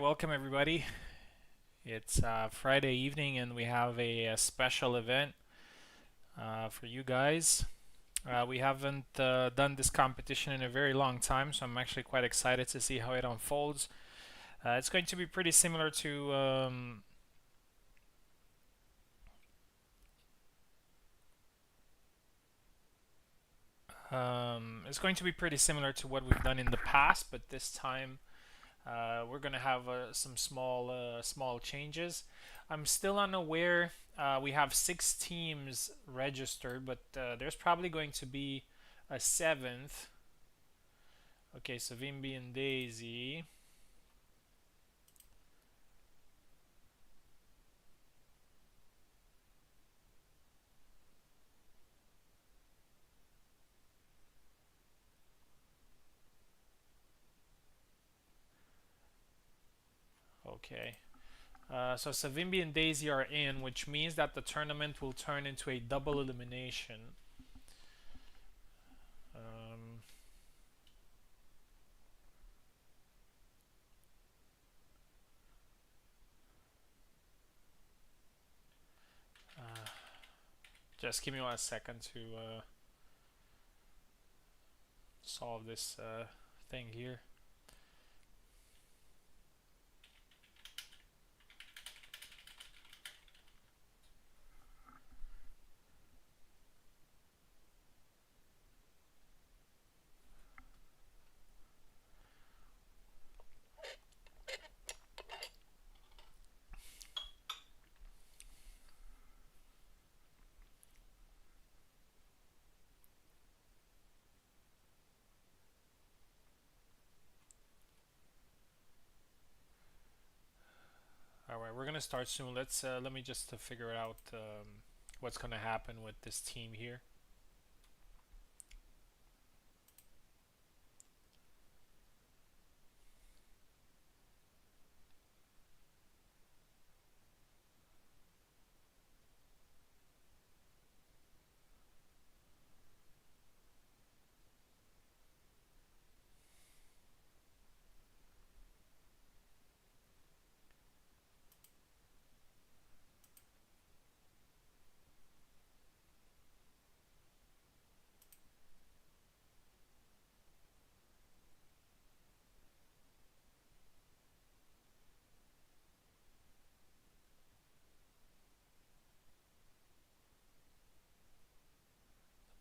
welcome everybody. It's Friday evening and we have a special event for you guys. We haven't done this competition in a very long time, so I'm actually quite excited to see how it unfolds. It's going to be pretty similar to it's going to be pretty similar to what we've done in the past, but this time we're gonna have some small changes. I'm still unaware. We have 6 teams registered, but there's probably going to be a seventh. Okay, so Vimby and Daisy. Okay. So Savimbi and Daisy are in, which means that the tournament will turn into a double elimination. Um, uh, just give me 1 second to solve this thing here. All right, we're gonna start soon. Let me just figure out what's gonna happen with this team here.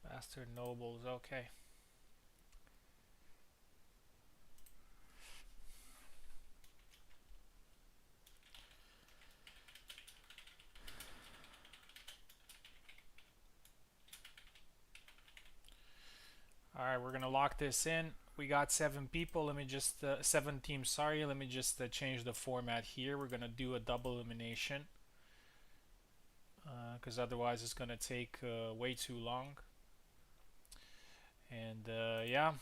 Bastard Nobles, okay. All right, we're gonna lock this in. We got 7 people. Let me just 7 teams. Sorry. Let me just change the format here. We're gonna do a double elimination because otherwise it's gonna take way too long. And yeah,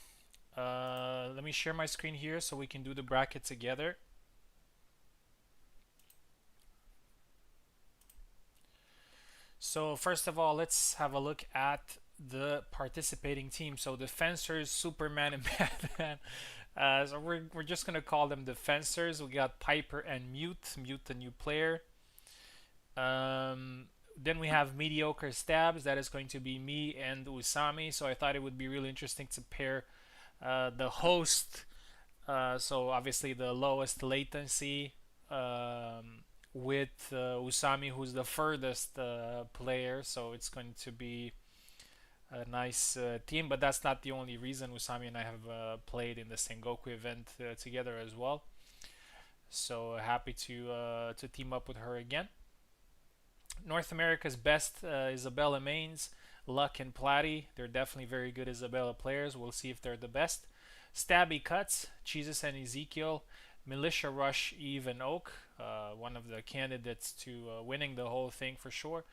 let me share my screen here so we can do the bracket together. So first of all, let's have a look at the participating team. So the fencers, Superman and Batman. So we're just gonna call them the fencers. We got Piper and Mute the new player. Then we have mediocre stabs. That is going to be me and Usami. So I thought it would be really interesting to pair the host. So obviously the lowest latency with Usami, who's the furthest player. So it's going to be a nice team, but that's not the only reason. Usami and I have played in the Sengoku event together as well. So happy to team up with her again. North America's best Isabella Mains, Luck and Platy. They're definitely very good Isabella players. We'll see if they're the best. Stabby Cuts, Jesus and Ezekiel, Militia Rush, Eve and Oak. One of the candidates to winning the whole thing for sure.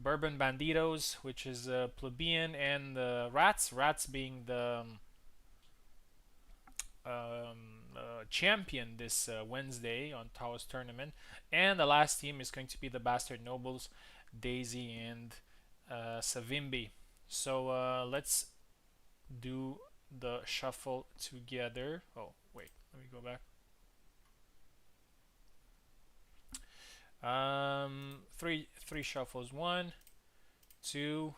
Bourbon Banditos, which is plebeian, and Rats. Rats being the champion this Wednesday on Tao's tournament. And the last team is going to be the Bastard Nobles, Daisy and Savimbi. So let's do the shuffle together. Oh, wait, let me go back. Three shuffles. One, two,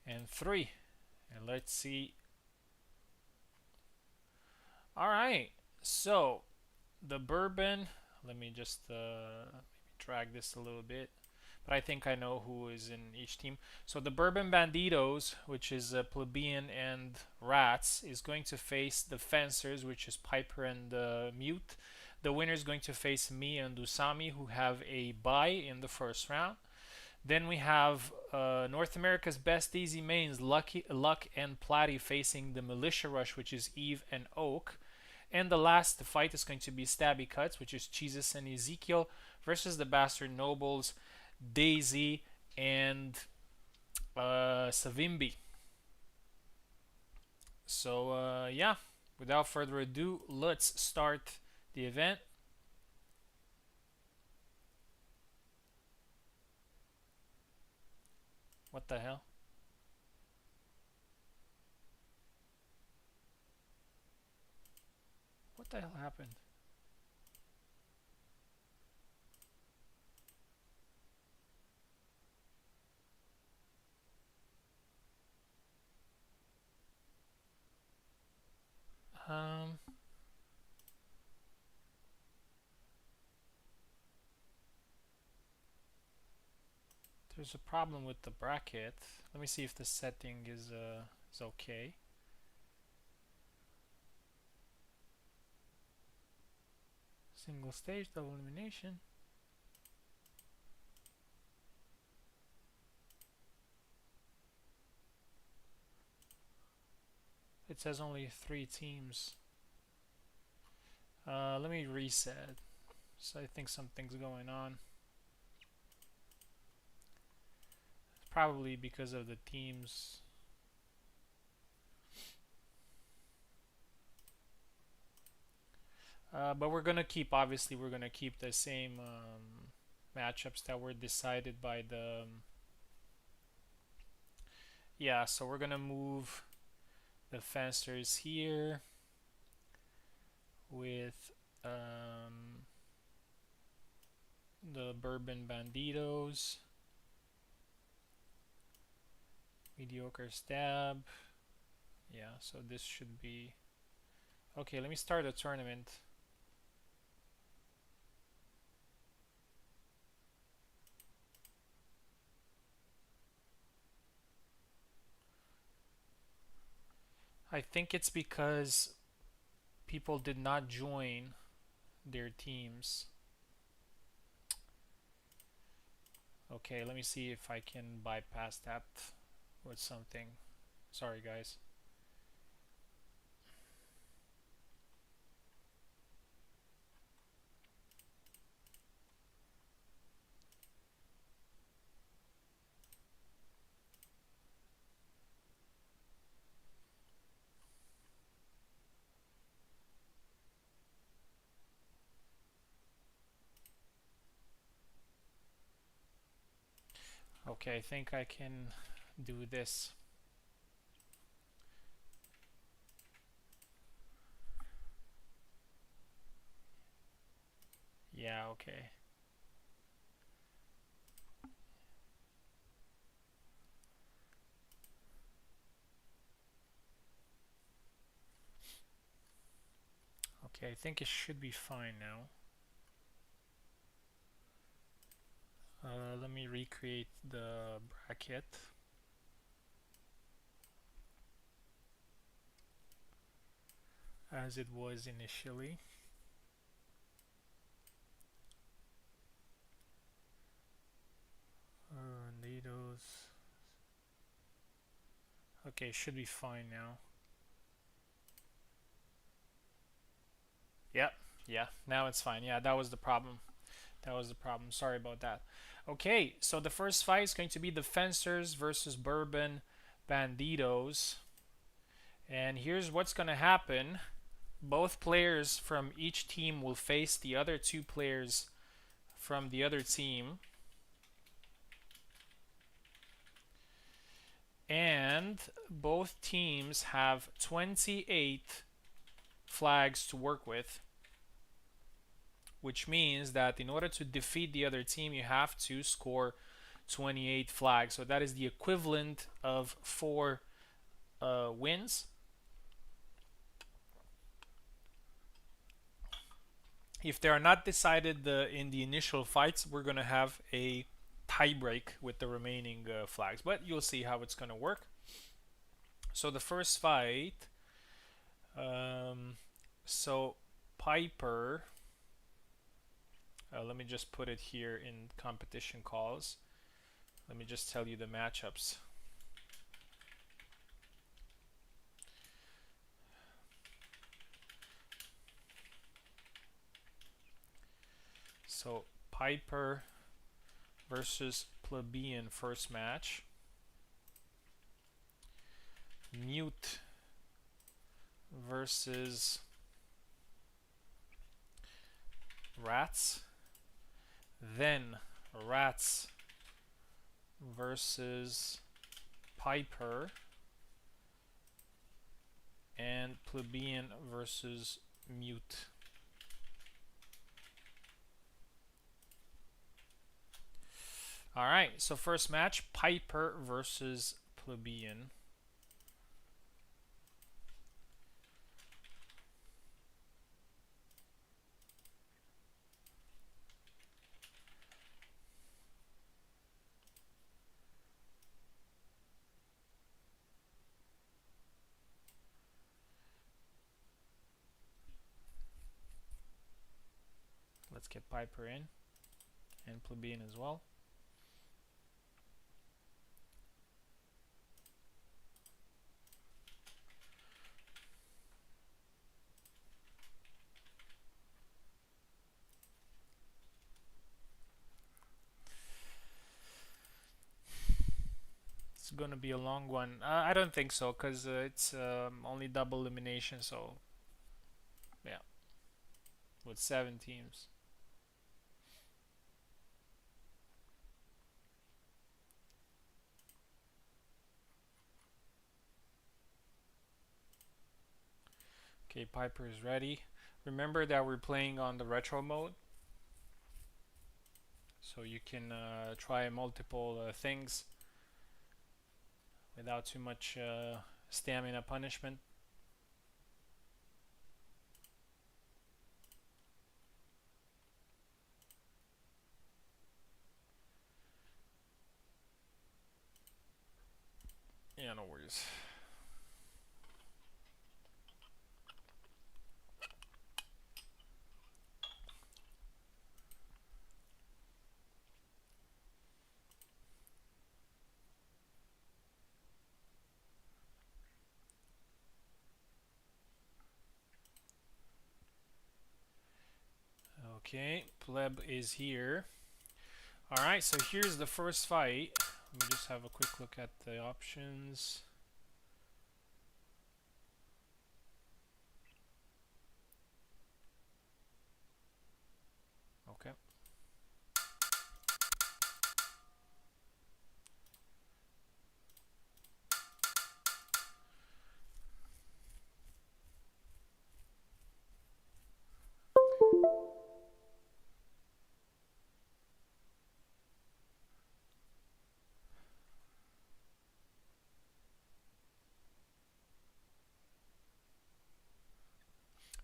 and three. And let's see. All right. So the bourbon. Let me just maybe drag this a little bit. But I think I know who is in each team. So the Bourbon Banditos, which is Plebeian and Rats, is going to face the Fencers, which is Piper and Mute. The winner is going to face me and Usami, who have a bye in the first round. Then we have North America's Best Easy Mains, Luck and Platy facing the Militia Rush, which is Eve and Oak. And the last fight is going to be Stabby Cuts, which is Jesus and Ezekiel, versus the Bastard Nobles, Daisy and Savimbi. So yeah, without further ado, let's start the event. What the hell? What the hell happened? Um, there's a problem with the bracket. Let me see if the setting is okay. Single stage, double elimination. It says only 3 teams. Let me reset. So I think something's going on. Probably because of the teams. But we're gonna keep, obviously, we're gonna keep the same matchups that were decided by the. Yeah, so we're gonna move the Fencers here with the Bourbon Banditos. Mediocre Stab. Yeah, so this should be. Okay, let me start a tournament. I think it's because people did not join their teams. Okay, let me see if I can bypass that with something. Sorry, guys. Okay, I think I can do this. Yeah, okay. Okay, I think it should be fine now. Let me recreate the bracket. As it was initially. Needles. Okay, should be fine now. Yep, yeah, now it's fine. Yeah, that was the problem. That was the problem. Sorry about that. Okay, so the first fight is going to be the Fencers versus Bourbon Banditos. And here's what's going to happen. Both players from each team will face the other 2 players from the other team. And both teams have 28 flags to work with. which means that in order to defeat the other team, you have to score 28 flags. So that is the equivalent of 4 wins. If they are not decided in the initial fights, we're going to have a tiebreak with the remaining flags. But you'll see how it's going to work. So the first fight, so Piper, let me just put it here in competition calls. Let me just tell you the matchups. So Piper versus Plebeian first match. Mute versus Rats. Then Rats versus Piper. And Plebeian versus Mute. Alright, so first match, Piper versus Plebeian. Let's get Piper in, and Plebeian as well. It's gonna be a long one. I don't think so, because it's only double elimination, so yeah, with 7 teams. Okay, Piper is ready. Remember that we're playing on the retro mode, so you can try multiple things without too much stamina punishment. Yeah, no worries. Okay, Pleb is here. Alright, so here's the first fight. Let me just have a quick look at the options. Okay.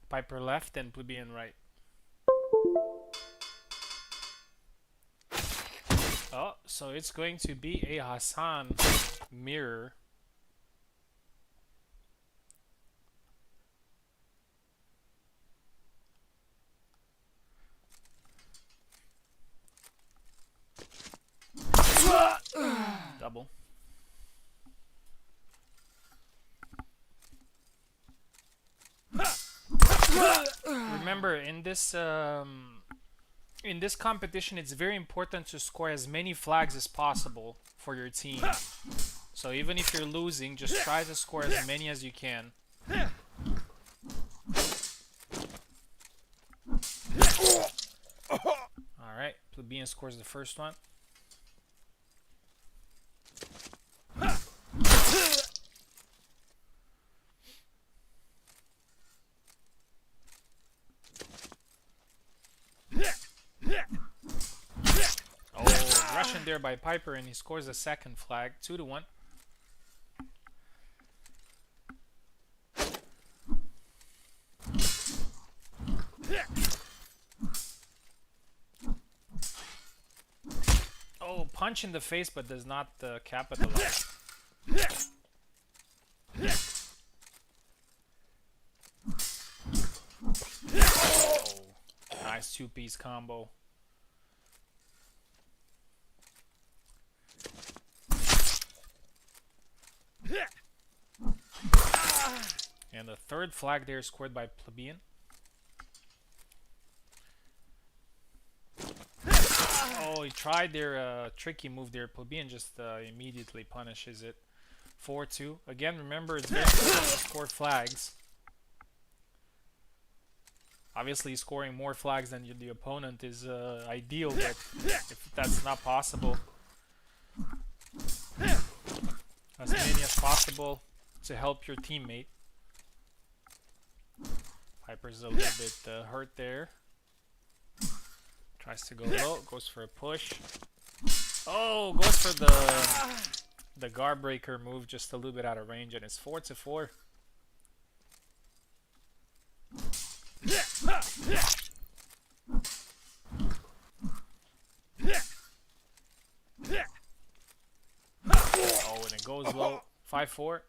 Piper left and Plebeian right. Oh, so it's going to be a Hassan mirror. Double. Remember, in this competition, it's very important to score as many flags as possible for your team. So even if you're losing, just try to score as many as you can. Alright, Plebeian scores the first one. attempt there by Piper, and he scores a second flag, 2-1. Oh, punch in the face, but does not capitalize. Oh, nice two-piece combo. And the third flag there scored by Plebeian. Oh, he tried their tricky move there. Plebeian just immediately punishes it. 4-2. Again, remember, it's very important to score flags. Obviously, scoring more flags than the opponent is ideal, but if that's not possible, as many as possible to help your teammate. Piper's a little bit hurt there. Tries to go low, goes for a push. Oh, goes for the guard breaker move, just a little bit out of range, and it's 4-4. Oh, and it goes low, 5-4.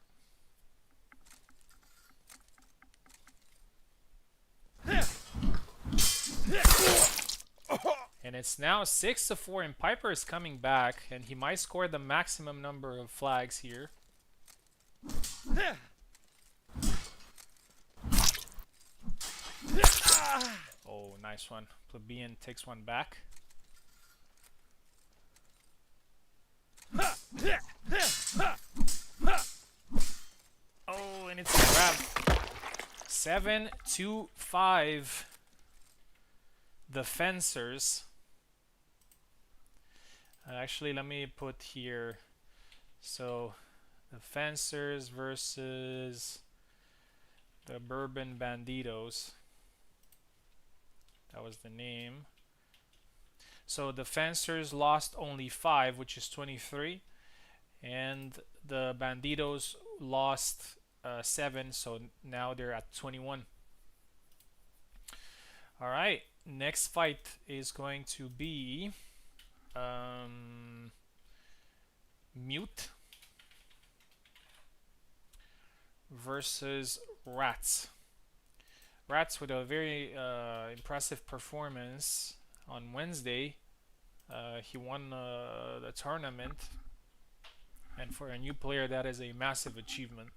And it's now 6-4, and Piper is coming back, and he might score the maximum number of flags here. Oh, nice one. Plebeian takes one back. Oh, and it's a grab. 7-5. The Fencers. Actually, let me put here. So, the Fencers versus the Bourbon Banditos. That was the name. So the Fencers lost only 5, which is 23, and the Banditos lost 7, so now they're at 21. All right, next fight is going to be Mute versus Rats. Rats with a very impressive performance on Wednesday. He won the tournament, and for a new player, that is a massive achievement.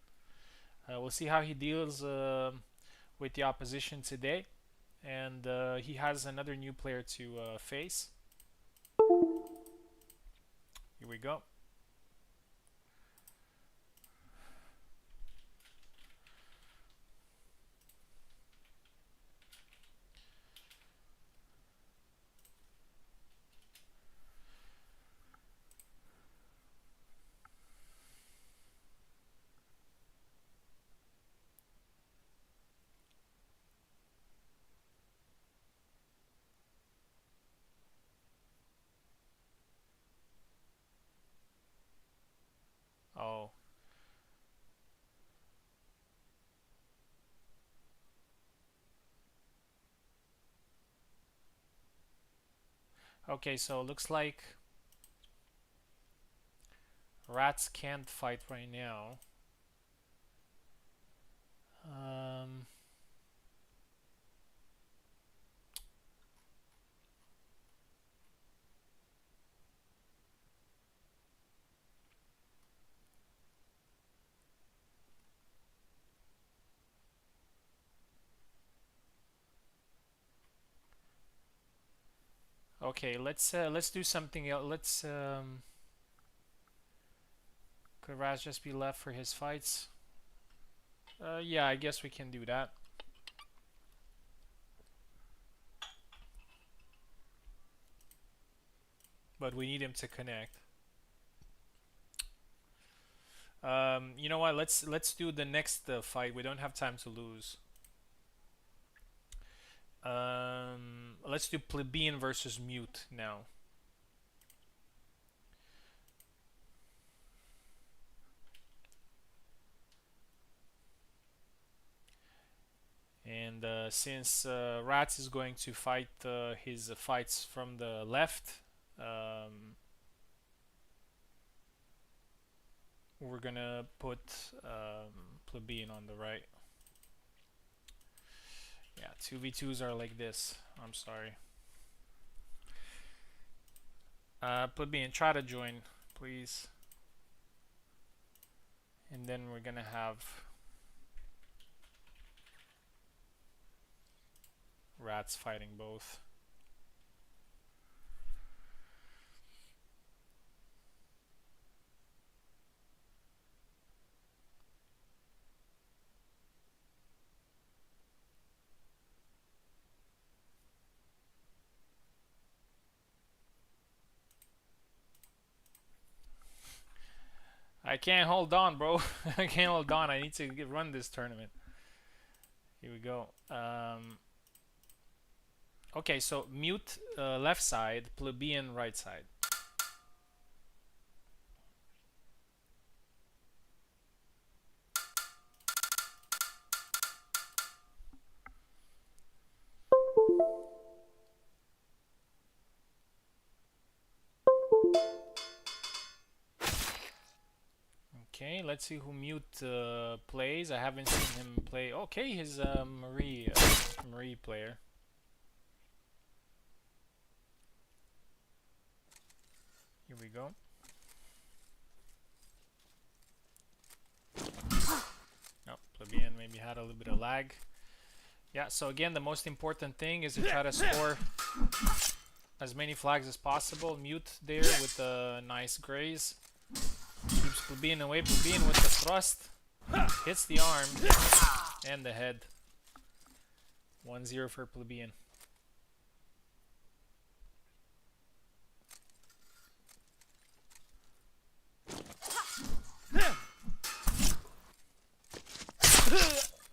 We'll see how he deals with the opposition today, and he has another new player to face. Here we go. Oh. Okay, so it looks like Rats can't fight right now. Okay, let's do something else. Could Raz just be left for his fights? Yeah, I guess we can do that. But we need him to connect. You know what? Let's do the next fight. We don't have time to lose. Let's do Plebeian versus Mute now. And since Rats is going to fight his fights from the left, we're gonna put Plebeian on the right. Yeah, 2v2s are like this. I'm sorry. Plebeian, try to join, please. And then we're gonna have Rats fighting both. I can't hold on, bro. I can't hold on. I need to run this tournament. Here we go. Okay, so mute left side, plebeian right side. Okay, let's see who mute plays. I haven't seen him play. Okay, his Marie player. Here we go. No, plebeian maybe had a little bit of lag. Yeah, so again, the most important thing is to try to score as many flags as possible. Mute there with the nice graze. Keeps plebeian away. Plebeian with the thrust. Hits the arm and the head. 1-0 for plebeian.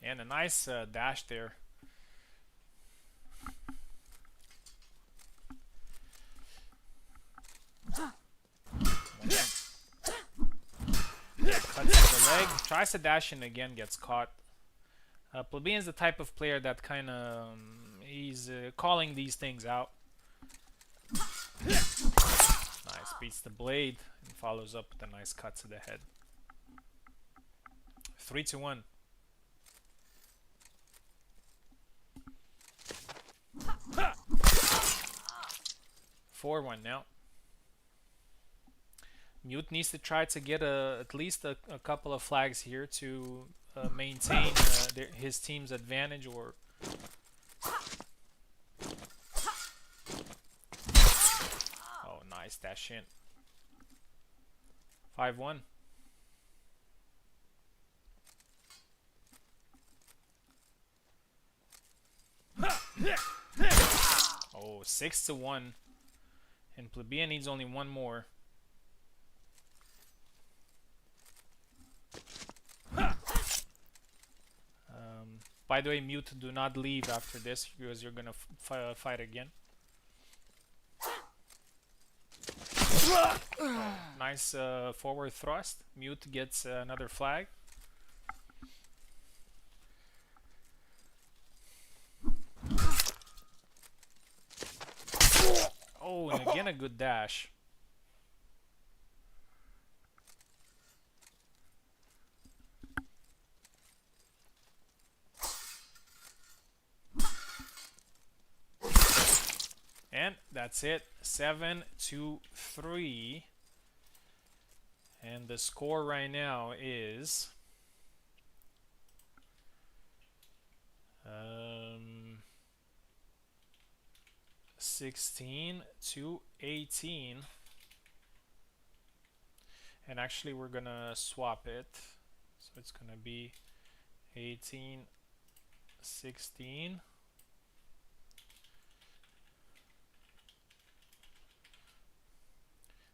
And a nice dash there. Cuts to the leg. Tries to dash in again, gets caught. Plebeian's the type of player that kind of he's calling these things out. Nice, beats the blade and follows up with a nice cut to the head. 3-1. 4-1 now. Mute needs to try to get at least a couple of flags here to maintain his team's advantage, or oh, nice dash in. 5-1. Oh, 6-1. And plebeian needs only one more. By the way, mute, do not leave after this because you're gonna fight again. Oh, nice forward thrust. Mute gets another flag. Oh, and again a good dash. And that's it. 7-3. And the score right now is 16-18. And actually we're gonna swap it. So it's gonna be 18-16.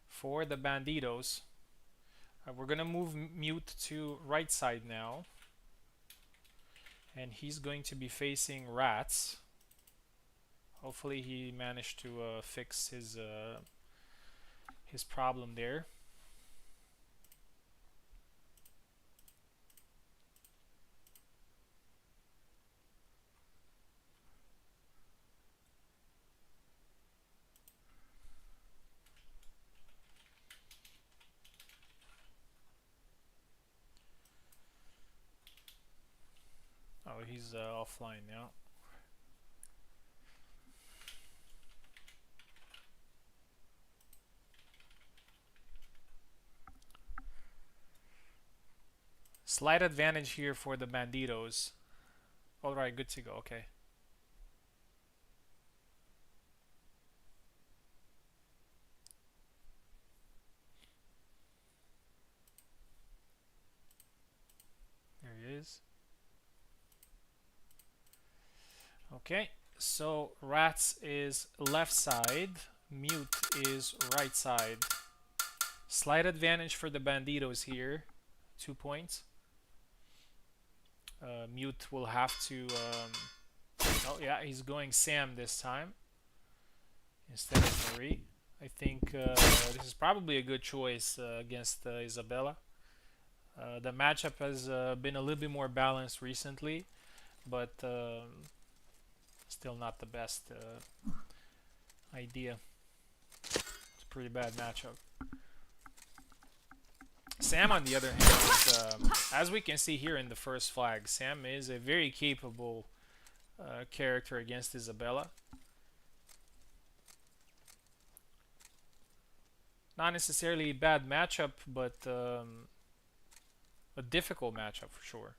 For the Banditos. We're gonna move mute to right side now. And he's going to be facing Rats. Hopefully he managed to fix his problem there. he's offline now. Slight advantage here for the Banditos. Alright, good to go, okay. There he is. Okay, so Rats is left side, Mute is right side. Slight advantage for the Banditos here, 2 points. Mute will have to... oh yeah, he's going Sam this time instead of Marie. I think this is probably a good choice against Isabella. The matchup has been a little bit more balanced recently, but still not the best idea. It's a pretty bad matchup. Sam, on the other hand, is, as we can see here in the first flag, Sam is a very capable character against Isabella. Not necessarily a bad matchup, but a difficult matchup for sure.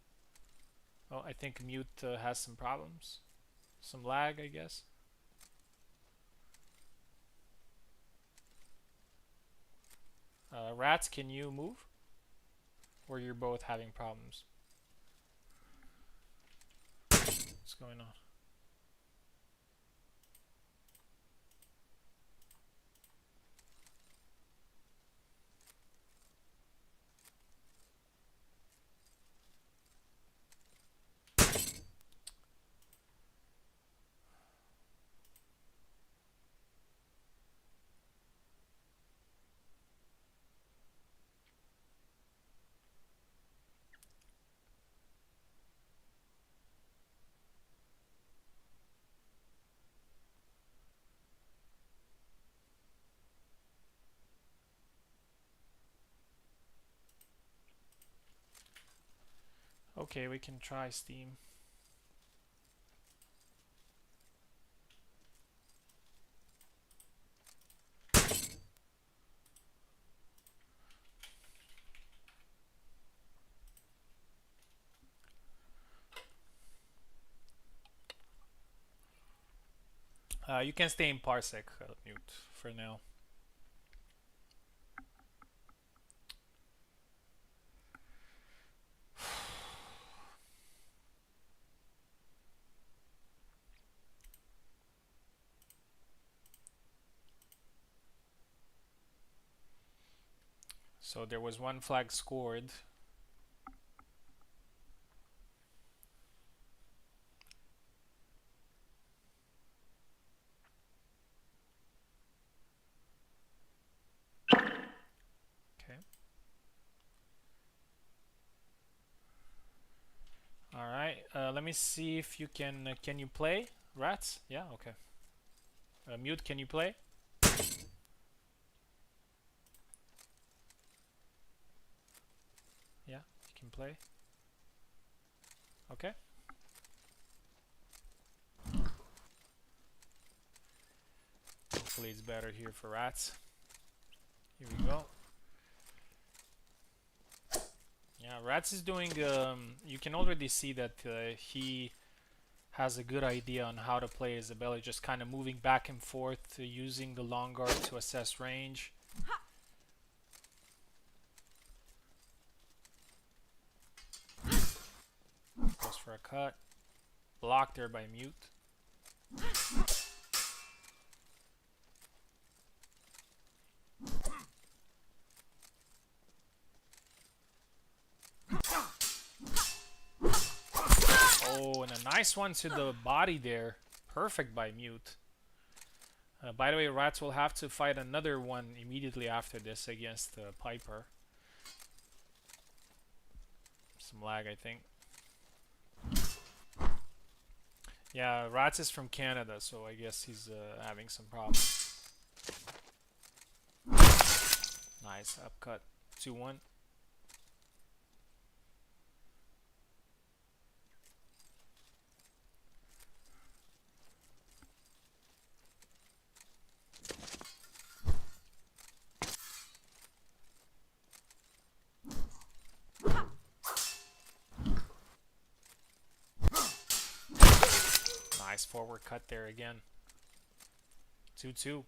Well, I think Mute has some problems. Some lag, I guess. Rats, can you move? Or you're both having problems? What's going on? Okay, we can try Steam. You can stay in Parsec Mute for now. So there was one flag scored. Okay. All right. Let me see if you can you play, Rats? Yeah. Okay. Mute, can you play? Yeah, you can play. Okay. Hopefully it's better here for Rats. Here we go. Yeah, Rats is doing, you can already see that he has a good idea on how to play Isabella, just kind of moving back and forth, using the long guard to assess range. Goes for a cut. Blocked there by Mute. Oh, and a nice one to the body there. Perfect by Mute. By the way, Rats will have to fight another one immediately after this against Piper. Some lag, I think. Yeah, Rats is from Canada, so I guess he's having some problems. Nice upcut. 2-1. forward cut there again. 2-2.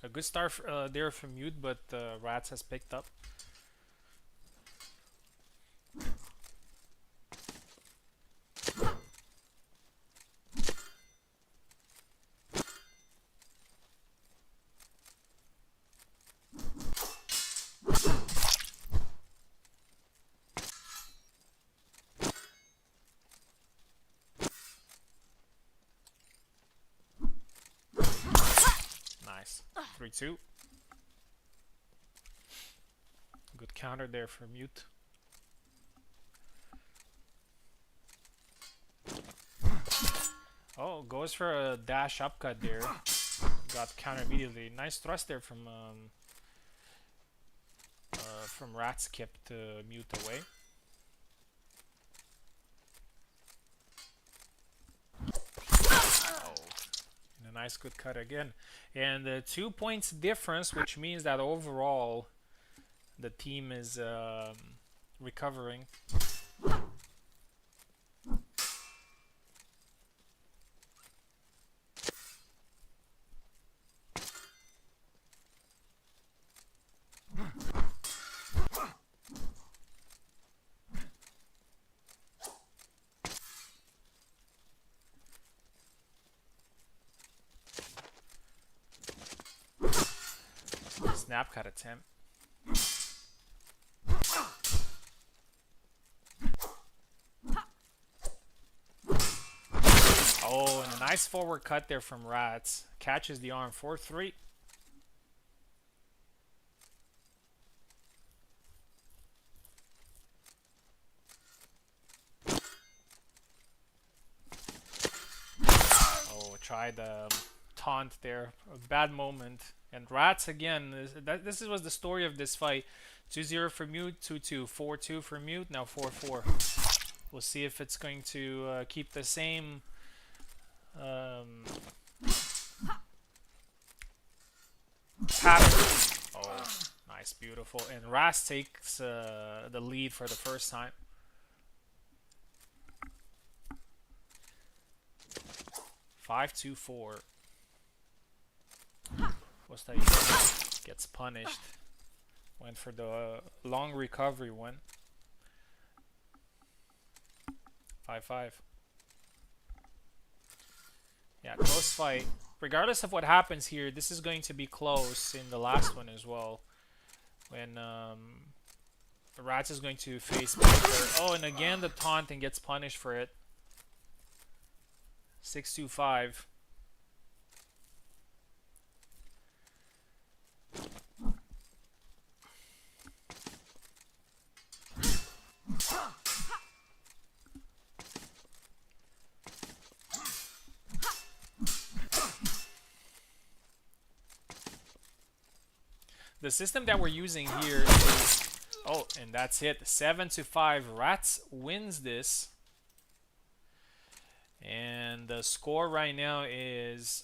A good start there from Mute, but Rats has picked up. Nice. 3-2. Good counter there for Mute. Oh, goes for a dash upcut there. Got counter immediately. Nice thrust there from Rats, kept Mute away. Oh, and a nice good cut again. And 2 points difference, which means that overall the team is recovering. Snap cut attempt. Oh, and a nice forward cut there from Rats. Catches the arm. 4-3. Oh, tried taunt there. A bad moment. And Rats again. This was the story of this fight. 2-0 for Mute. 2-2. 4-2 for Mute. Now 4-4. We'll see if it's going to keep the same pattern. Oh, nice, beautiful. And Ras takes the lead for the first time. Five, 2-4. What's that? Gets punished. Went for the long recovery one. 5-5. Yeah, close fight. Regardless of what happens here, this is going to be close in the last one as well. When Rats is going to face Piper. Oh, and again the taunt and gets punished for it. 6-2-5. The system that we're using here is, oh, and that's it, 7-5. Rats wins this, and the score right now is,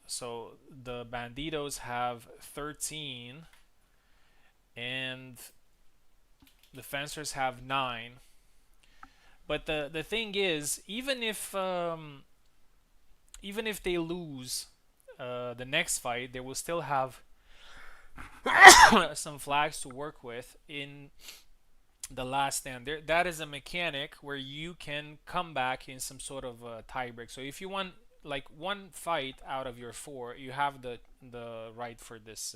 so the Banditos have 13 and the Fencers have 9. But the thing is, even if they lose the next fight, they will still have some flags to work with in the last stand. That is a mechanic where you can come back in some sort of tiebreak. So if you want like one fight out of your 4, you have the right for this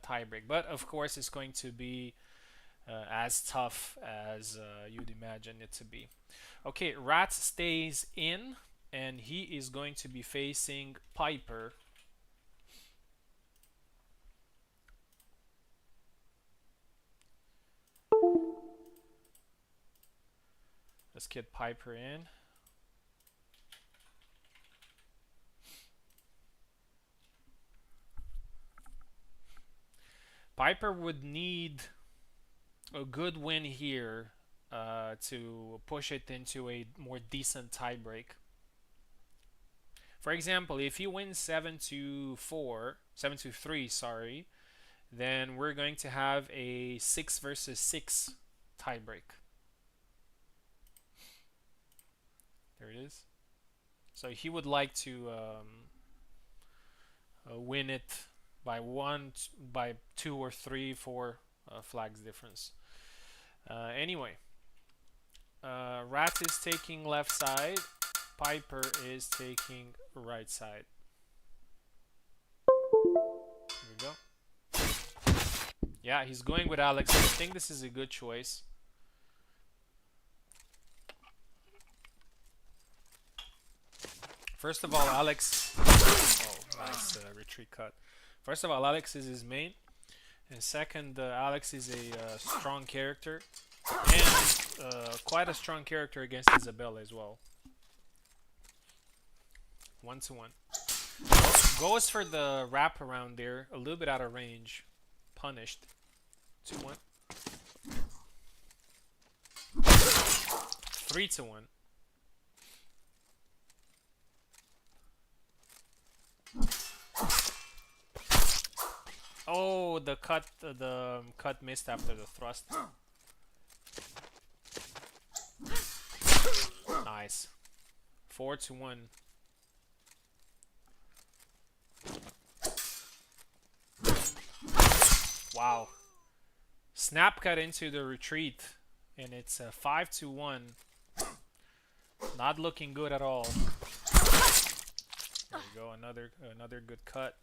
tiebreak. But of course, it's going to be as tough as you'd imagine it to be. Okay, Rats stays in, and he is going to be facing Piper. Let's get Piper in. Piper would need a good win here to push it into a more decent tiebreak. For example, if he wins 7-3, sorry, then we're going to have a 6 versus 6 tiebreak. There it is. So he would like to win it by one, by two or three, four flags difference. Anyway, Rat is taking left side. Piper is taking right side. Here we go. Yeah, he's going with Alex. I think this is a good choice. First of all, Alex. Oh, nice retreat cut. First of all, Alex is his main. And second, Alex is a strong character. And quite a strong character against Isabella as well. 1-1. Goes for the wrap around there. A little bit out of range. Punished. 2-1. 3-1. Oh, the cut missed after the thrust. Nice. 4-1. Wow. Snap cut into the retreat, and it's a 5-1. Not looking good at all. There we go. Another good cut.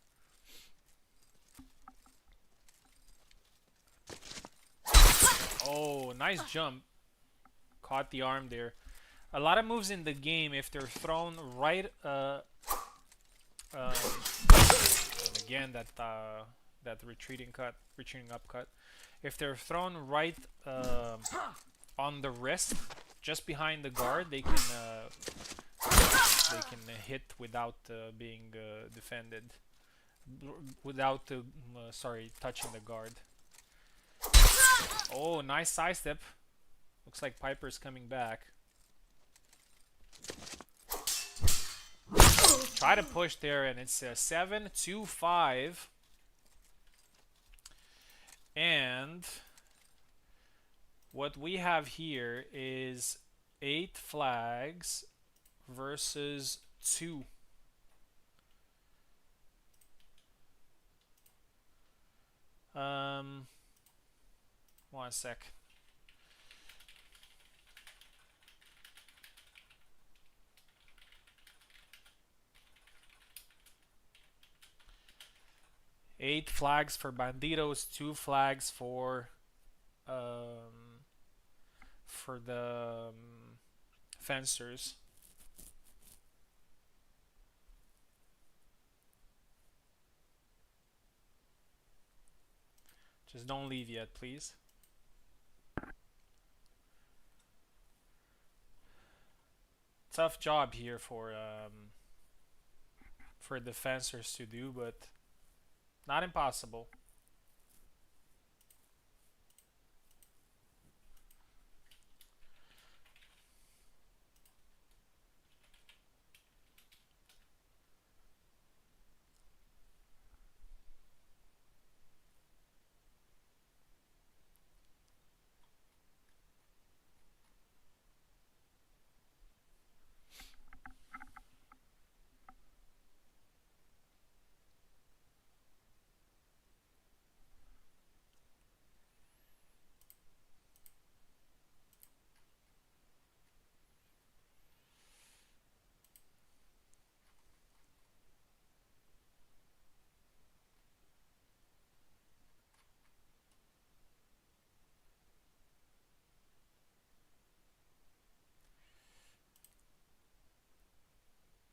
Oh, nice jump. Caught the arm there. A lot of moves in the game, if they're thrown right, and again that retreating up cut. If they're thrown right on the wrist, just behind the guard, they can hit without being defended, without touching the guard. Oh, nice side step. Looks like Piper's coming back. Try to push there, and it's 7-5. And what we have here is 8 flags versus 2. One sec. Eight flags for Banditos, 2 flags for the fencers. Just don't leave yet, please. Tough job here for the fencers to do, but not impossible.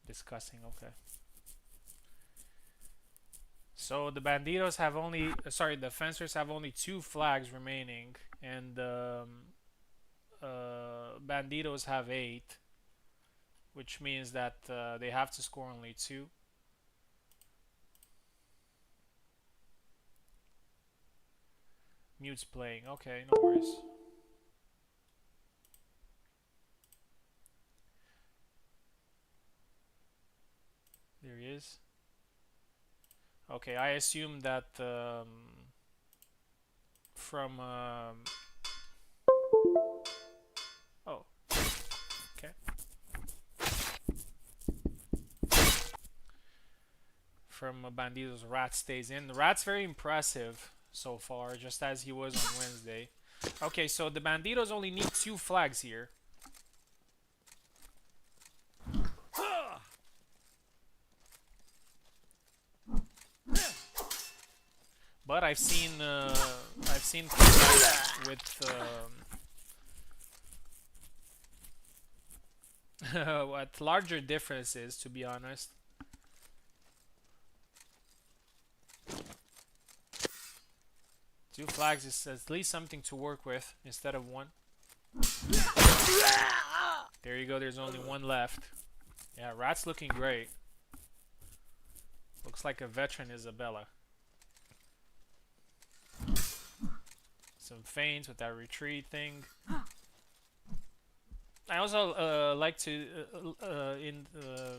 Discussing, okay. So the Banditos have only, the fencers have only 2 flags remaining, and Banditos have 8, which means that they have to score only 2. Mute's playing, okay, no worries. There he is. Okay, I assume that from oh, okay. from Bandidos. Rat stays in. The Rat's very impressive so far, just as he was on Wednesday. Okay, so the Bandidos only need 2 flags here. But I've seen with what larger differences, to be honest. Two flags is at least something to work with instead of one. There you go, there's only one left. Yeah, Rat's looking great. Looks like a veteran Isabella. Some feints with that retreat thing. I also like to, in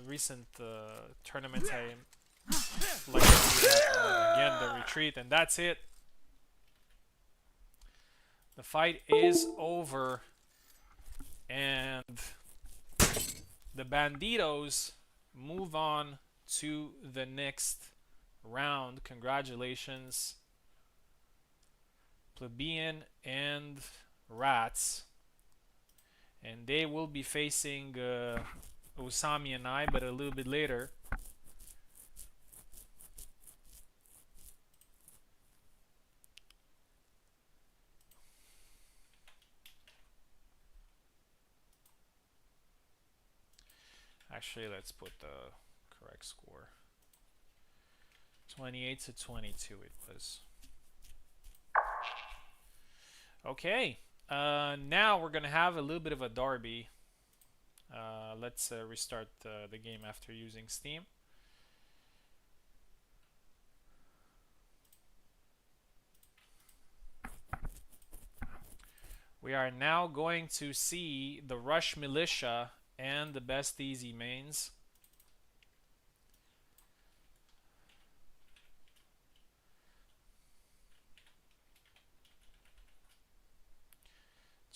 recent tournaments, I like to see that, again, the retreat, and that's it. The fight is over, and the Bandidos move on to the next round. Congratulations, Plebeian and Rats. And they will be facing Usami and I, but a little bit later. Actually, let's put the correct score. 28-22 it was. Okay, now we're gonna have a little bit of a derby. Let's restart the game after using Steam. We are now going to see the Rush Militia and the Best Easy mains.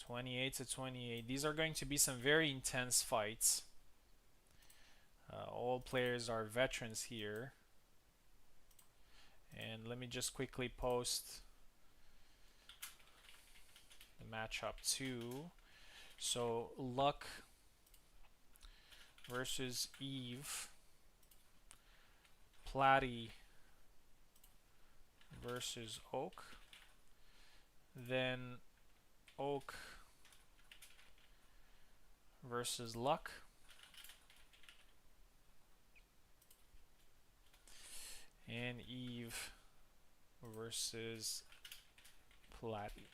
(28-28). These are going to be some very intense fights. All players are veterans here. And let me just quickly post the matchup too. So Luck versus Eve. Platy versus Oak. Then Oak versus Luck. And Eve versus Platy.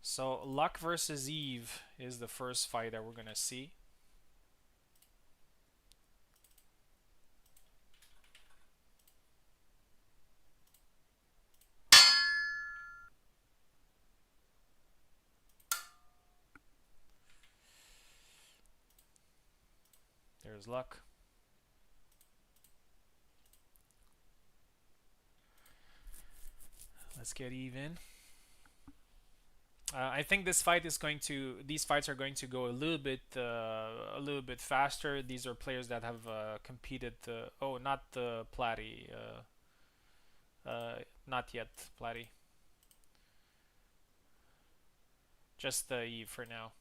So Luck versus Eve is the first fight that we're gonna see. There's Luck. Let's get even. I think this fight is going to. These fights are going to go a little bit faster. These are players that have competed. Oh, not the Platy. Not yet, Platy. Just the Eve for now.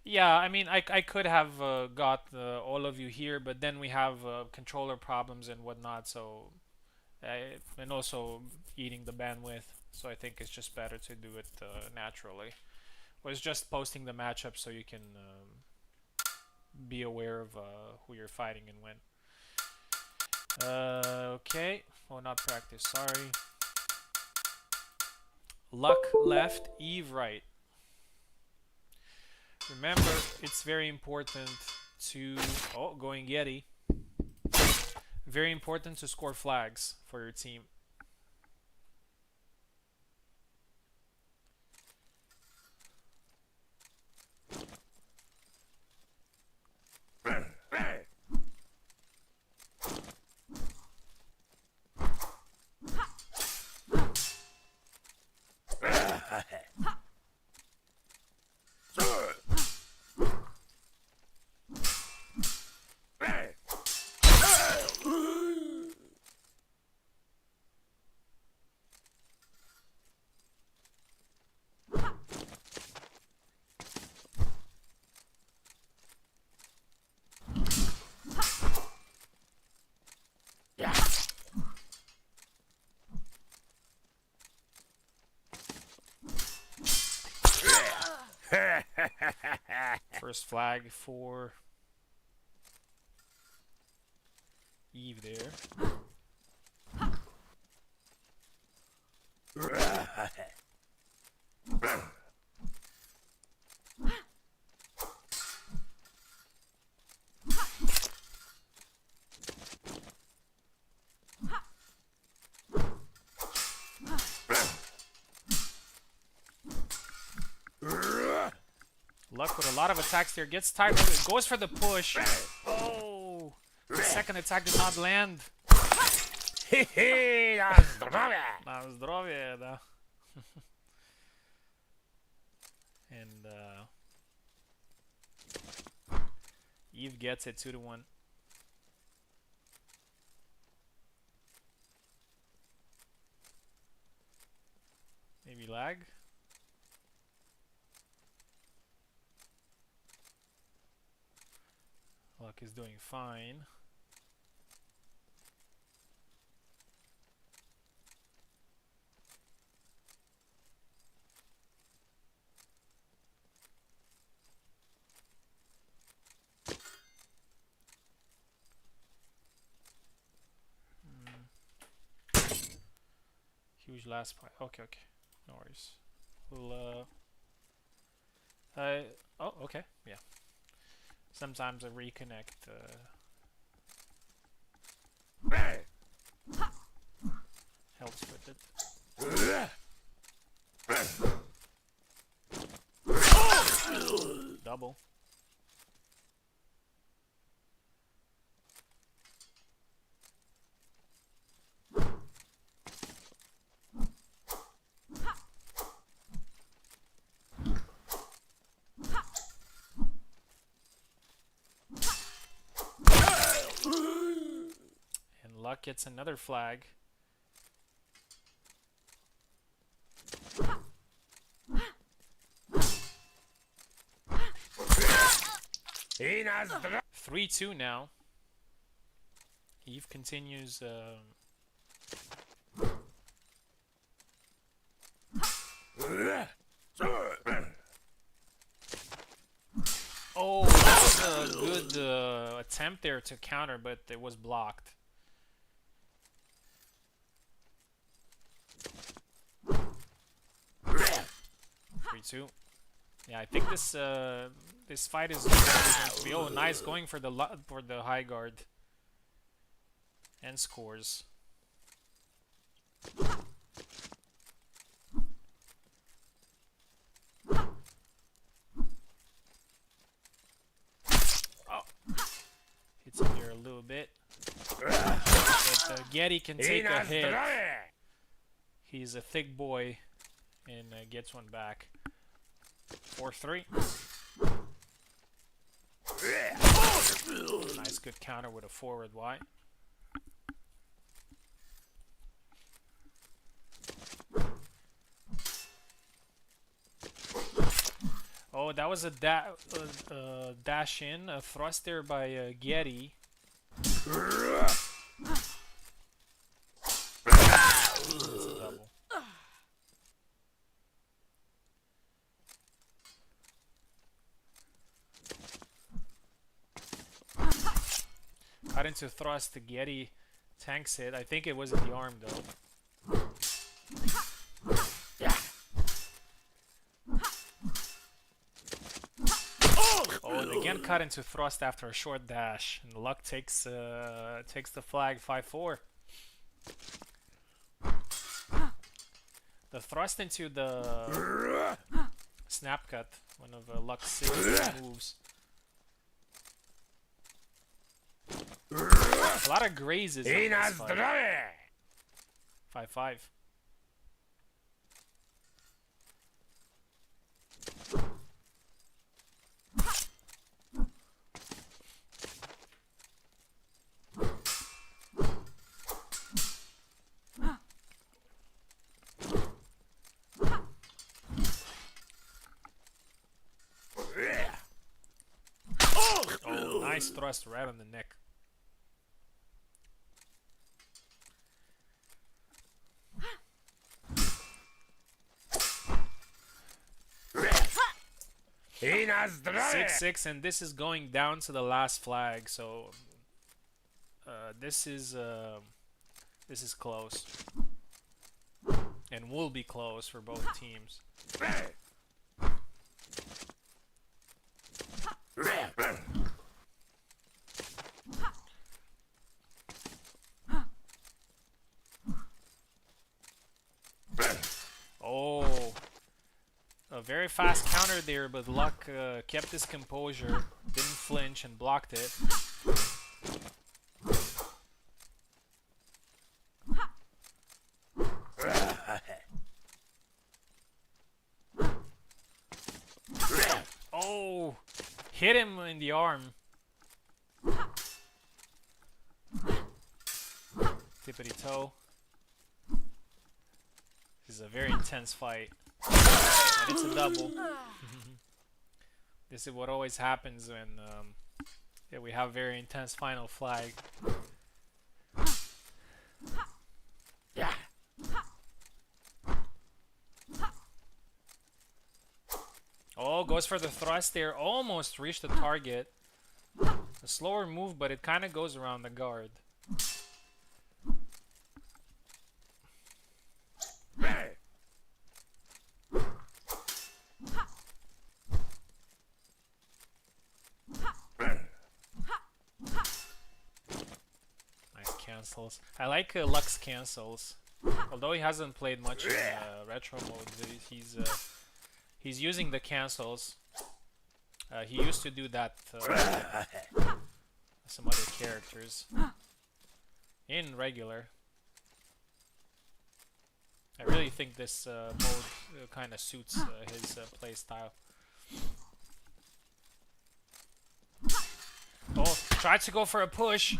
Yeah, I mean, I could have got all of you here, but then we have controller problems and whatnot, so and also eating the bandwidth, so I think it's just better to do it naturally. I was just posting the matchup so you can be aware of who you're fighting and when. Okay, well, not practice, sorry. Luck left, Eve right. Remember, it's very important to... Oh, going Yeti. Very important to score flags for your team. First flag for Eve there. Luck with a lot of attacks there. Gets tired of it. Goes for the push. Oh! The second attack did not land. Na zdrowie, da. And Eve gets it 2-1. Maybe lag. Luck is doing fine. Huge last point. Okay, okay. No worries. We'll oh, okay. Yeah. Sometimes I reconnect. Helps with it. Double. Luck gets another flag. Eve 3-2 now. Eve continues. Oh, that was a good attempt there to counter, but it was blocked. 3-2. Yeah, I think this this fight is going to be nice, going for the high guard and scores. Oh, hits him here a little bit, but Getty can take a hit. He's a thick boy and gets one back. 4-3. Nice good counter with a forward Y. Oh, that was a dash in, a thrust there by Getty. It's a double. Got into thrust, the Getty tanks it. I think it was in the arm though. Oh, and again cut into thrust after a short dash. And Luck takes the flag 5-4. The thrust into the snap cut, one of Luck's signature moves. A lot of grazes in this fight. 5-5. Oh, nice thrust right on the neck. 6-6, and this is going down to the last flag. So this is close, and will be close for both teams. Oh, a very fast counter there, but Luck kept his composure, didn't flinch, and blocked it. Oh, hit him in the arm. Tippity toe. This is a very intense fight. And it's a double. This is what always happens when yeah, we have very intense final flag. Yeah. Oh, goes for the thrust there. Almost reached the target. A slower move, but it kind of goes around the guard. Nice cancels. I like Luck's cancels. Although he hasn't played much in retro mode, he's using the cancels. He used to do that some other characters in regular. I really think this mode kind of suits his play style. Oh, tried to go for a push,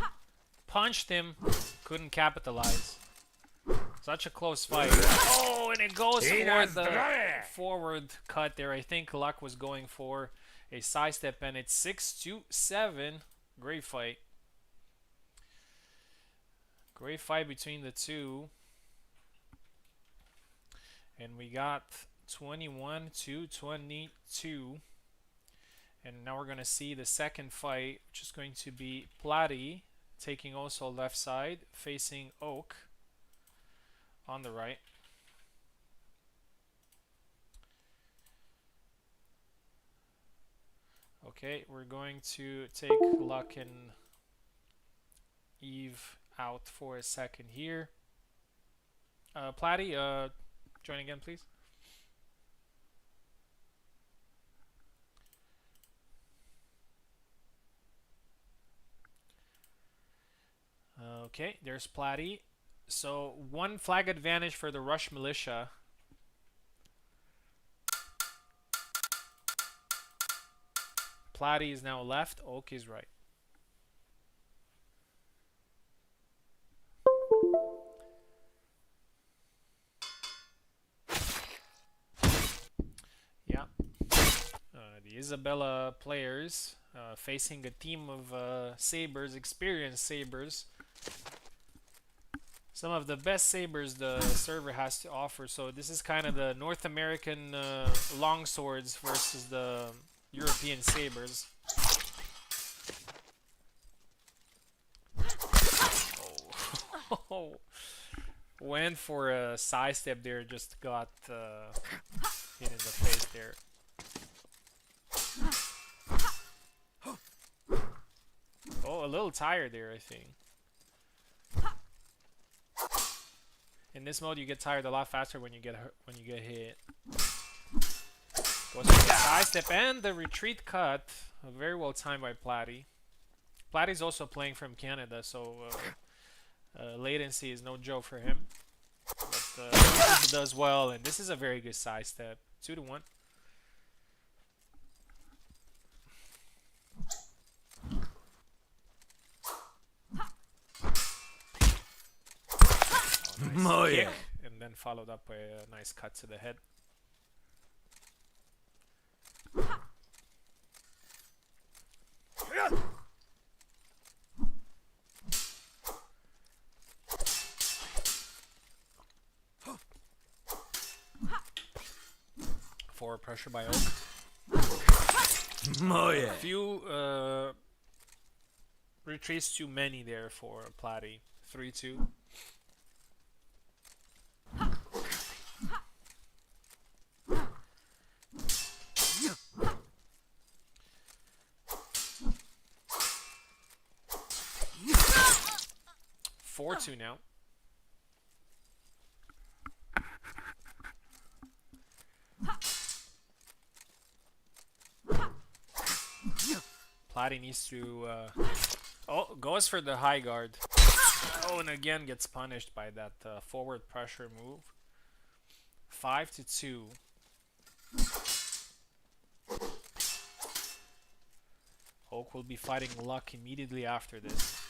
punched him, couldn't capitalize. Such a close fight. Oh, and it goes for the forward cut there. I think Luck was going for a side step, and it's 6-7. Great fight. Great fight between the two. And we got 21-22. And now we're going to see the second fight, which is going to be Platty taking also left side, facing Oak on the right. Okay, we're going to take Luck and Eve out for a second here. Platty, join again, please. Okay, there's Platty. So, one flag advantage for the Rush Militia. Platty is now left, Oak is right. Yeah. The Isabella players facing a team of Sabers, experienced Sabers. Some of the best sabers the server has to offer. So this is kind of the North American longswords versus the European sabers. Oh. Went for a side step there, just got hit in the face there. Oh, a little tired there, I think. In this mode, you get tired a lot faster when you get hurt, when you get hit. Goes for the side step and the retreat cut. Very well timed by Platty. Platty's also playing from Canada, so latency is no joke for him. But he does well, and this is a very good side step. 2-1. Nice kick, and then followed up by a nice cut to the head. Forward pressure by Oak. Oh yeah. Few retreats too many there for Platy. 3-2. 4-2 now. Platy needs to oh, goes for the high guard. Oh, and again gets punished by that forward pressure move. 5-2. Oak will be fighting Luck immediately after this.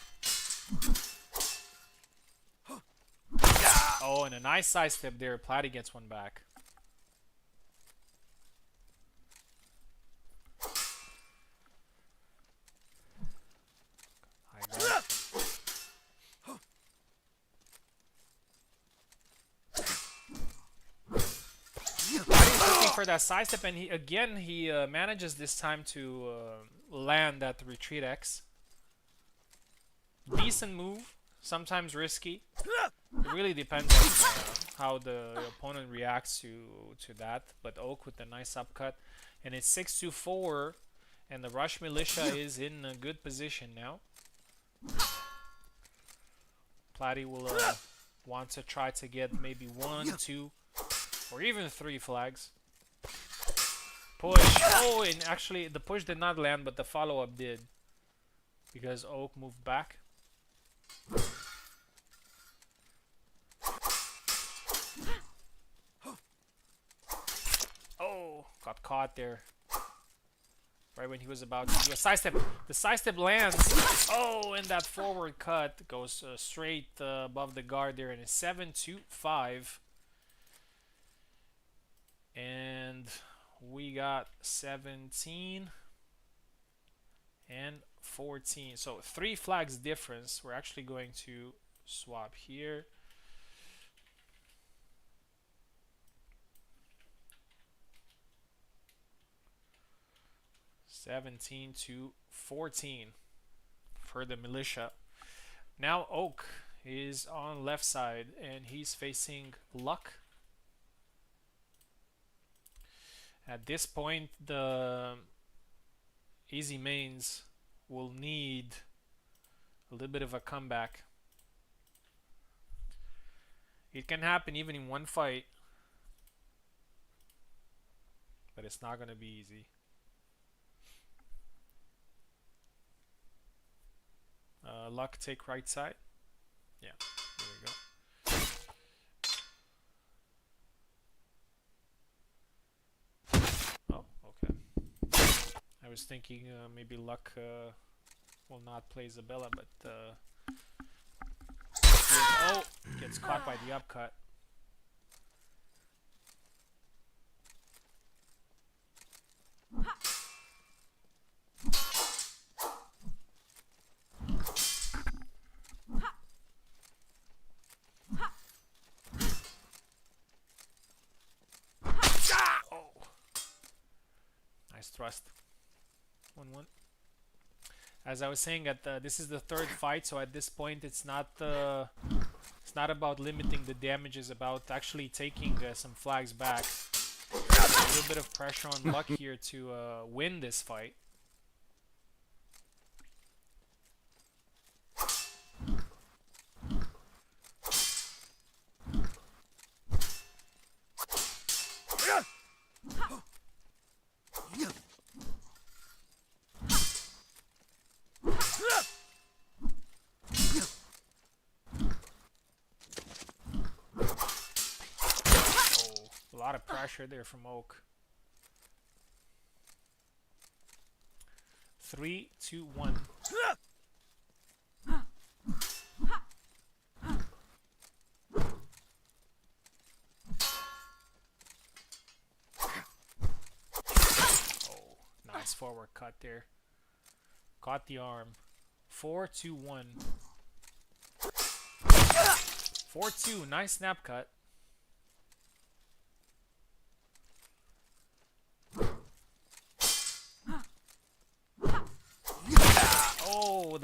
Oh, and a nice side step there. Platy gets one back. High guard. Looking for that side step, and he manages this time to land that retreat X. Decent move, sometimes risky. It really depends on how the opponent reacts to that. But Oak with a nice upcut, and it's 6-4, and the Rush Militia is in a good position now. Platy will want to try to get maybe 1, 2, or even 3 flags. Push. Oh, and actually the push did not land, but the follow-up did, because Oak moved back. Oh, got caught there. Right when he was about to do a side step. The side step lands. Oh, and that forward cut goes straight above the guard there, and it's 7-5. And we got 17 and 14. So 3 flags difference. We're actually going to swap here. (17-14) for the militia. Now Oak is on left side, and he's facing Luck. At this point, the easy mains will need a little bit of a comeback. It can happen even in one fight, but it's not going to be easy. Luck take right side. Yeah, there we go. Oh, okay. I was thinking maybe Luck will not play Isabella, but oh, gets caught by the upcut. Thrust. 1-1. As I was saying, this is the third fight, so at this point it's not about limiting the damage. It's about actually taking some flags back. A little bit of pressure on Luck here to win this fight. A lot of pressure there from Oak. 3, 2, 1. Oh, nice forward cut there. Caught the arm. 4, 2, 1. 4-2. Nice snap cut.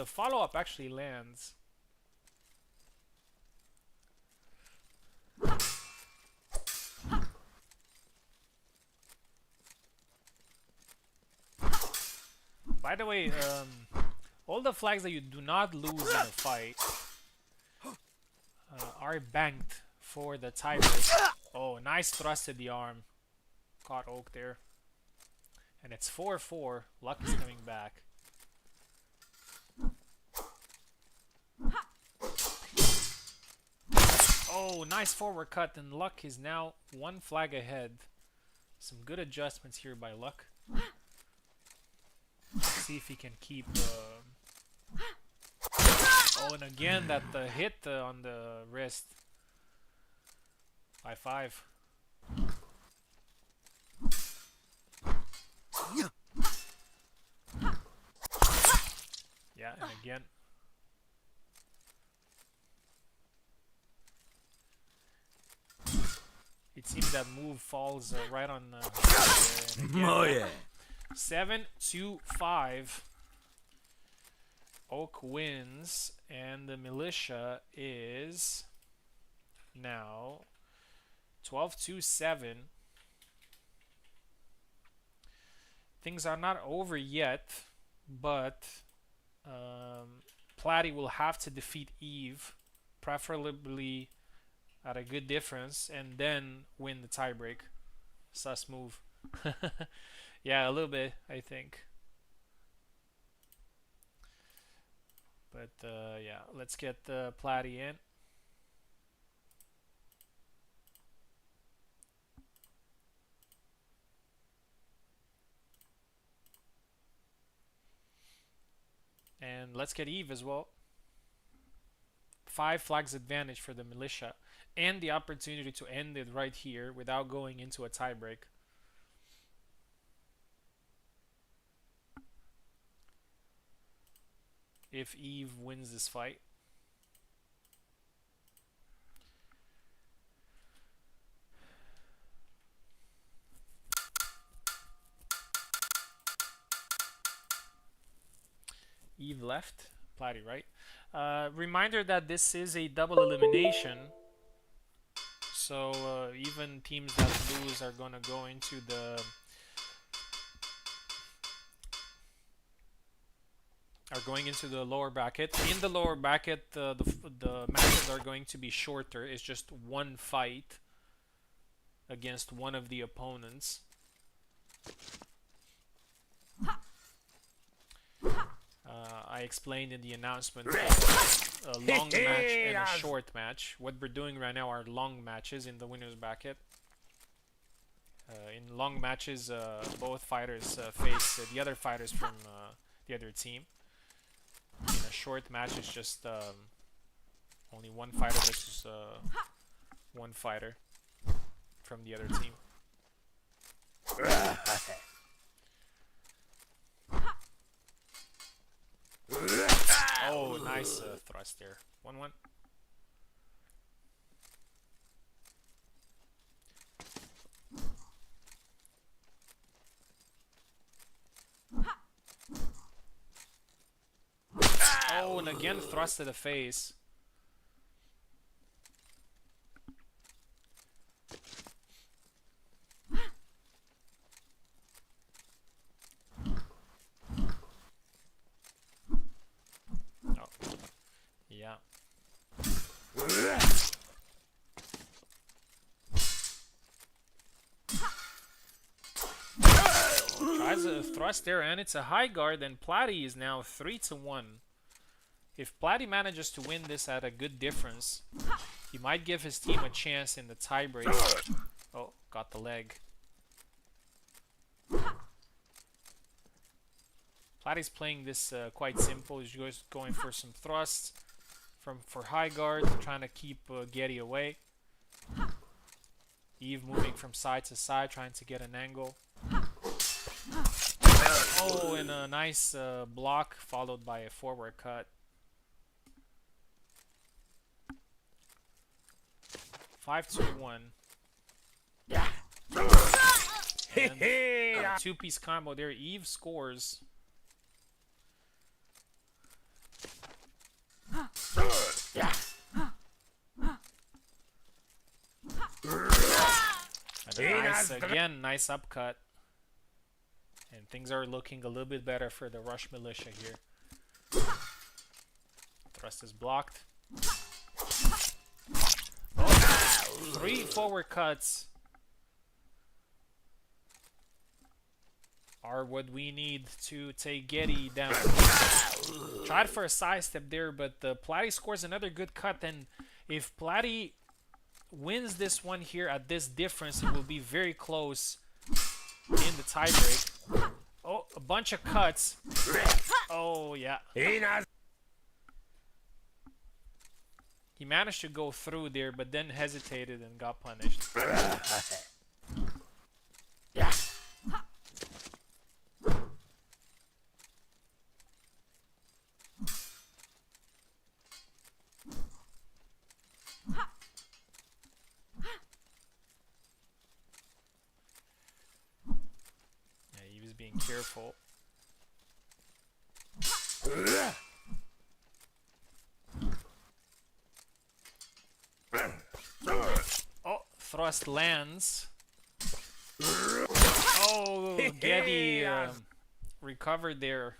follow-up actually lands. By the way, all the flags that you do not lose in a fight are banked for the tiebreak. Oh, nice thrust at the arm. Caught Oak there. And it's 4-4. Luck is coming back. Oh, nice forward cut, and Luck is now one flag ahead. Some good adjustments here by Luck. Let's see if he can keep... Oh, and again that hit on the wrist. 5-5. Yeah, and again. It seems that move falls right on again, oh yeah. 7-5. Oak wins, and the militia is now 12-7. Things are not over yet, but Platy will have to defeat Eve, preferably at a good difference, and then win the tiebreak. Sus move. Yeah, a little bit, I think. But yeah, let's get Platy in. And let's get Eve as well. 5 flags advantage for the militia, and the opportunity to end it right here without going into a tiebreak. If Eve wins this fight. Eve left, Platy right. Reminder that this is a double elimination, so even teams that lose are gonna go into the lower bracket. In the lower bracket, the matches are going to be shorter. It's just one fight against one of the opponents. I explained in the announcement a long match and a short match. What we're doing right now are long matches in the winners bracket. In long matches, both fighters face the other fighters from the other team. In a short match, it's just only one fighter versus one fighter from the other team. Oh, nice thrust there. 1-1. Oh, and again thrust to the face. Yeah. Tries a thrust there, and it's a high guard, and Platy is now 3-1. If Platy manages to win this at a good difference, he might give his team a chance in the tiebreak. Oh, got the leg. Platy's playing this quite simple. He's just going for some thrusts for high guard, trying to keep Getty away. Eve moving from side to side, trying to get an angle. Oh, and a nice block followed by a forward cut. 5-2-1. And two-piece combo there. Eve scores. And a nice, again, nice upcut. And things are looking a little bit better for the Rush Militia here. Thrust is blocked. Oh, 3 forward cuts are what we need to take Getty down. Tried for a side step there, but Platty scores another good cut. And if Platty wins this one here at this difference, it will be very close in the tiebreak. Oh, a bunch of cuts. Oh, yeah. He managed to go through there, but then hesitated and got punished. Yeah. Yeah, he was being careful. Oh, thrust lands. Oh, Getty recovered there.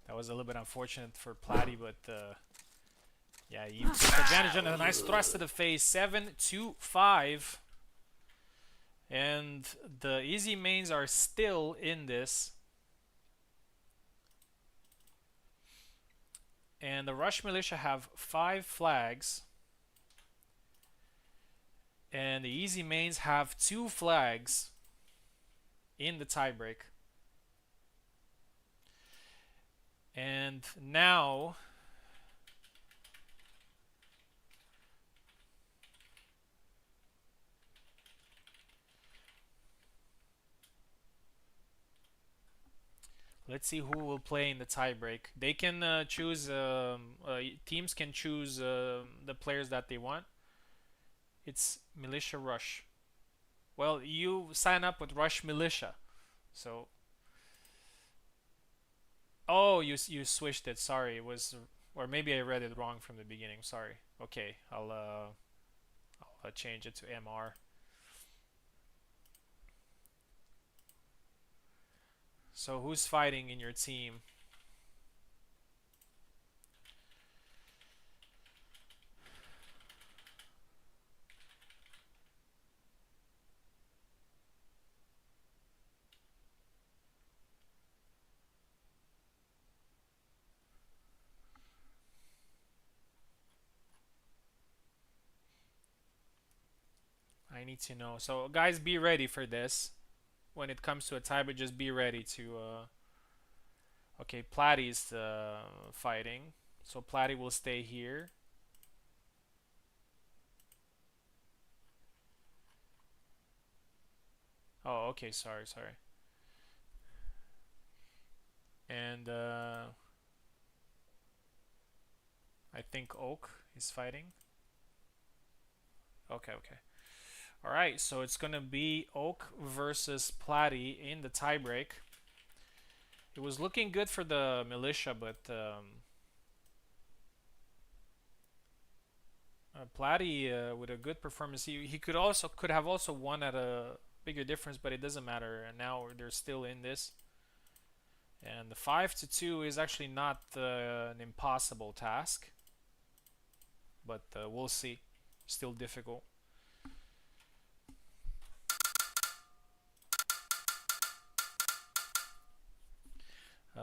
That was a little bit unfortunate for Platty, but yeah, he took advantage on a nice thrust to the face. 7-5. And the easy mains are still in this. And the Rush Militia have 5 flags. And the easy mains have 2 flags in the tiebreak. And now let's see who will play in the tiebreak. They can choose, teams can choose the players that they want. It's Militia Rush. Well, you sign up with Rush Militia. So, oh, you switched it. Sorry, it was, or maybe I read it wrong from the beginning. Sorry. Okay, I'll change it to MR. So who's fighting in your team? I need to know. So guys, be ready for this. When it comes to a tie, but just be ready to okay, Platty's fighting, so Platty will stay here. Oh, okay, sorry. And I think Oak is fighting. Okay. Alright, so it's gonna be Oak versus Platty in the tiebreak. It was looking good for the Militia, but Platty with a good performance, he could have also won at a bigger difference, but it doesn't matter. And now they're still in this. And the 5-2 is actually not an impossible task, but we'll see. Still difficult.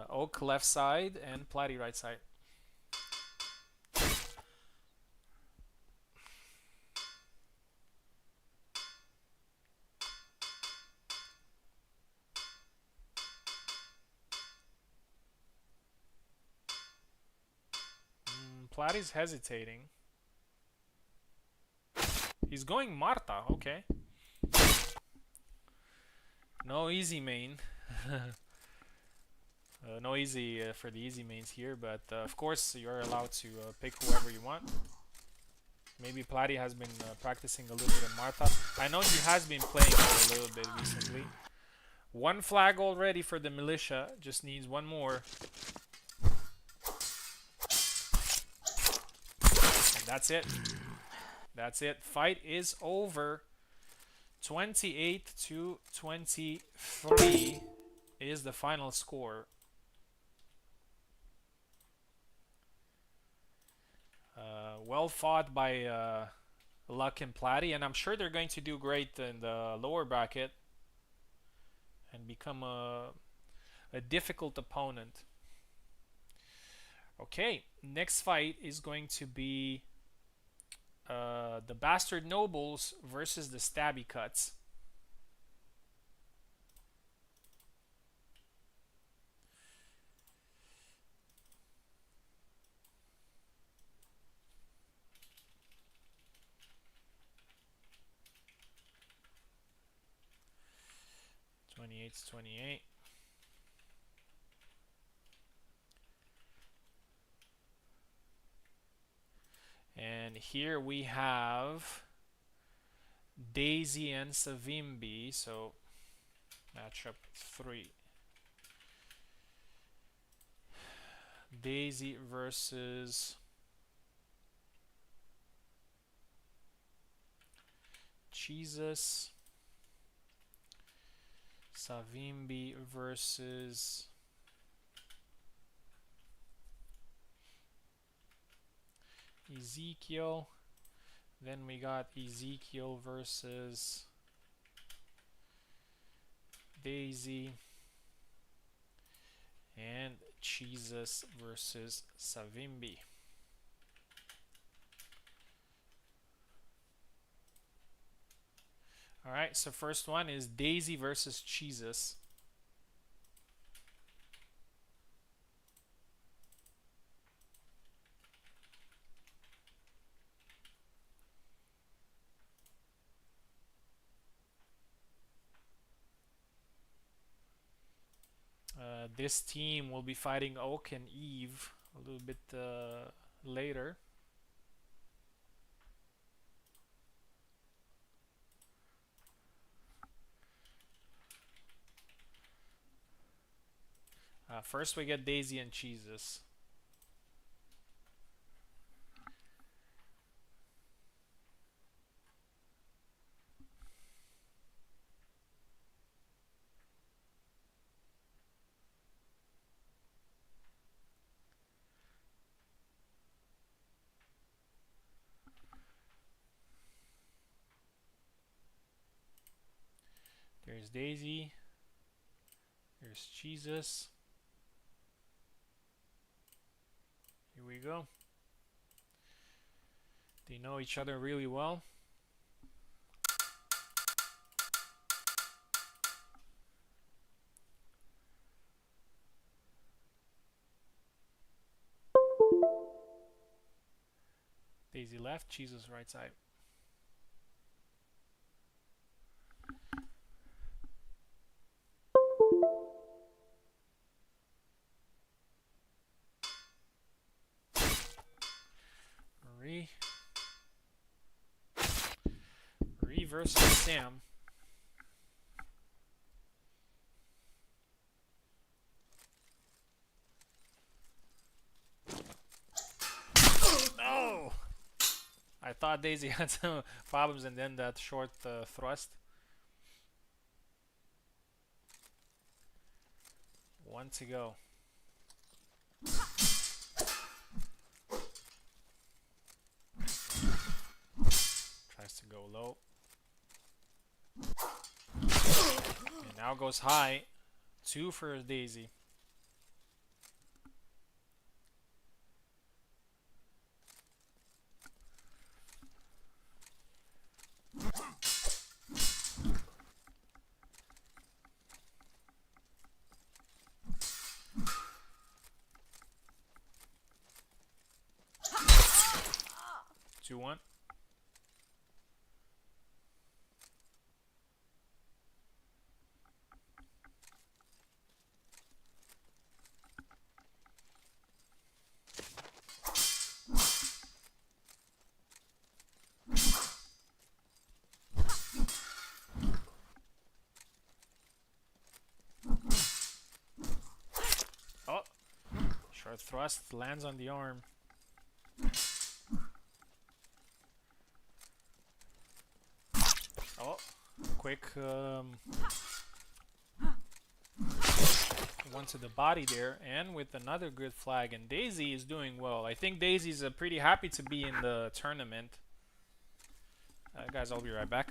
Oak left side and Platty right side. Platty's hesitating. He's going Marta, okay. No easy main. No easy for the easy mains here, but of course you're allowed to pick whoever you want. Maybe Platty has been practicing a little bit of Marta. I know he has been playing her a little bit recently. One flag already for the militia. Just needs one more. And that's it. That's it. Fight is over. 28 to 23 is the final score. Well fought by Luck and Platy, and I'm sure they're going to do great in the lower bracket and become a difficult opponent. Okay, next fight is going to be the Bastard Nobles versus the Stabby Cuts. '28's 28. And here we have Daisy and Savimbi. So matchup 3. Daisy versus Jesus. Savimbi versus Ezekiel. Then we got Ezekiel versus Daisy. And Jesus versus Savimbi. Alright, so first one is Daisy versus Jesus. This team will be fighting Oak and Eve a little bit later. First we get Daisy and Jesus. There's Daisy. There's Jesus. Here we go. They know each other really well. Daisy left, Jesus right side. Marie versus Sam. Oh! I thought Daisy had some problems and then that short thrust. One to go. Tries to go low. And now goes high. 2 for Daisy. Two one. Our thrust lands on the arm. Oh, quick one to the body there, and with another good flag. And Daisy is doing well. I think Daisy's pretty happy to be in the tournament. Guys, I'll be right back.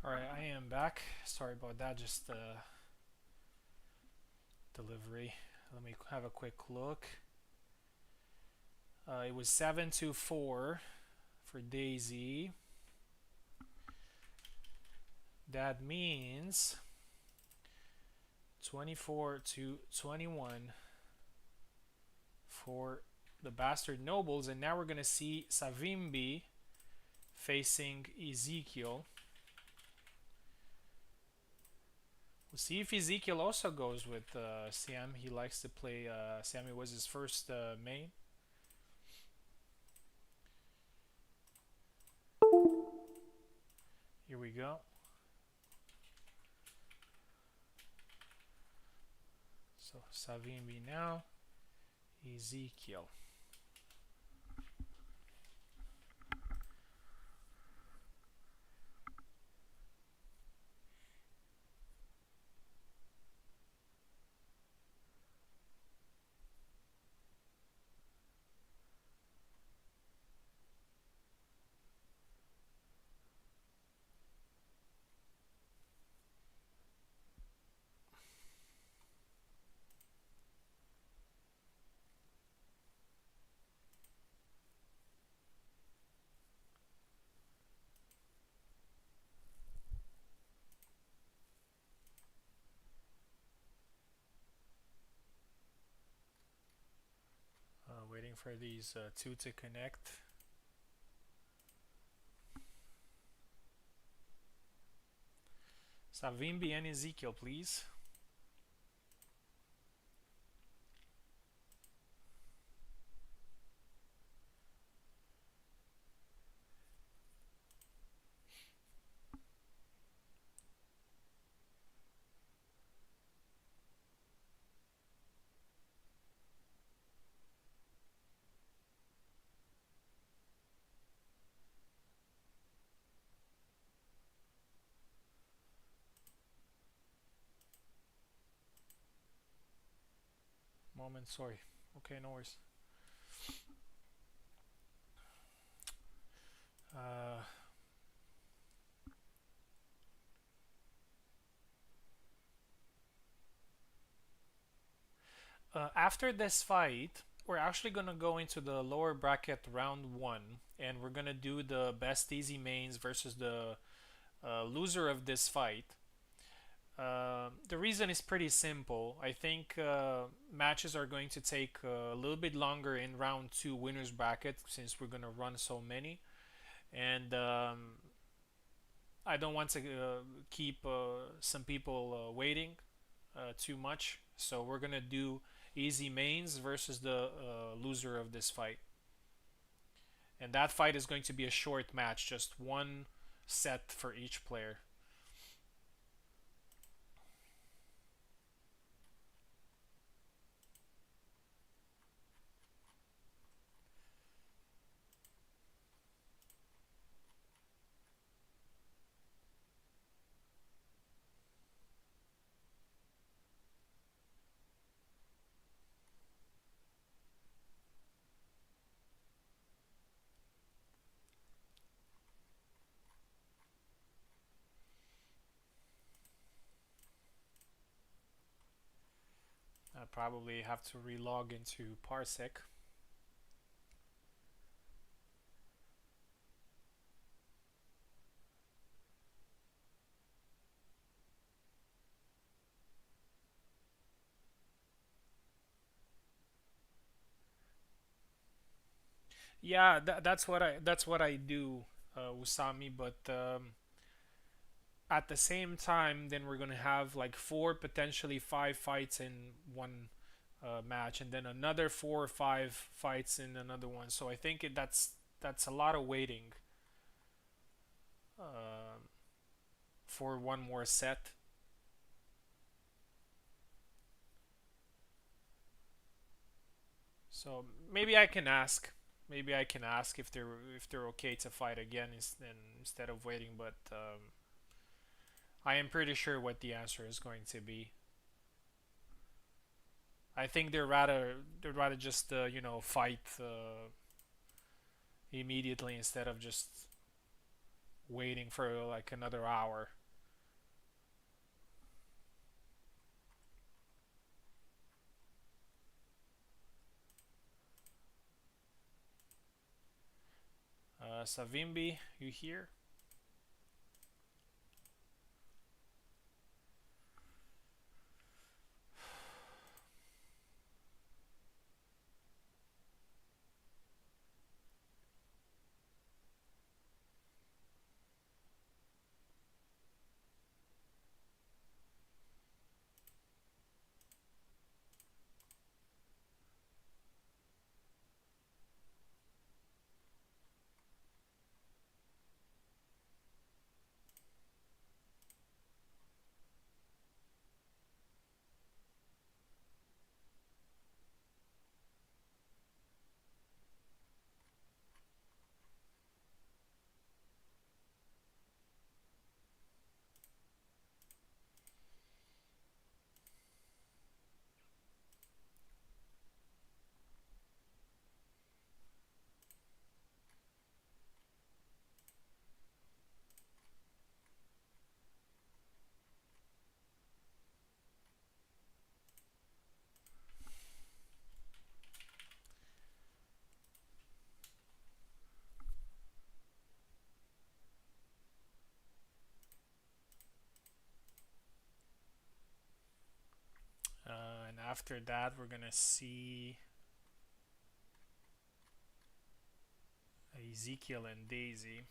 Alright, I am back. Sorry about that, just delivery. Let me have a quick look. It was 7-4 for Daisy. That means 24-21 for the Bastard Nobles. And now we're going to see Savimbi facing Ezekiel. We'll see if Ezekiel also goes with Siam. He likes to play. Siam was his first main. Here we go. So Savimbi now. Ezekiel. waiting for these two to connect. Savimbi and Ezekiel, please. Moment, sorry. Okay, no worries. Uh, After this fight, we're actually gonna go into the lower bracket round one, and we're gonna do the best easy mains versus the loser of this fight. The reason is pretty simple. I think matches are going to take a little bit longer in round two winners bracket since we're gonna run so many, and I don't want to keep some people waiting too much. So we're gonna do easy mains versus the loser of this fight, and that fight is going to be a short match, just one set for each player. I probably have to relog into Parsec. Yeah, that's what I do, Usami. But at the same time, then we're gonna have like four, potentially five fights in one match, and then another four or five fights in another one. So I think that's a lot of waiting uh, for one more set. So maybe I can ask. Maybe I can ask if they're okay to fight again instead of waiting. But I am pretty sure what the answer is going to be. I think they'd rather just fight immediately instead of just waiting for like another hour. Savimbi, you here? And after that, we're gonna see Ezekiel and Daisy.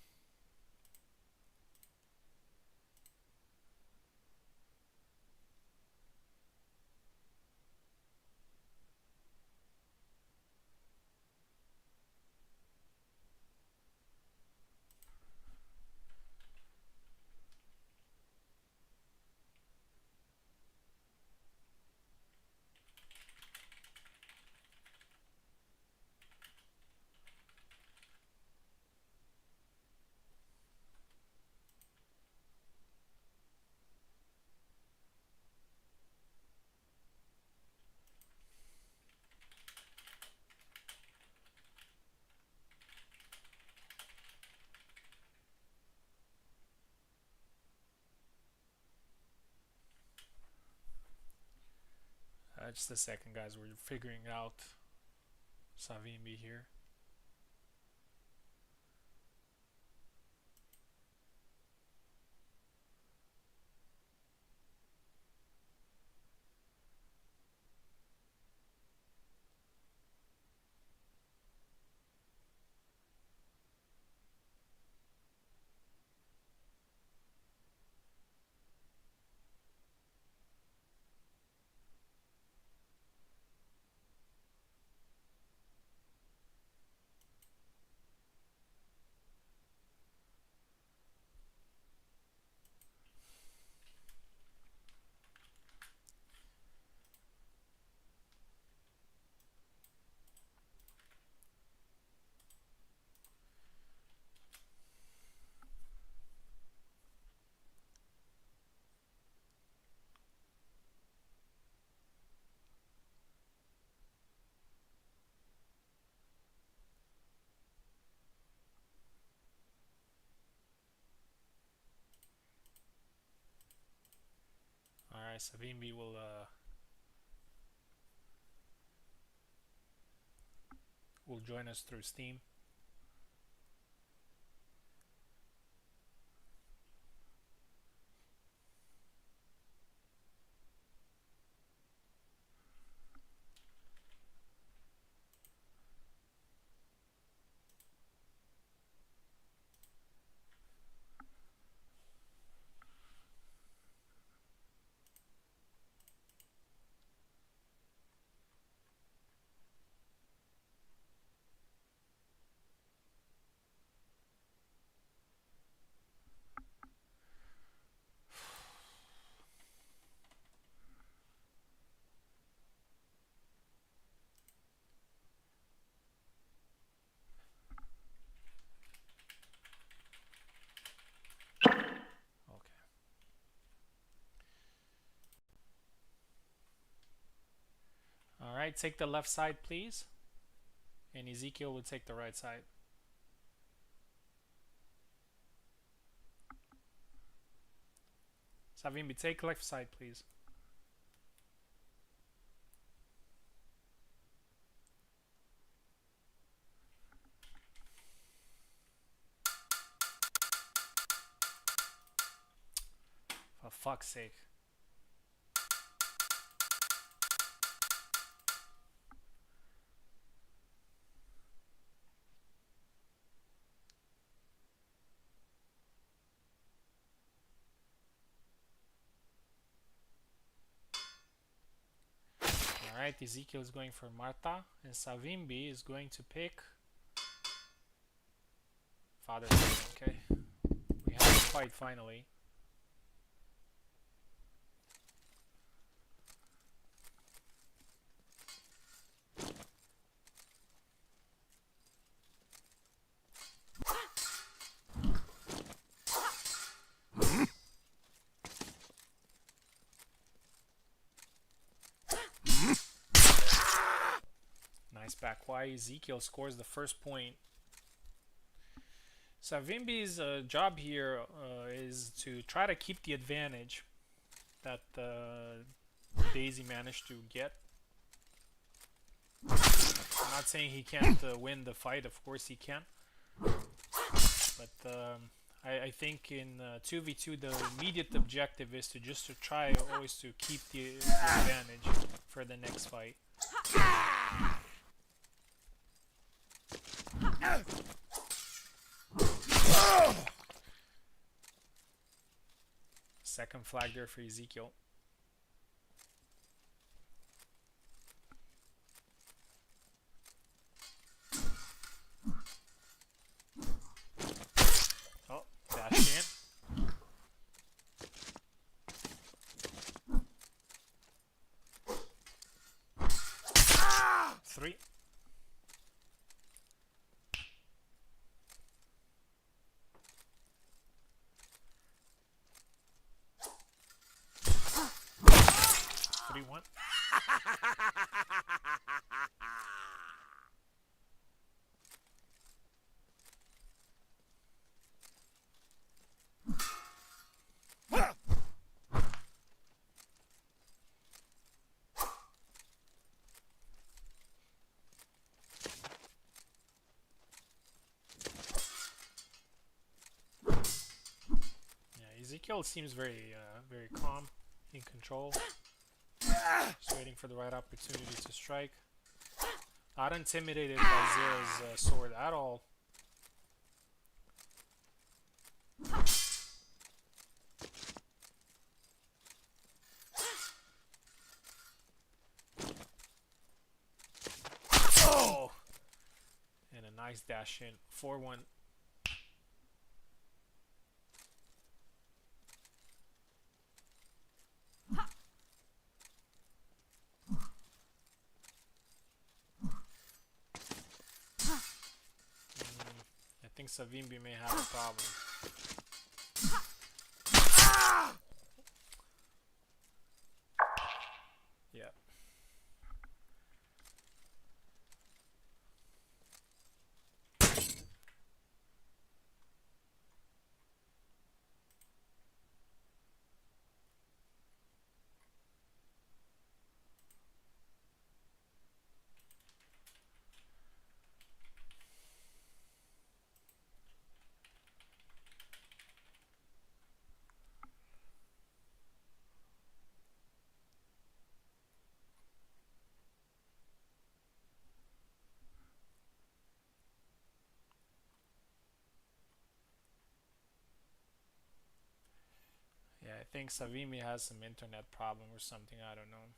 Just a second, guys. We're figuring out Savimbi here. Alright, Savimbi will join us through Steam. Alright, take the left side, please. And Ezekiel will take the right side. Savimbi, take left side, please. For fuck's sake. Alright, Ezekiel is going for Marta, and Savimbi is going to pick Father. Okay, we have a fight finally. Nice back Y. Ezekiel scores the first point. Savimbi's job here is to try to keep the advantage that Daisy managed to get. I'm not saying he can't win the fight, of course he can. But I think in 2v2 the immediate objective is to try always to keep the advantage for the next fight. Second flag there for Ezekiel. Oh, dash in. 3. One. Ezekiel seems very calm, in control. Just waiting for the right opportunity to strike. Not intimidated by Zero's sword at all. Oh! And a nice dash in. 4-1. I think Savimbi may have a problem. Yeah. Yeah, I think Savimbi has some internet problem or something, I don't know.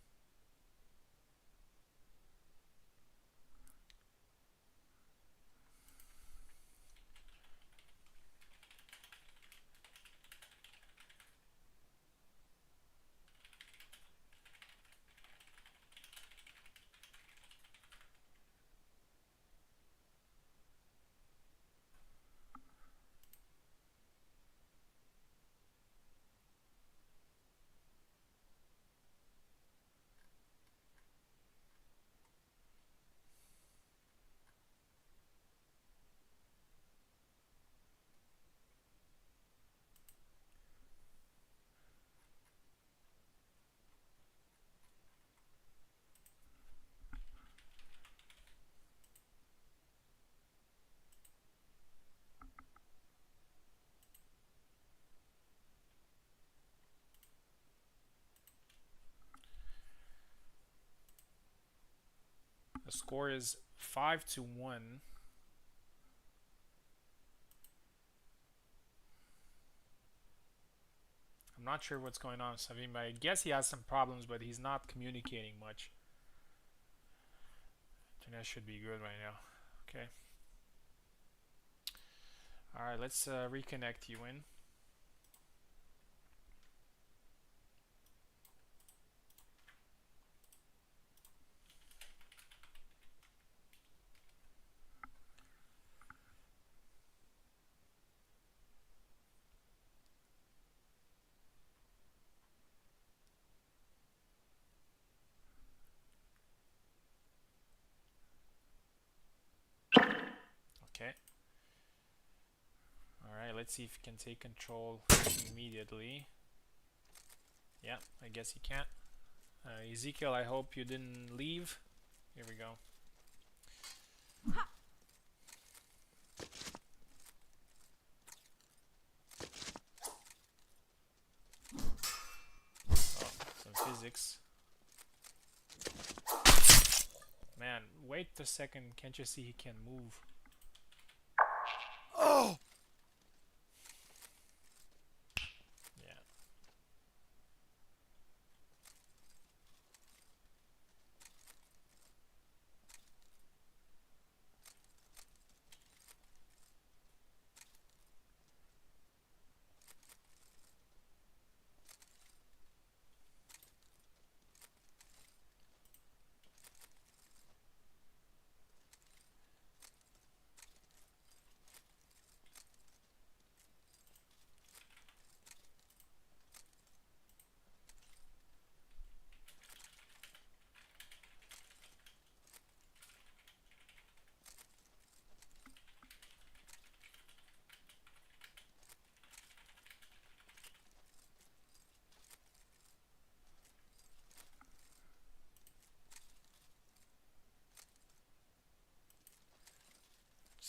The score is 5-1. I'm not sure what's going on with Savimbi. I guess he has some problems, but he's not communicating much. Internet should be good right now. Okay. Alright, let's reconnect you in. Okay. Alright, let's see if he can take control immediately. Yeah, I guess he can't. Ezekiel, I hope you didn't leave. Here we go. Oh, some physics. Man, wait a second. Can't you see he can move? Oh!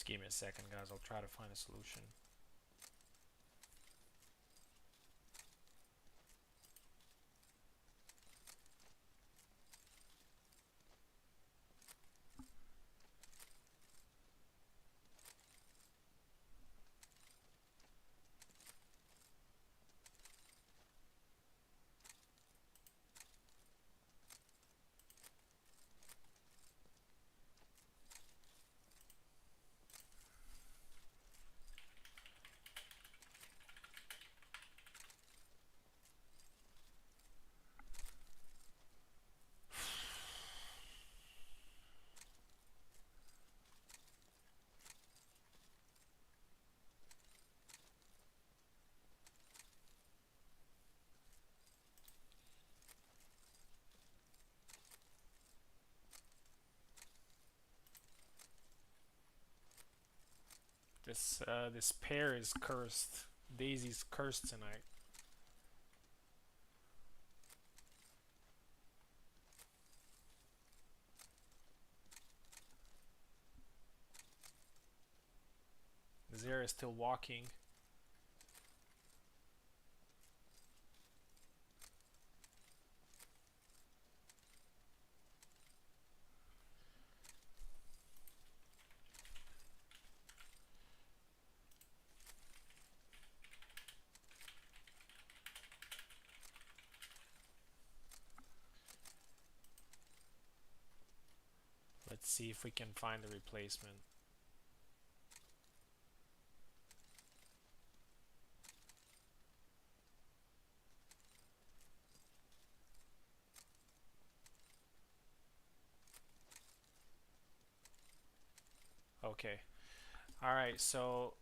Just give me a second, guys. I'll try to find a solution. This pair is cursed. Daisy's cursed tonight. Zera is still walking. Let's see if we can find a replacement. Okay. All right. So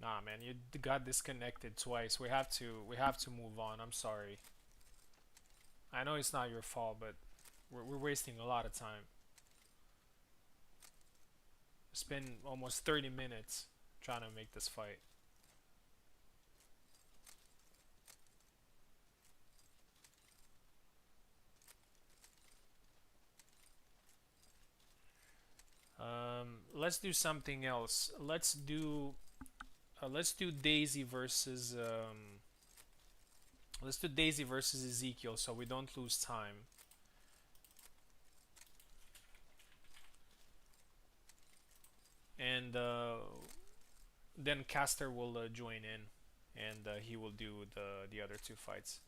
nah, man, you got disconnected twice. We have to move on. I'm sorry. I know it's not your fault, but we're wasting a lot of time. It's been almost 30 minutes trying to make this fight. Let's do something else. Let's do Daisy versus let's do Daisy versus Ezekiel so we don't lose time. And then Caster will join in, and he will do the other two fights.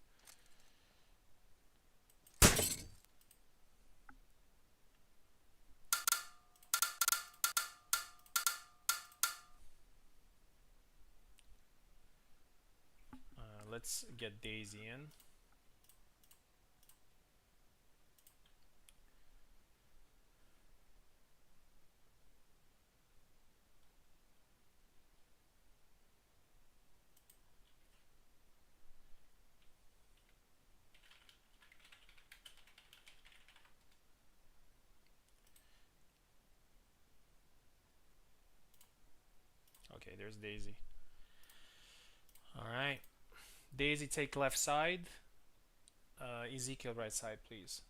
Let's get Daisy in. Okay, there's Daisy. All right, Daisy take left side. Ezekiel right side, please.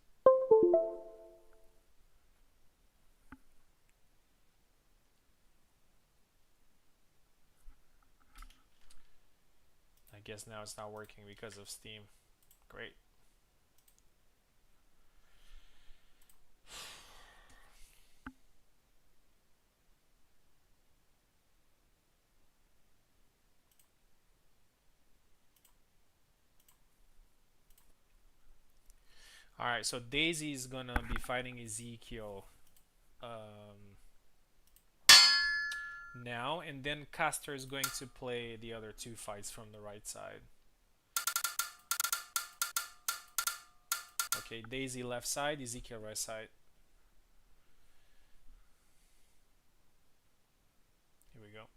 I guess now it's not working because of Steam. Great. All right, so Daisy is gonna be fighting Ezekiel now, and then Caster is going to play the other two fights from the right side. Okay, Daisy left side, Ezekiel right side. Here we go.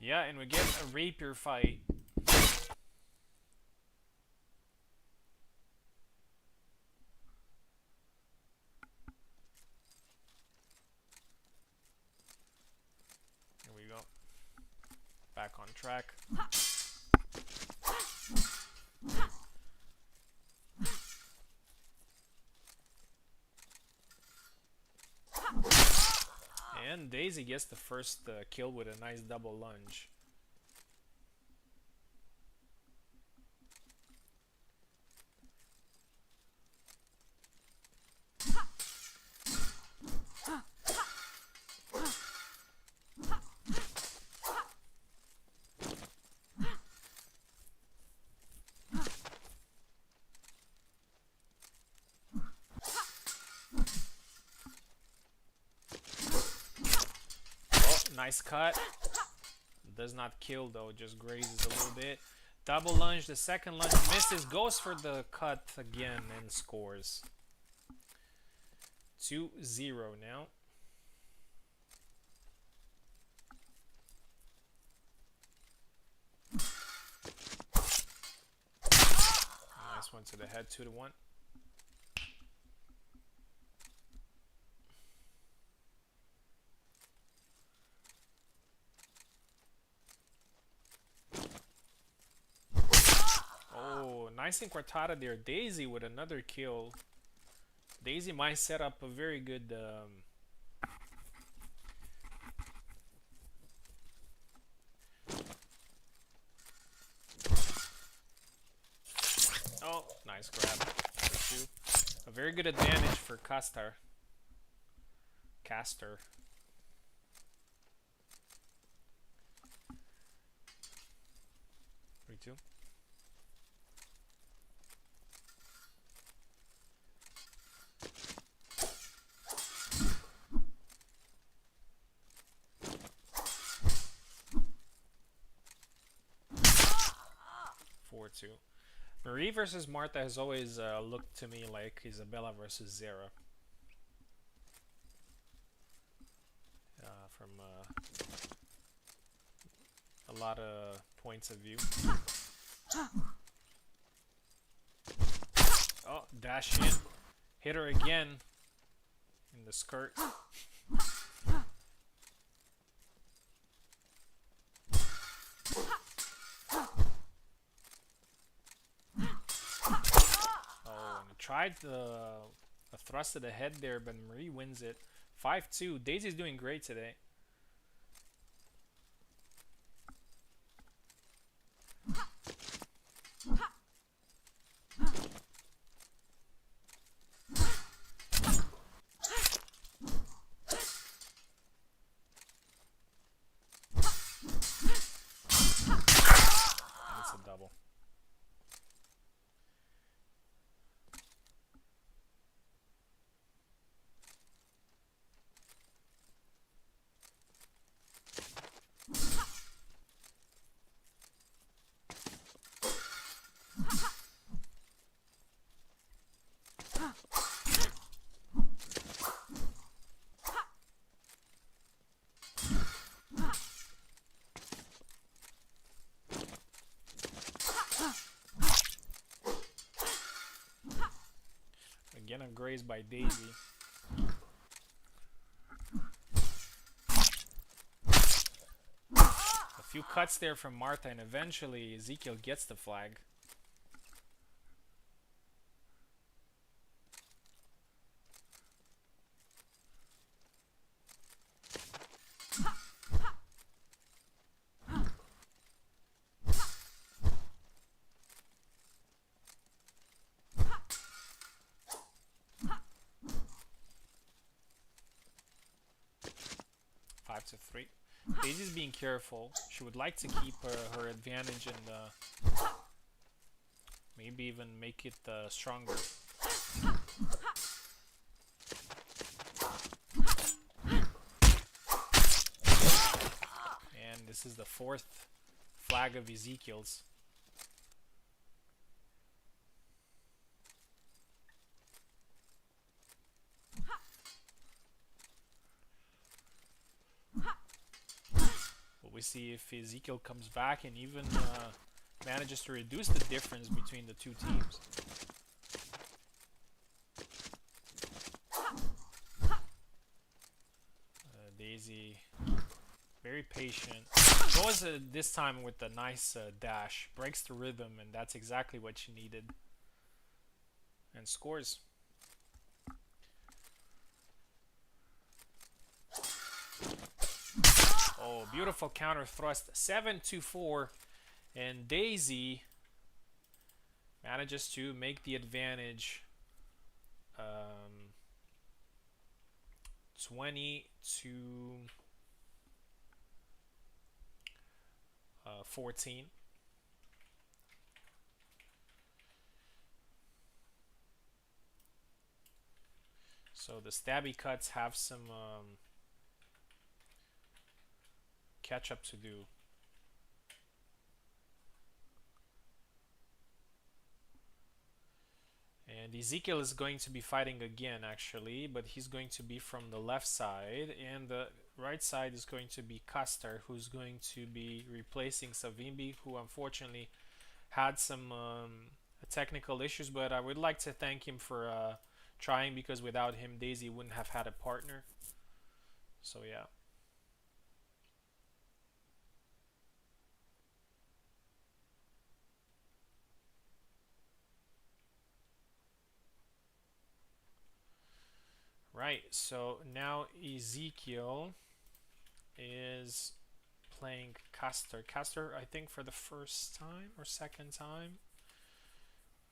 Yeah, and we get a rapier fight. Here we go. Back on track. And Daisy gets the first kill with a nice double lunge. Oh, nice cut. Does not kill though, just grazes a little bit. Double lunge, the second lunge misses, goes for the cut again and scores. 2-0 now. Nice one to the head, 2-1. Oh, nice inquartada there. Daisy with another kill. Daisy might set up a very good oh, nice grab. A very good advantage for Caster. 3-2. 4-2. Marie versus Martha has always looked to me like Isabella versus Zera. From a lot of points of view. Oh, dash in. Hit her again in the skirt. Tried a thrust to the head there, but Marie wins it. 5-2. Daisy's doing great today. And it's a double. Again, I'm grazed by Daisy. A few cuts there from Martha, and eventually Ezekiel gets the flag. To 3. Daisy's being careful. She would like to keep her advantage and maybe even make it stronger. And this is the 4th flag of Ezekiel's. We see if Ezekiel comes back and even manages to reduce the difference between the two teams. Daisy, very patient. Goes this time with a nice dash, breaks the rhythm, and that's exactly what she needed. And scores. Oh, beautiful counter thrust, 7-4, and Daisy manages to make the advantage. 20 to 14. So the stabby cuts have some catch up to do. And Ezekiel is going to be fighting again, actually, but he's going to be from the left side, and the right side is going to be Castor, who's going to be replacing Savimbi, who unfortunately had some technical issues, but I would like to thank him for trying, because without him, Daisy wouldn't have had a partner. So yeah. Right, so now Ezekiel is playing Castor. Castor, I think for the first time or second time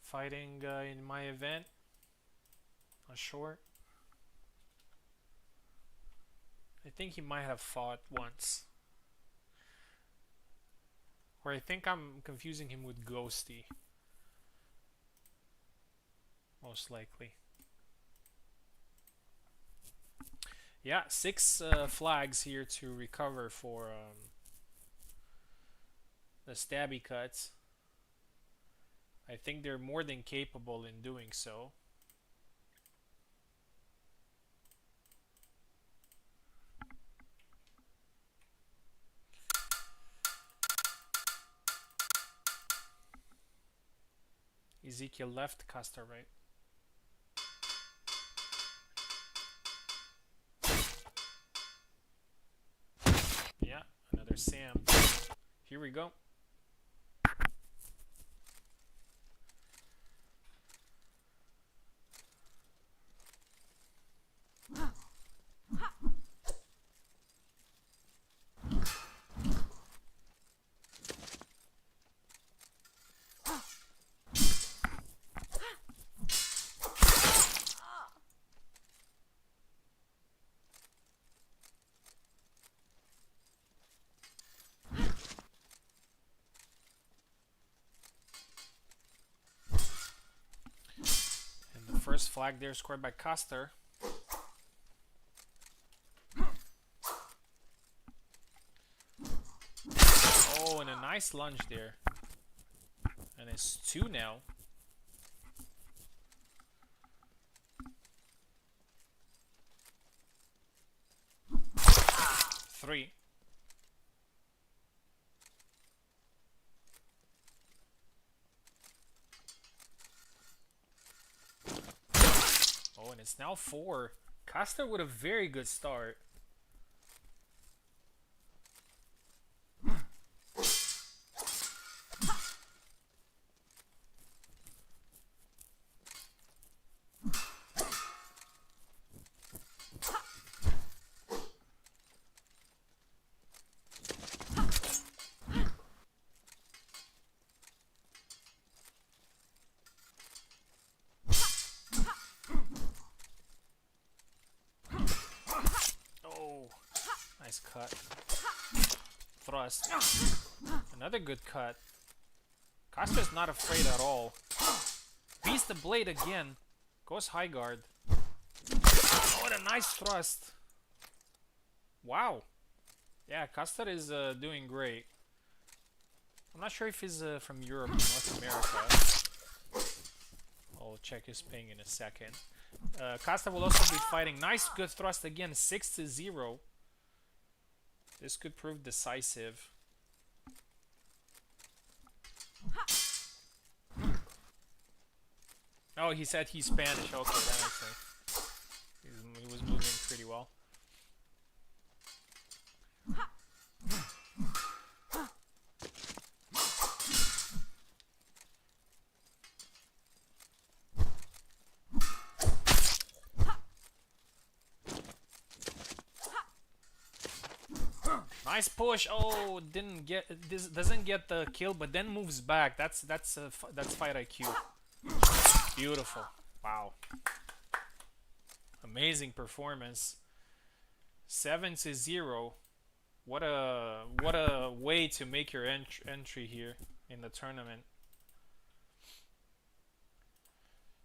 fighting in my event. Not sure. I think he might have fought once. Or I think I'm confusing him with Ghosty. Most likely. Yeah, 6 flags here to recover for the stabby cuts. I think they're more than capable in doing so. Ezekiel left, Castor right. Yeah, another Sam. Here we go. First flag there scored by Castor. Oh, and a nice lunge there. And it's 2 now. 3. Oh, and it's now 4. Castor with a very good start. Nice cut. Thrust. Another good cut. Castor's not afraid at all. Beats the blade again. Goes high guard. Oh, what a nice thrust. Wow. Yeah, Castor is doing great. I'm not sure if he's from Europe or North America. I'll check his ping in a second. Castor will also be fighting. Nice good thrust again. 6-0. This could prove decisive. Oh, he said he's Spanish. Okay, that makes sense. He was moving pretty well. Nice push. Oh, didn't get this. Doesn't get the kill, but then moves back. That's fight IQ. Beautiful. Wow. Amazing performance. 7-0. What a way to make your entry here in the tournament.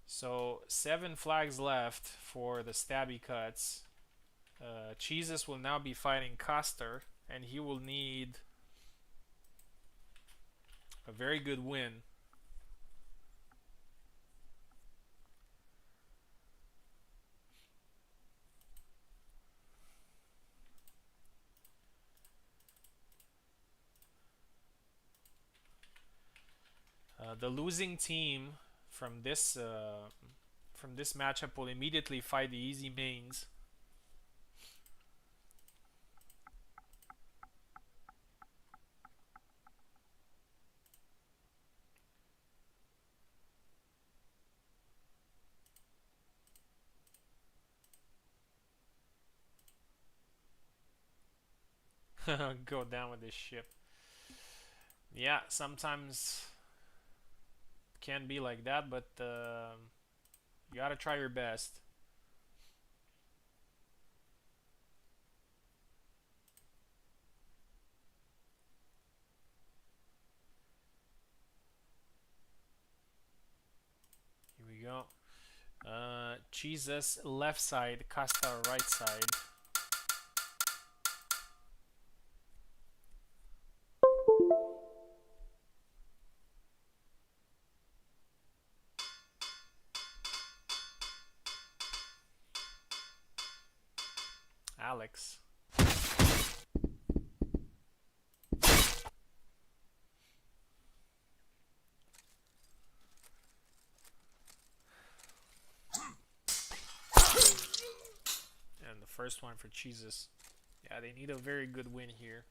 So 7 flags left for the stabby cuts. Cheeses will now be fighting Coster, and he will need a very good win. The losing team from this matchup will immediately fight the easy mains. Go down with this ship. Yeah, sometimes can be like that, but you gotta try your best. Here we go. Jesus left side, Costa right side. Alex. And the first one for Jesus. Yeah, they need a very good win here.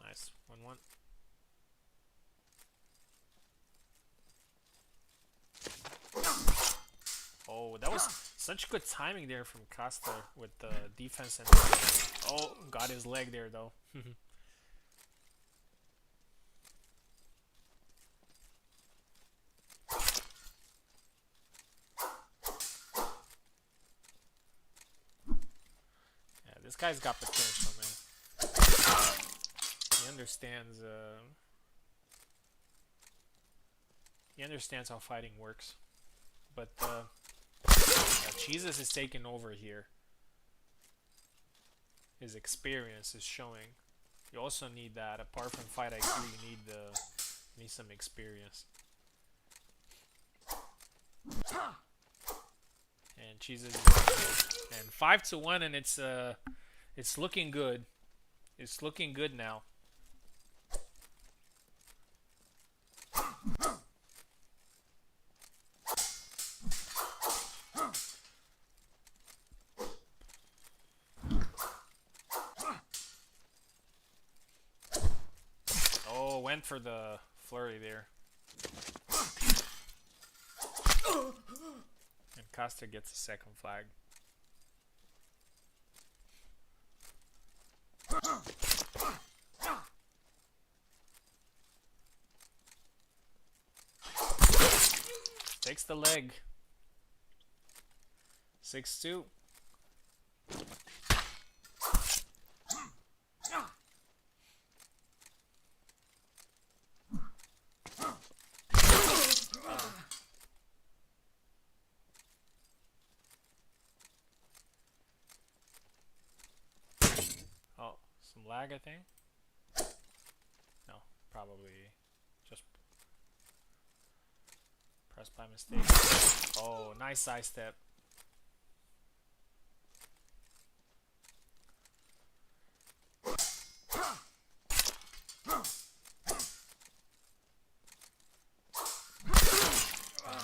Nice. 1-1. Oh, that was such good timing there from Costa with the defense and oh, got his leg there though. Yeah, this guy's got potential, man. He understands. He understands how fighting works, but Jesus is taking over here. His experience is showing. You also need that. Apart from fight IQ, you need some experience. And Jesus and 5-1, and it's looking good. It's looking good now. Oh, went for the flurry there. And Costa gets a second flag. Takes the leg. 6-2. Oh, some lag, I think. No, probably just pressed by mistake. Oh, nice side step.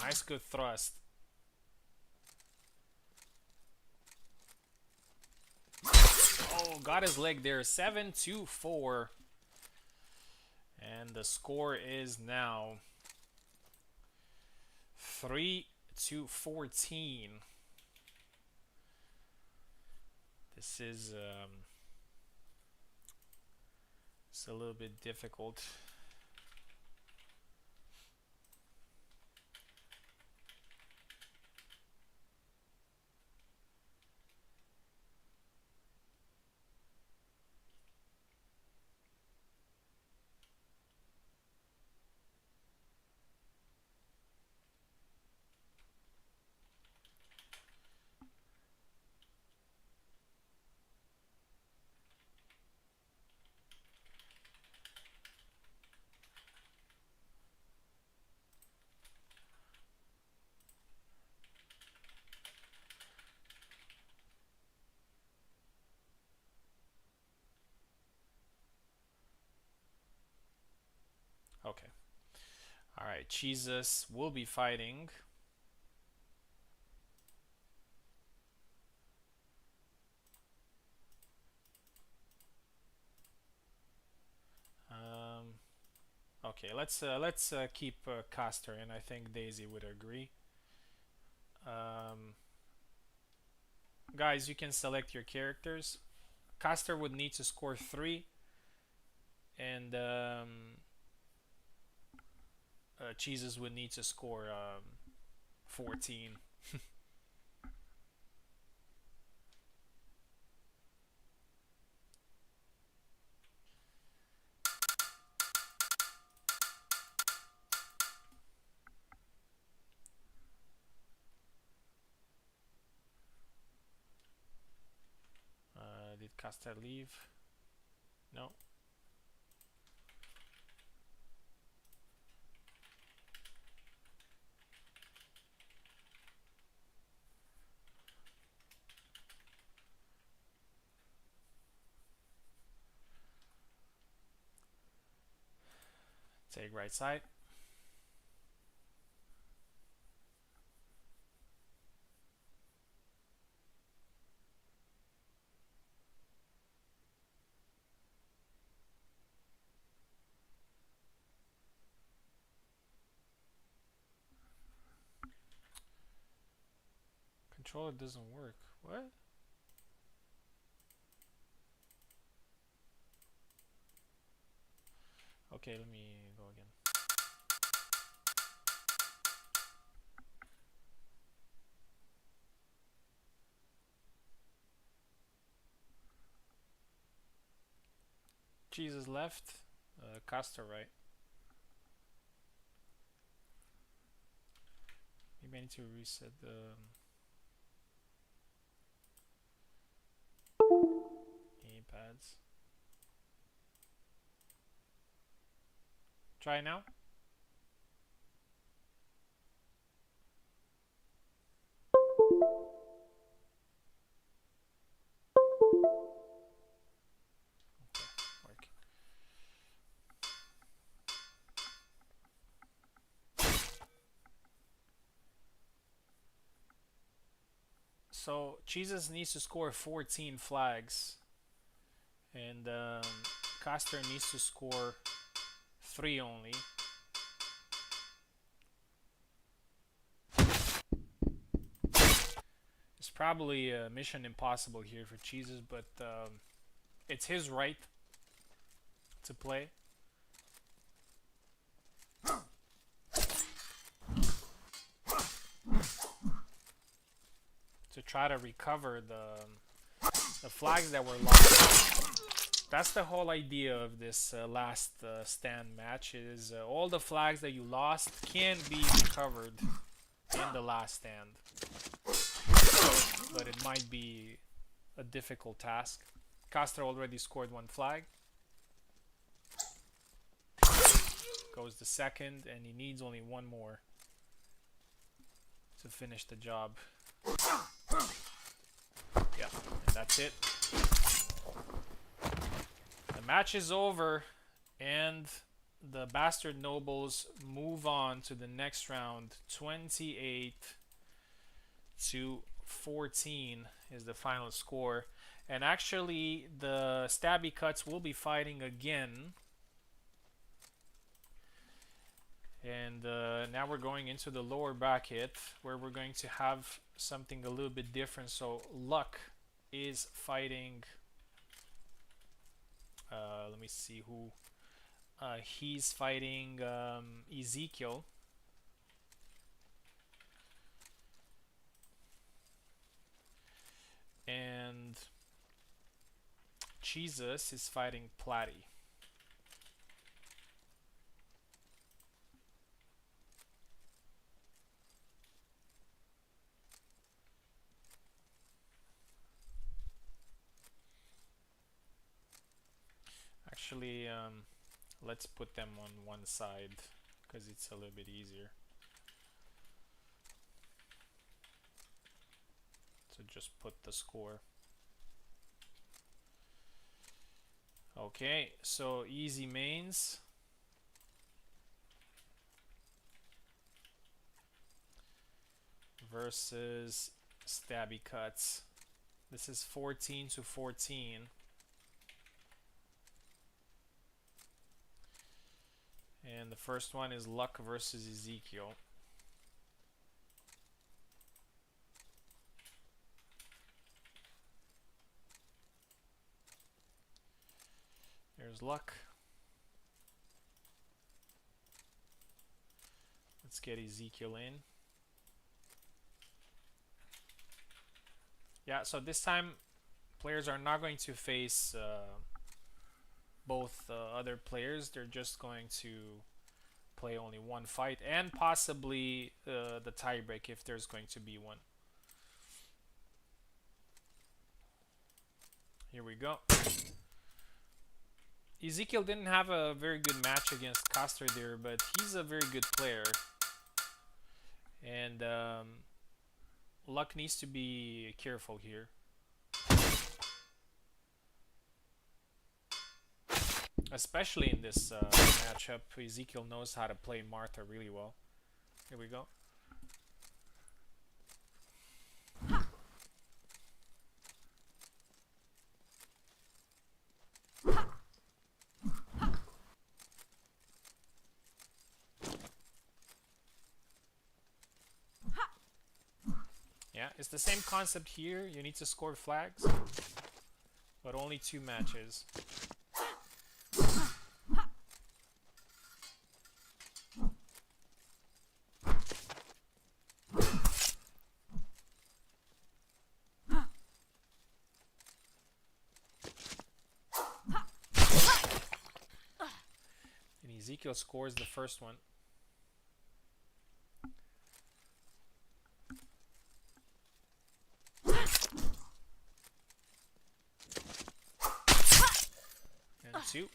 Nice good thrust. Oh, got his leg there. 7-4. And the score is now 3-14. This is it's a little bit difficult. Okay. All right, Jesus will be fighting. Okay, let's keep Caster, and I think Daisy would agree. Guys, you can select your characters. Caster would need to score 3, and Jesus would need to score 14. Did Caster leave? No. Take right side. Controller doesn't work. What? Okay, let me go again. Jesus left. Caster right. Maybe I need to reset the pads. Try now. So Jesus needs to score 14 flags, and Caster needs to score 3 only. It's probably a mission impossible here for Jesus, but it's his right to play. To try to recover the flags that were lost. That's the whole idea of this last stand match, is all the flags that you lost can be recovered in the last stand. But it might be a difficult task. Caster already scored 1 flag. Goes the second, and he needs only 1 more to finish the job. Yeah, and that's it. The match is over, and the Bastard Nobles move on to the next round. 28-14 is the final score. And actually, the Stabby Cuts will be fighting again. And now we're going into the lower bracket, where we're going to have something a little bit different. So Luck is fighting, let me see who, he's fighting Ezekiel. And Jesus is fighting Platty. Actually, let's put them on one side because it's a little bit easier. So just put the score. Okay, so Easy Mains versus Stabby Cuts. This is 14-14. And the first one is Luck versus Ezekiel. There's Luck. Let's get Ezekiel in. Yeah, so this time players are not going to face both other players. They're just going to play only one fight, and possibly the tiebreak if there's going to be one. Here we go. Ezekiel didn't have a very good match against Coster there, but he's a very good player. And Luck needs to be careful here. Especially in this matchup, Ezekiel knows how to play Martha really well. Here we go. Yeah, it's the same concept here. You need to score flags, but only 2 matches. And Ezekiel scores the first one. And 2.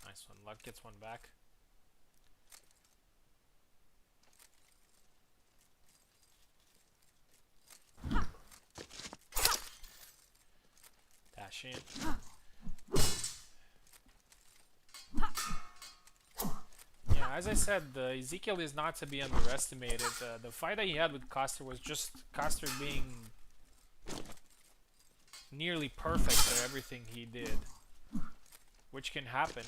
Nice one. Luck gets one back. Dash in. Yeah, as I said, Ezekiel is not to be underestimated. The fight that he had with Coster was just Coster being nearly perfect at everything he did, which can happen.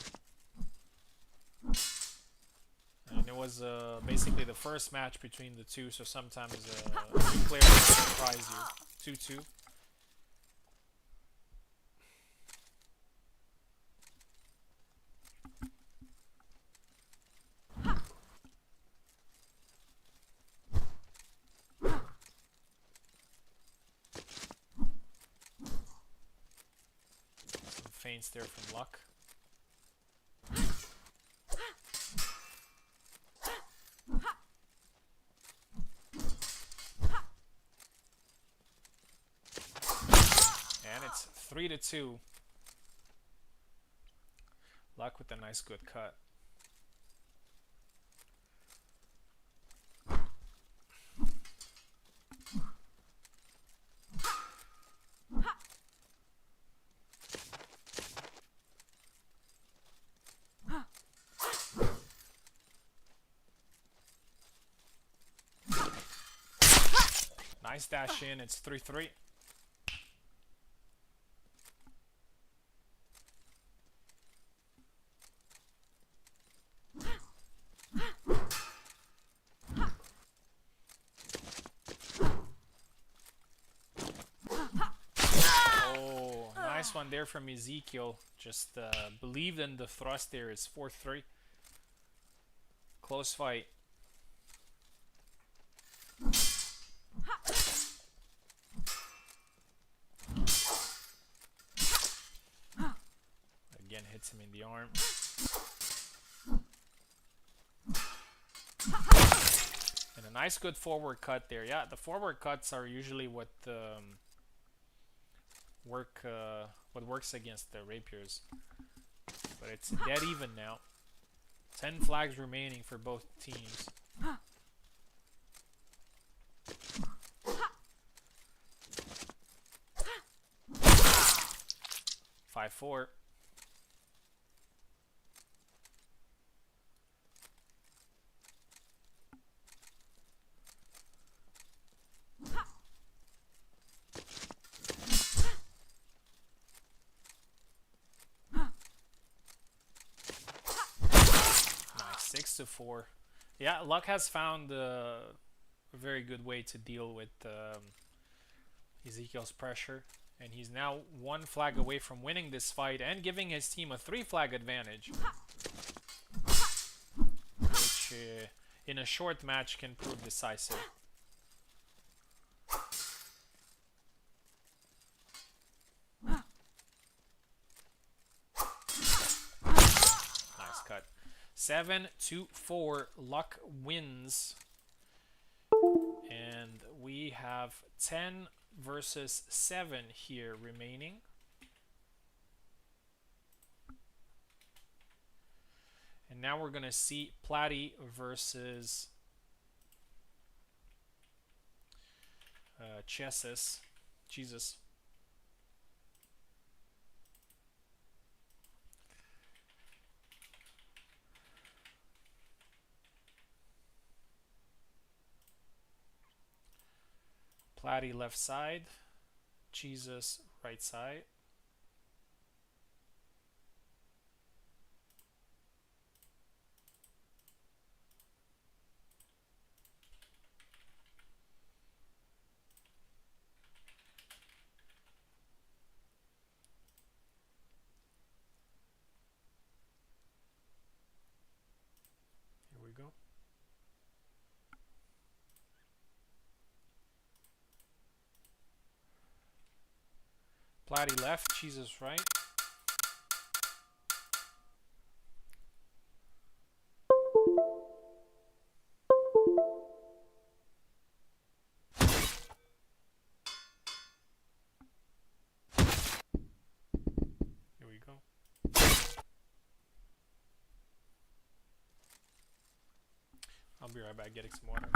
And it was basically the first match between the two, so sometimes a player can surprise you. 2-2. feints there from Luck. And it's 3-2. Luck with a nice good cut. Nice dash in, it's 3-3. Oh, nice one there from Ezekiel. Just believed in the thrust there. It's 4-3. Close fight. Again, hits him in the arm. And a nice good forward cut there. Yeah, the forward cuts are usually what works against the rapiers. But it's dead even now. 10 flags remaining for both teams. 5-4. Nice, 6-4. Yeah, Luck has found a very good way to deal with Ezekiel's pressure. And he's now 1 flag away from winning this fight and giving his team a 3 flag advantage. Which, in a short match, can prove decisive. Nice cut. 7-4. Luck wins. And we have 10 versus 7 here remaining. And now we're going to see Platty versus Jesus. Platty left side, Jesus right side. Here we go. Platty left, Jesus right. Here we go. I'll be right back getting some water.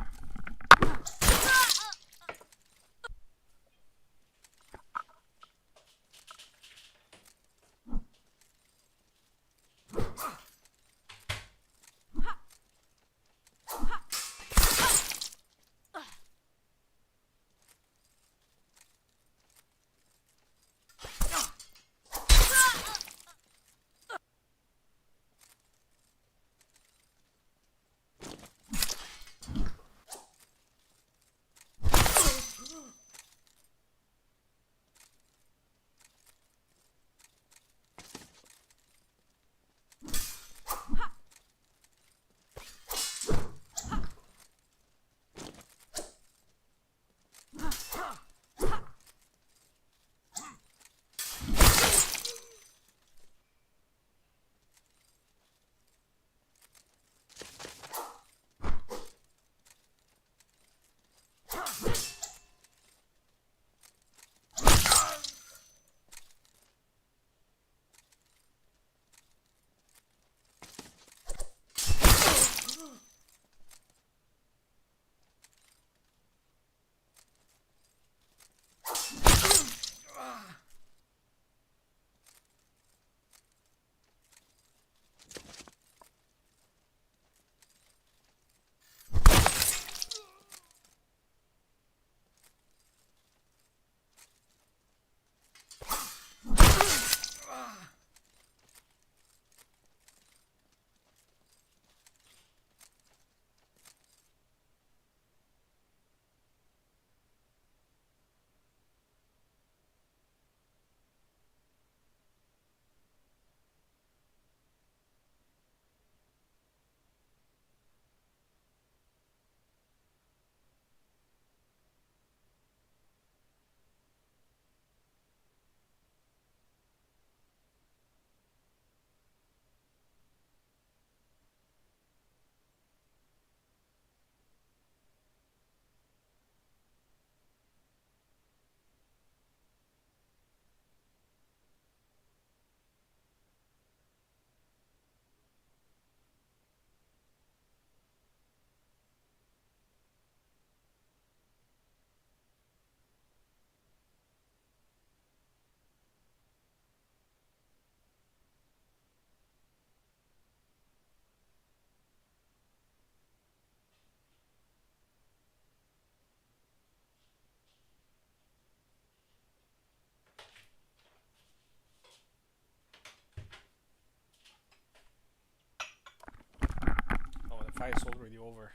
over.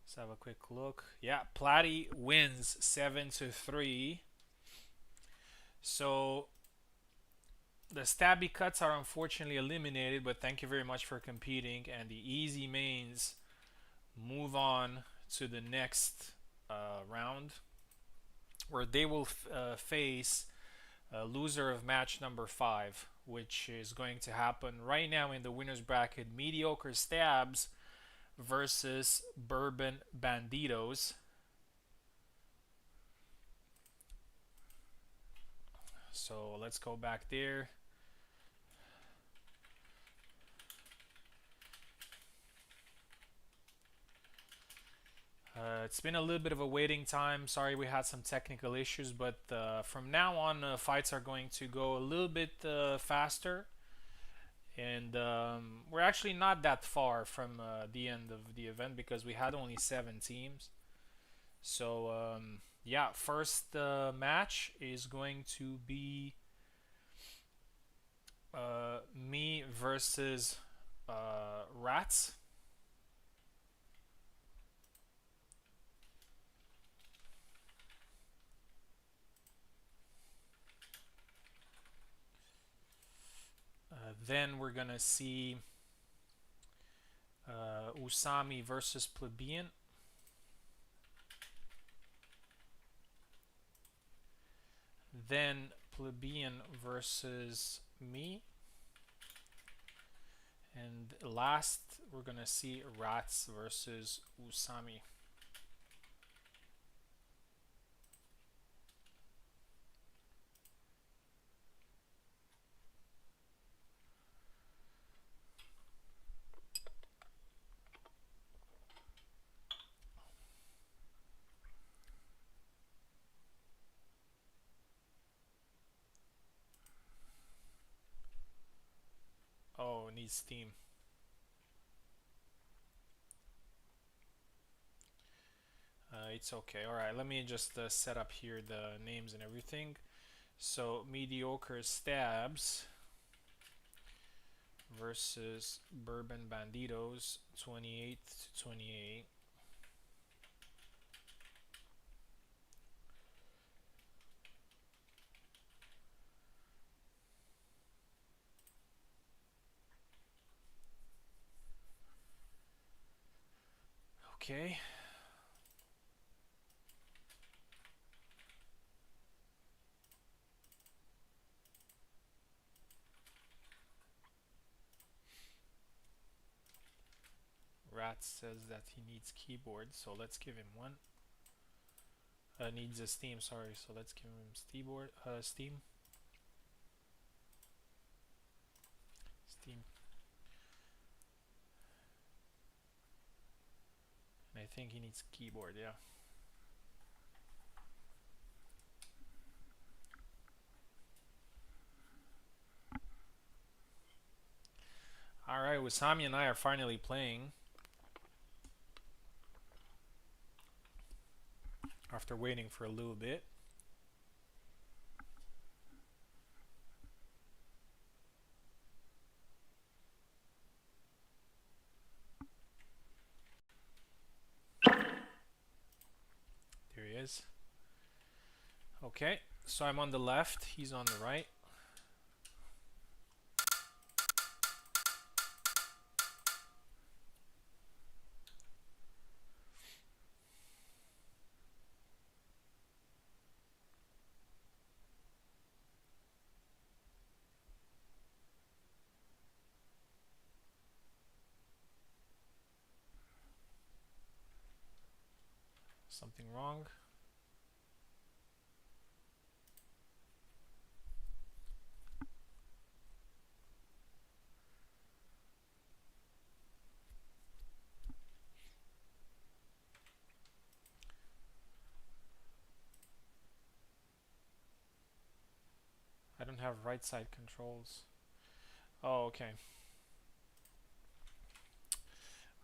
Let's have a quick look. Yeah, Platy wins 7-3. So the stabby cuts are unfortunately eliminated, but thank you very much for competing. And the easy mains move on to the next round, where they will face a loser of match number 5, which is going to happen right now in the winners bracket. Mediocre Stabs versus Bourbon Banditos. So let's go back there. It's been a little bit of a waiting time. Sorry we had some technical issues, but from now on, fights are going to go a little bit faster. And we're actually not that far from the end of the event because we had only 7 teams. So, yeah, first match is going to be me versus Rats. Then we're gonna see Usami versus Plebeian. Then Plebeian versus me. And last, we're gonna see Rats versus Usami. Oh, it needs Steam. It's okay. Alright, let me just set up here the names and everything. So, Mediocre Stabs versus Bourbon Banditos, 28-28. Okay. Rat says that he needs keyboard, so let's give him one. Needs a Steam, sorry, so let's give him Steam. Steam. And I think he needs keyboard, yeah. Alright, Wasami and I are finally playing. After waiting for a little bit. There he is. Okay, so I'm on the left, he's on the right. Something wrong? I don't have right side controls. Oh, okay.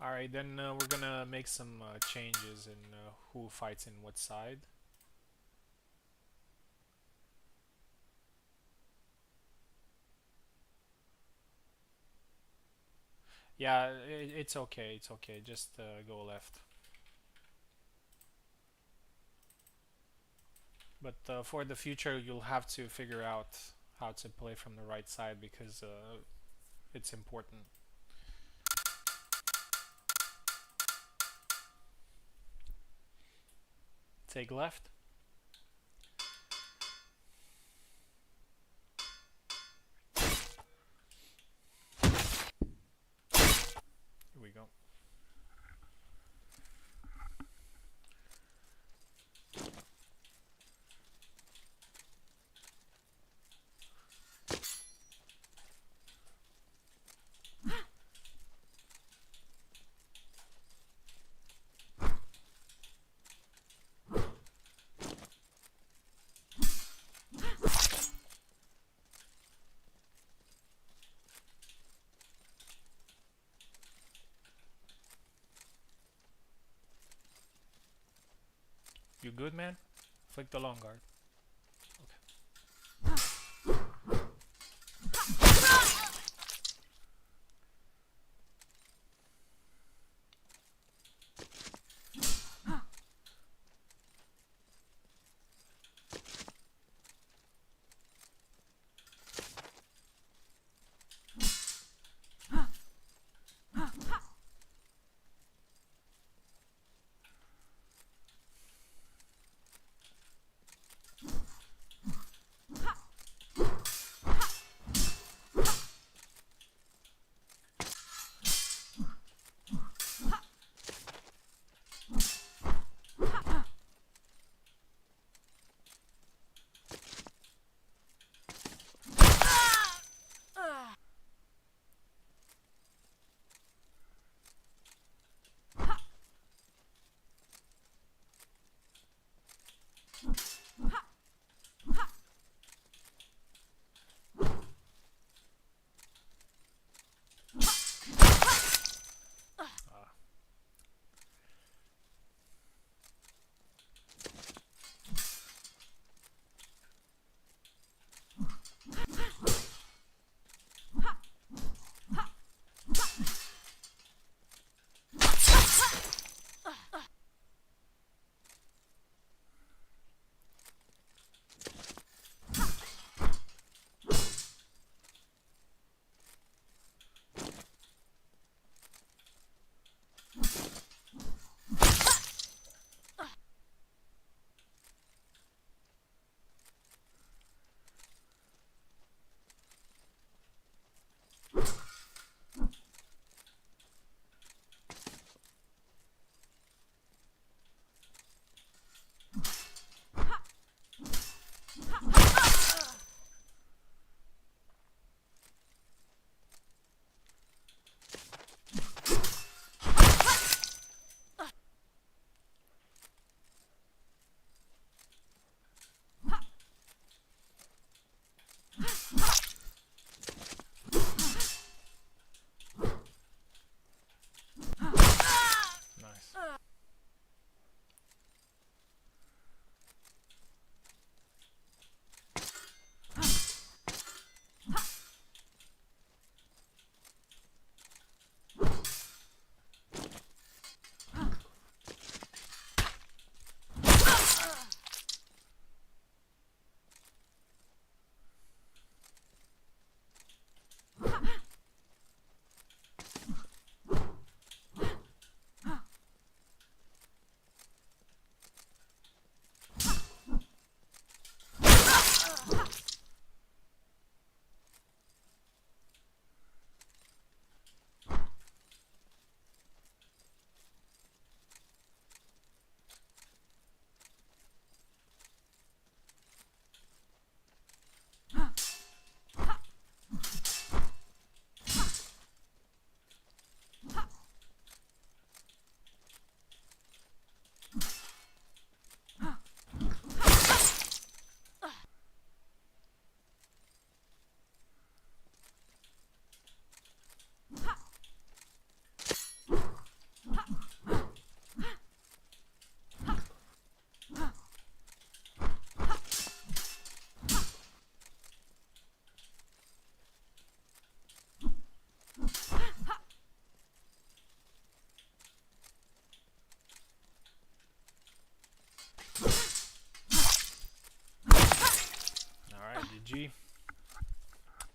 Alright, then we're gonna make some changes in who fights in what side. Yeah, it's okay. It's okay. Just go left. But for the future, you'll have to figure out how to play from the right side because it's important. Take left. Here we go. You good, man? Flick the long guard.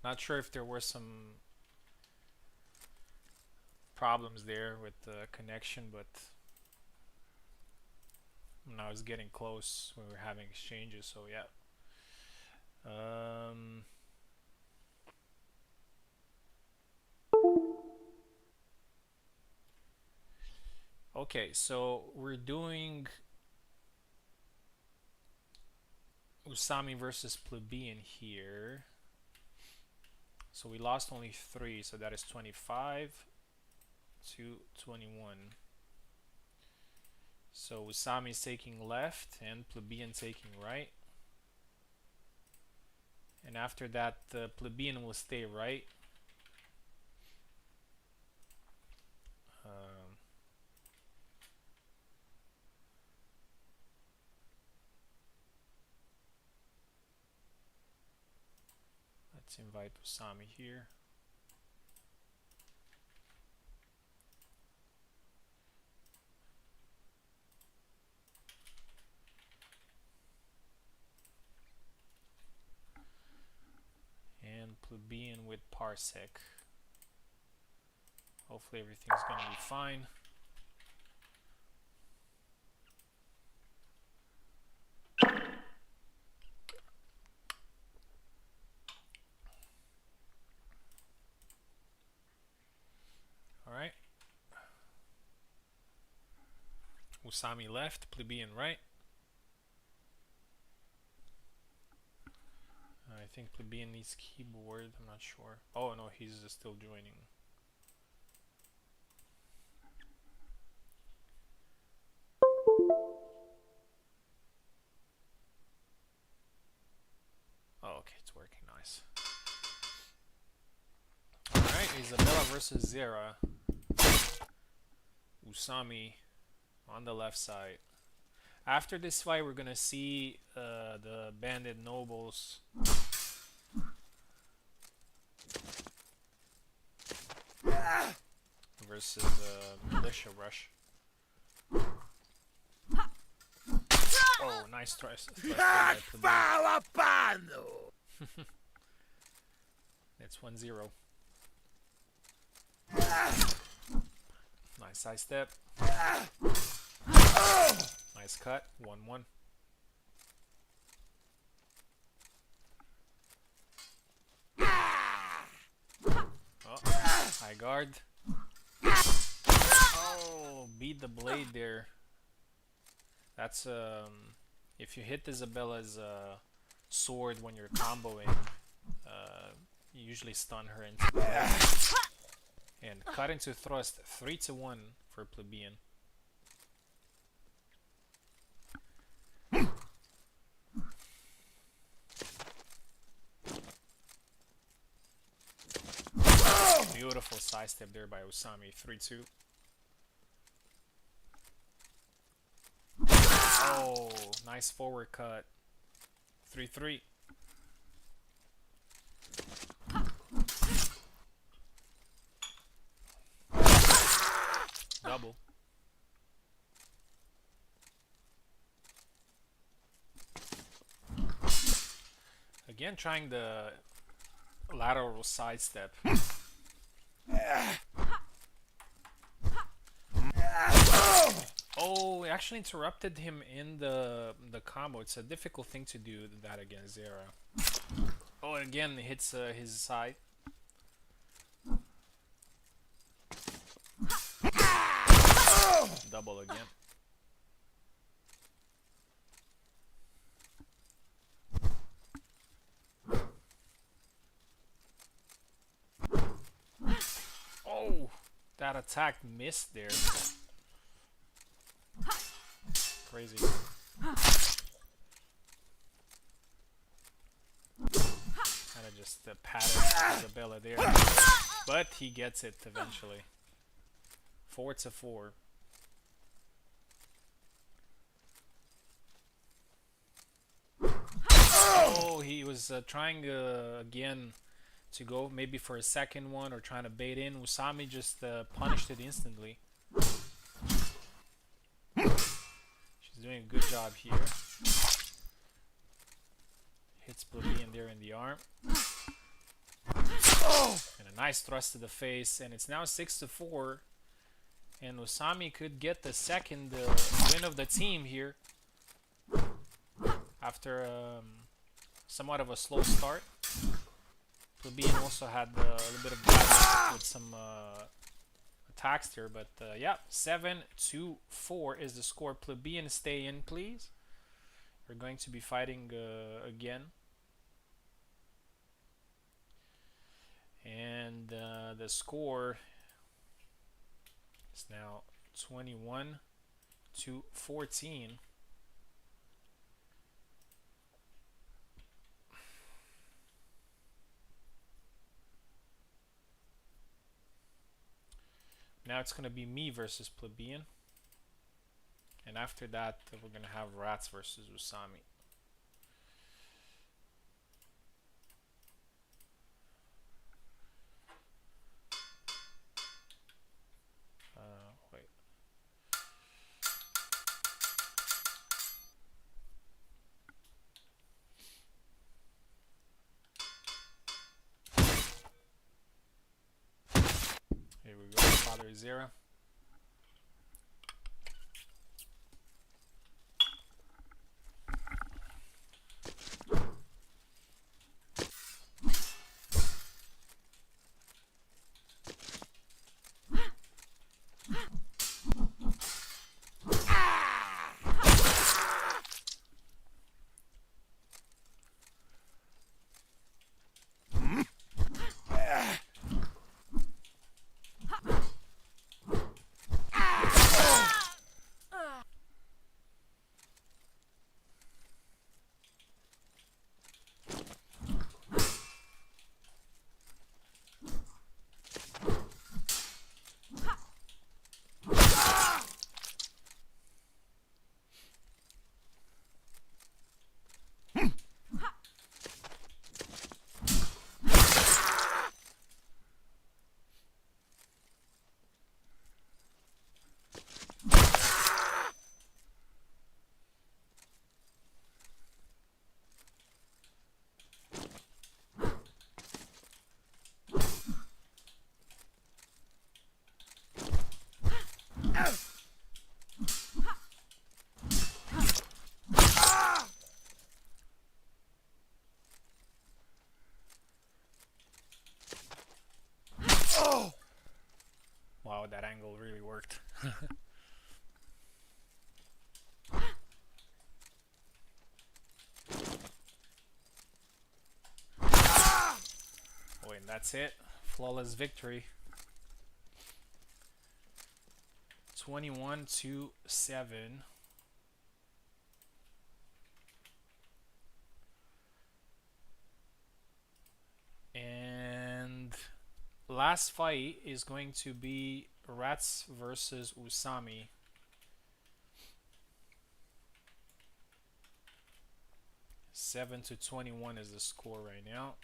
Not sure if there were some problems there with the connection, but now it's getting close when we're having exchanges, so yeah. Okay, so we're doing Usami versus Plebeian here. So we lost only 3, so that is 25 to 21. So Usami is taking left and Plebeian taking right. And after that, the Plebeian will stay right. Let's invite Usami here. And Plebeian with Parsec. Hopefully everything's going to be fine. Alright. Usami left, Plebeian right. I think Plebeian needs keyboard, I'm not sure. Oh no, he's still joining. Oh, okay, it's working, nice. Alright, Isabella versus Zera. Usami on the left side. After this fight, we're gonna see the bandit nobles versus militia rush. Oh, nice thrust. That's 1-0. Nice side step. Nice cut. 1-1. Oh, high guard. Oh, beat the blade there. That's if you hit Isabella's sword when you're comboing, you usually stun her into the and cut into thrust. 3-1 for Plebeian. Beautiful side step there by Usami. 3-2. Oh, nice forward cut. 3-3. Double. Again, trying the lateral side step. Oh, it actually interrupted him in the combo. It's a difficult thing to do that against Zera. Oh, and again, it hits his side. Double again. Oh, that attack missed there. Crazy. Kinda just patted Isabella there. But he gets it eventually. 4-4. Oh, he was trying again to go maybe for a second one or trying to bait in. Usami just punished it instantly. She's doing a good job here. Hits Plebeian there in the arm. And a nice thrust to the face, and it's now 6-4. And Usami could get the second win of the team here after somewhat of a slow start. Plebeian also had a little bit of bad luck with some attacks here, but yeah, 7-4 is the score. Plebeian, stay in, please. We're going to be fighting again. And the score is now 21-14. Now it's going to be me versus Plebeian. And after that, we're going to have Rats versus Usami. Wait. Here we go, Father Zera. Wow, that angle really worked. Oh, and that's it. Flawless victory. 21-7. And last fight is going to be Rats versus Usami. Seven to 21 is the score right now.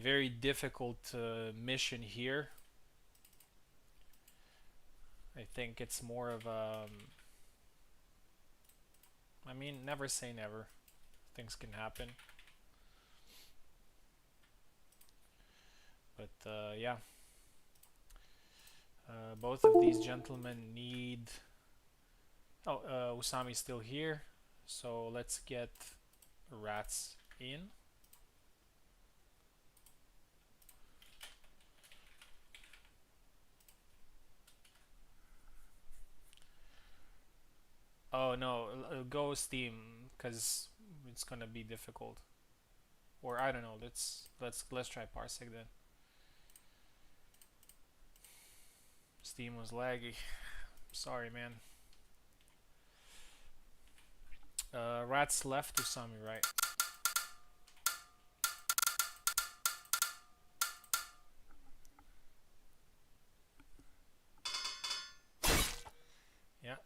Very difficult mission here. I think it's more of a... I mean, never say never. Things can happen. But yeah. Both of these gentlemen need... Oh, Usami's still here. So let's get Rats in. Oh no, go Steam, because it's gonna be difficult. Or I don't know. Let's try Parsec then. Steam was laggy. Sorry, man. Rats left, Usami right. Yeah,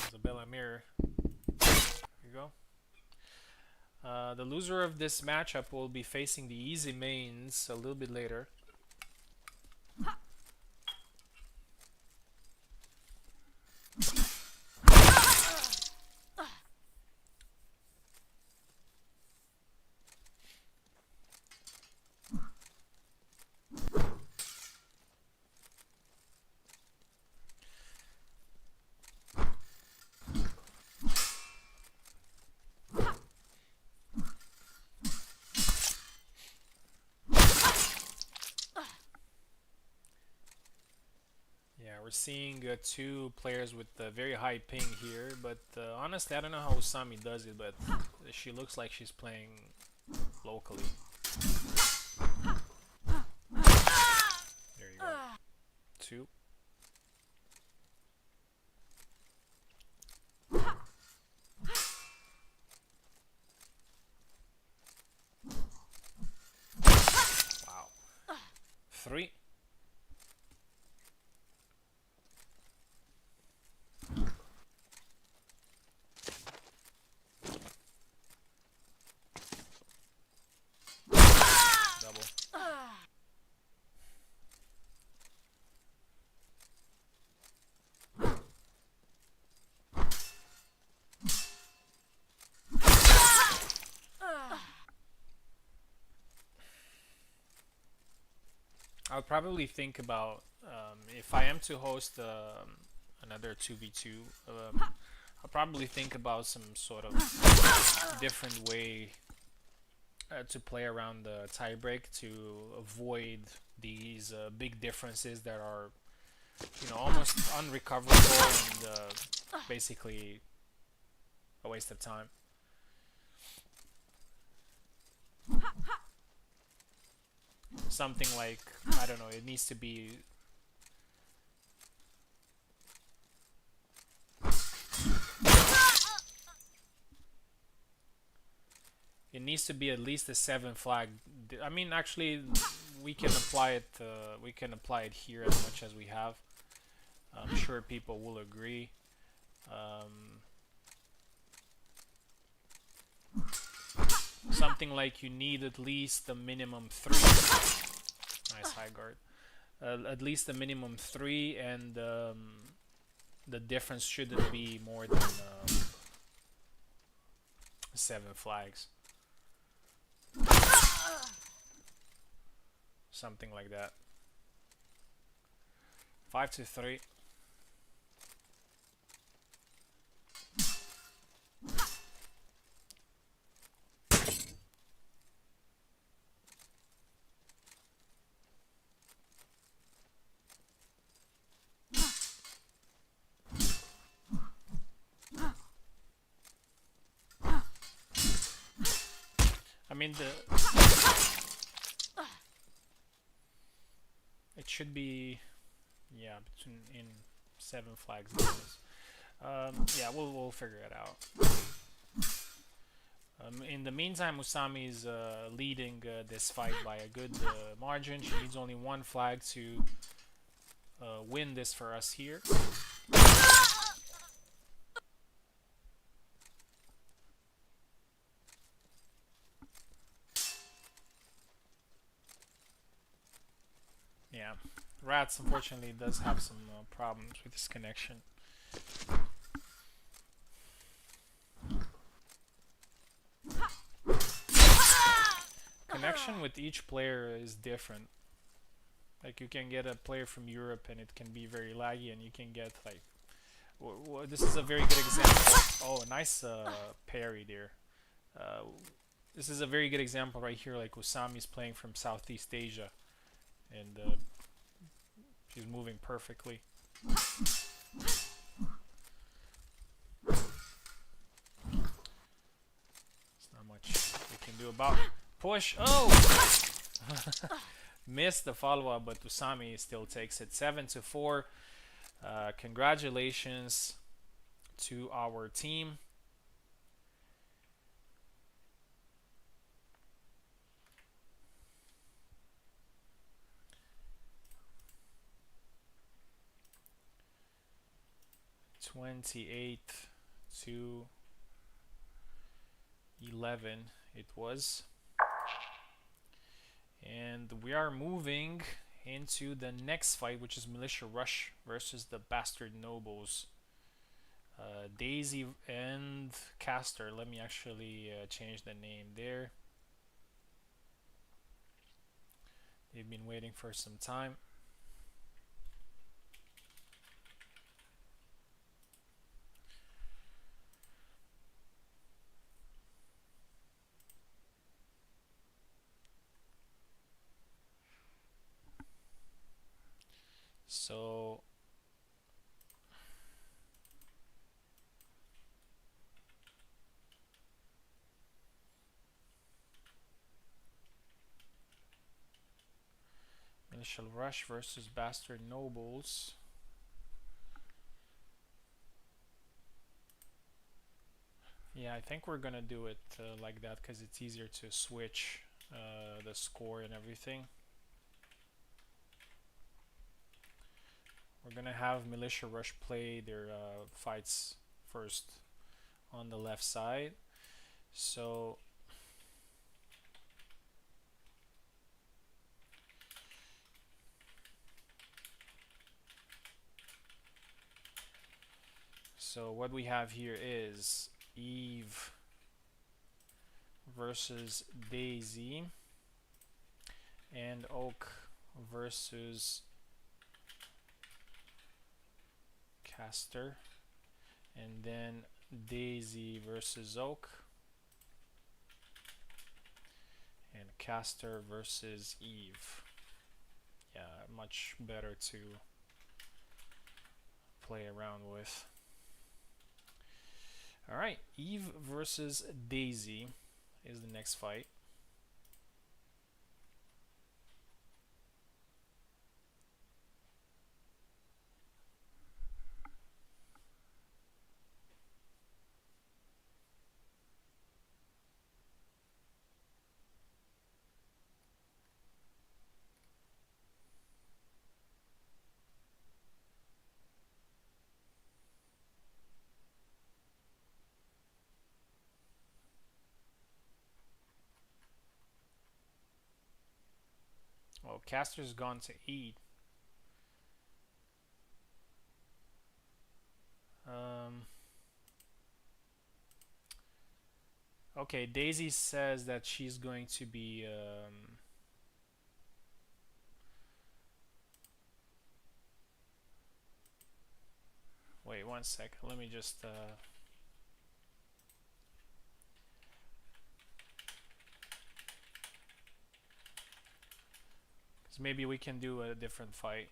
Isabella mirror. Here you go. The loser of this matchup will be facing the easy mains a little bit later. we're seeing two players with very high ping here, but honestly, I don't know how Usami does it, but she looks like she's playing locally. There you go. Two. Wow. Three. Double. I would probably think about if I am to host another 2v2, I'll probably think about some sort of different way to play around the tiebreak to avoid these big differences that are, almost unrecoverable and basically a waste of time. Something like, I don't know, it needs to be at least a 7 flag. I mean, actually, we can apply it. We can apply it here as much as we have. I'm sure people will agree. Something like you need at least a minimum 3. Nice high guard. At least a minimum 3, and the difference shouldn't be more than 7 flags. Something like that. 5-3. I mean, it should be, yeah, in 7 flags. Yeah, we'll figure it out. In the meantime, Usami is leading this fight by a good margin. She needs only 1 flag to win this for us here. Yeah, Rats unfortunately does have some problems with his connection. Connection with each player is different. Like, you can get a player from Europe and it can be very laggy, and you can get like, this is a very good example. Oh, nice parry there. This is a very good example right here. Like, Usami's playing from Southeast Asia, and she's moving perfectly. There's not much we can do about it. Push. Oh! Missed the follow-up, but Usami still takes it. 7-4. Congratulations to our team. (28-11) it was. And we are moving into the next fight, which is Militia Rush versus the Bastard Nobles. Daisy and Caster. Let me actually change the name there. They've been waiting for some time. So Initial Rush versus Bastard Nobles. Yeah, I think we're gonna do it like that because it's easier to switch the score and everything. We're gonna have Militia Rush play their fights first on the left side. So what we have here is Eve versus Daisy and Oak versus Caster, and then Daisy versus Oak and Caster versus Eve. Yeah, much better to play around with. Alright, Eve versus Daisy is the next fight. Oh, Caster's gone to E. Okay, Daisy says that she's going to be wait one sec, let me just because maybe we can do a different fight.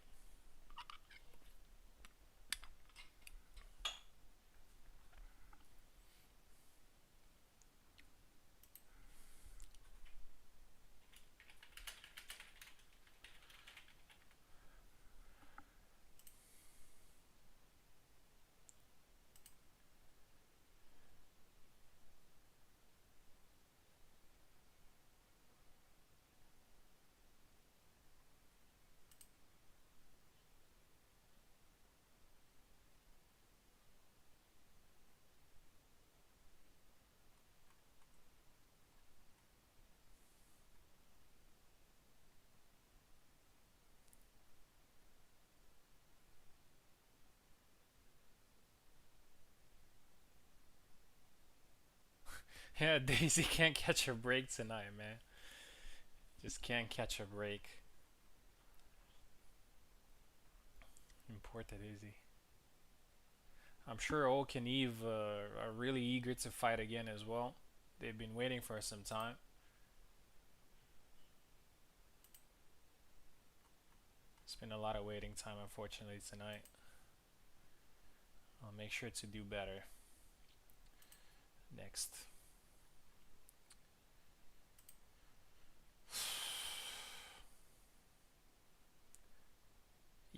Yeah, Daisy can't catch a break tonight, man. Just can't catch a break. Import Daisy. I'm sure Oak and Eve are really eager to fight again as well. They've been waiting for some time. It's been a lot of waiting time, unfortunately, tonight. I'll make sure to do better next.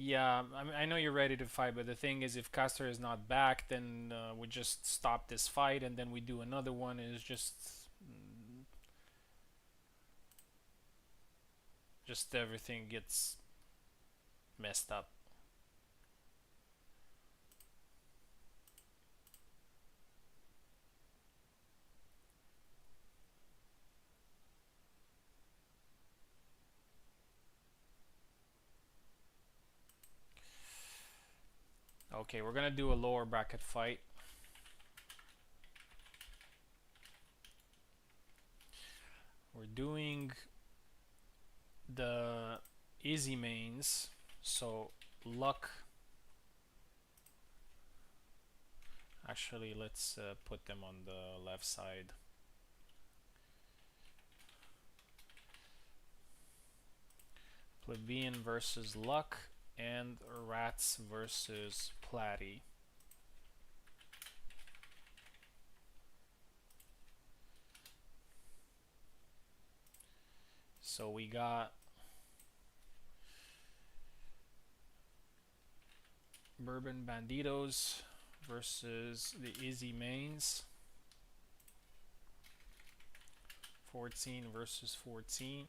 Yeah, I know you're ready to fight, but the thing is, if Caster is not back, then we just stop this fight and then we do another one. It's just everything gets messed up. Okay, we're gonna do a lower bracket fight. We're doing the easy mains, so luck. Actually, let's put them on the left side. Plebeian versus luck, and rats versus platy. So we got Bourbon Banditos versus the Easy Mains. 14 versus 14.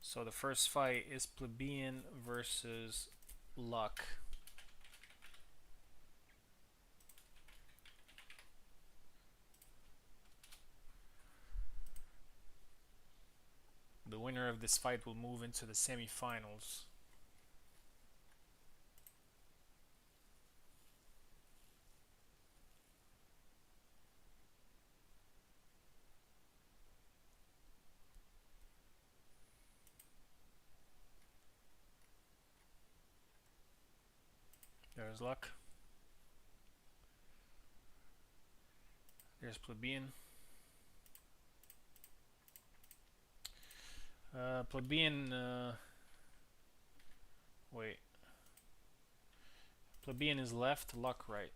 So the first fight is Plebeian versus Luck. The winner of this fight will move into the semi-finals. There's Luck. There's Plebeian. Plebeian, wait. Plebeian is left, Luck right.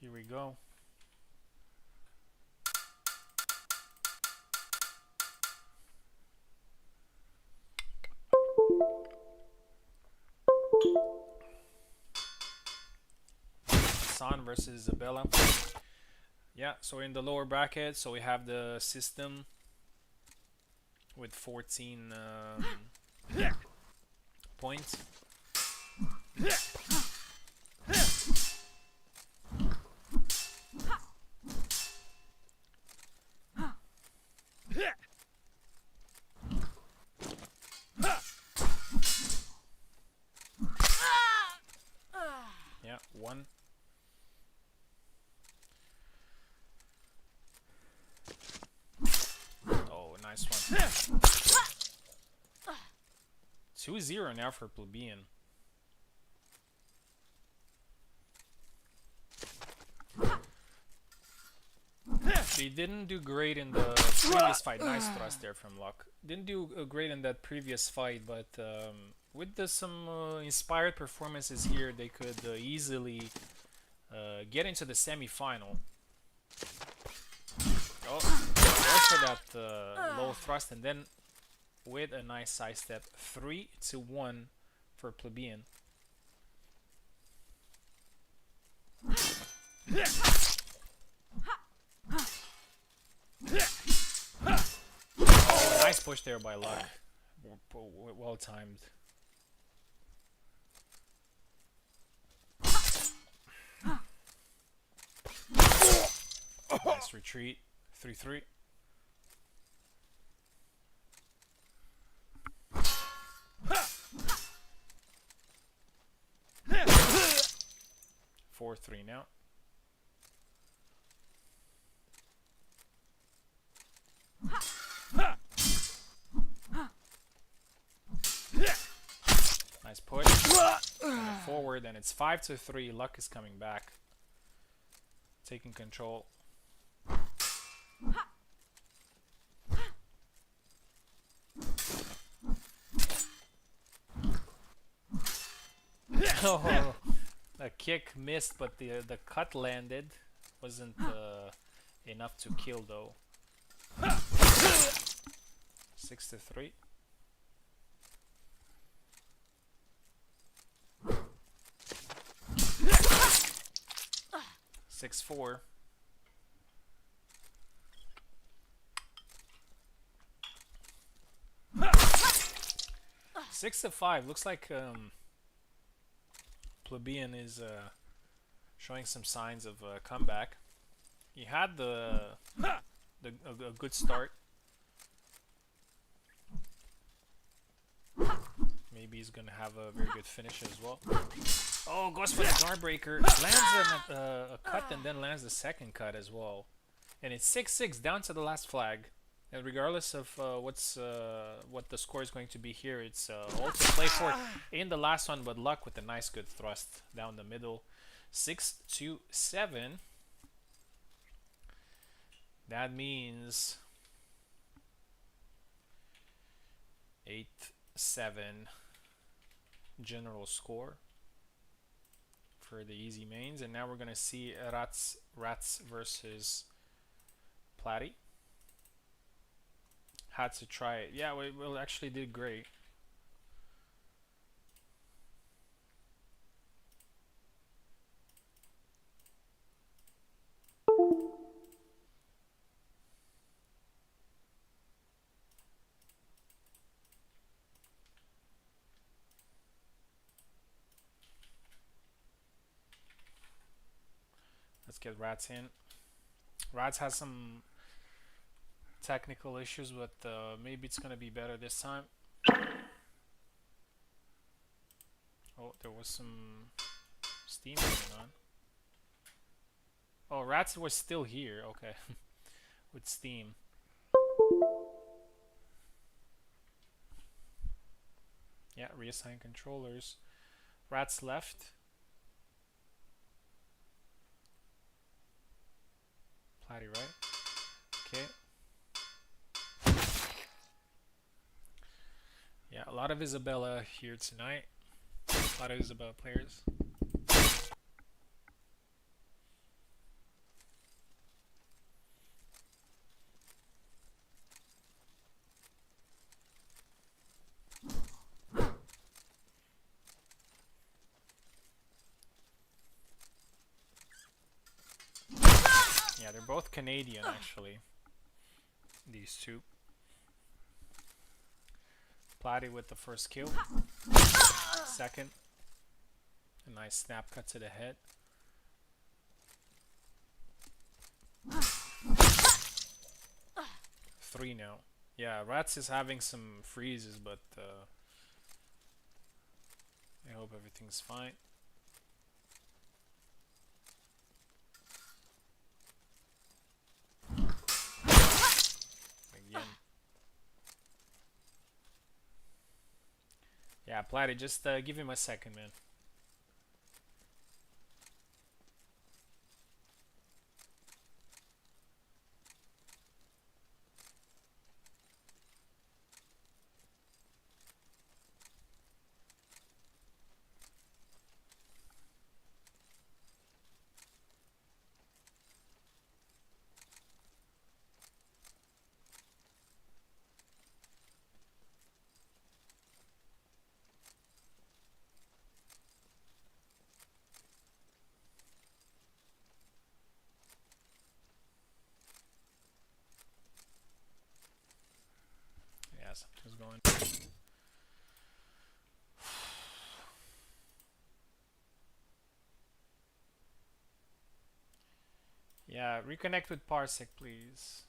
Here we go. San versus Isabella. Yeah, so in the lower bracket, so we have the system with 14 points. Yeah, one. Oh, nice one. 2-0 now for Plebeian. They didn't do great in the previous fight. Nice thrust there from Luck. Didn't do great in that previous fight, but with some inspired performances here, they could easily get into the semi-final. Oh, there's for that low thrust, and then with a nice side step, 3-1 for Plebeian. Oh, nice push there by Luck. Well timed. Nice retreat. 3-3. Four, 3 now. Nice push. And forward, and it's 5-3. Luck is coming back, taking control. Oh, a kick missed, but the cut landed. Wasn't enough to kill though. 6-3. 6-4. 6-5. Looks like Plebeian is showing some signs of comeback. He had a good start. Maybe he's gonna have a very good finish as well. Oh, goes for the guard breaker. Lands a cut and then lands the second cut as well. And it's 6-6 down to the last flag. And regardless of what the score is going to be here, it's all to play for in the last one. But Luck with a nice good thrust down the middle. 6-7. That means 8-7 general score for the easy mains, and now we're gonna see Rats versus Platy. Had to try it. Yeah, we actually did great. Let's get Rats in. Rats has some technical issues, but maybe it's gonna be better this time. Oh, there was some steam going on. Oh, Rats was still here. Okay, with steam. Yeah, reassign controllers. Rats left. Platy right. Okay. Yeah, a lot of Isabella here tonight. A lot of Isabella players. Yeah, they're both Canadian actually. These two. Platy with the first kill. Second. A nice snap cut to the head. Three now. Yeah, Rats is having some freezes, but I hope everything's fine. Again. Yeah, Platy, just give him a second, man. Yeah, something's going. Yeah, reconnect with Parsec, please.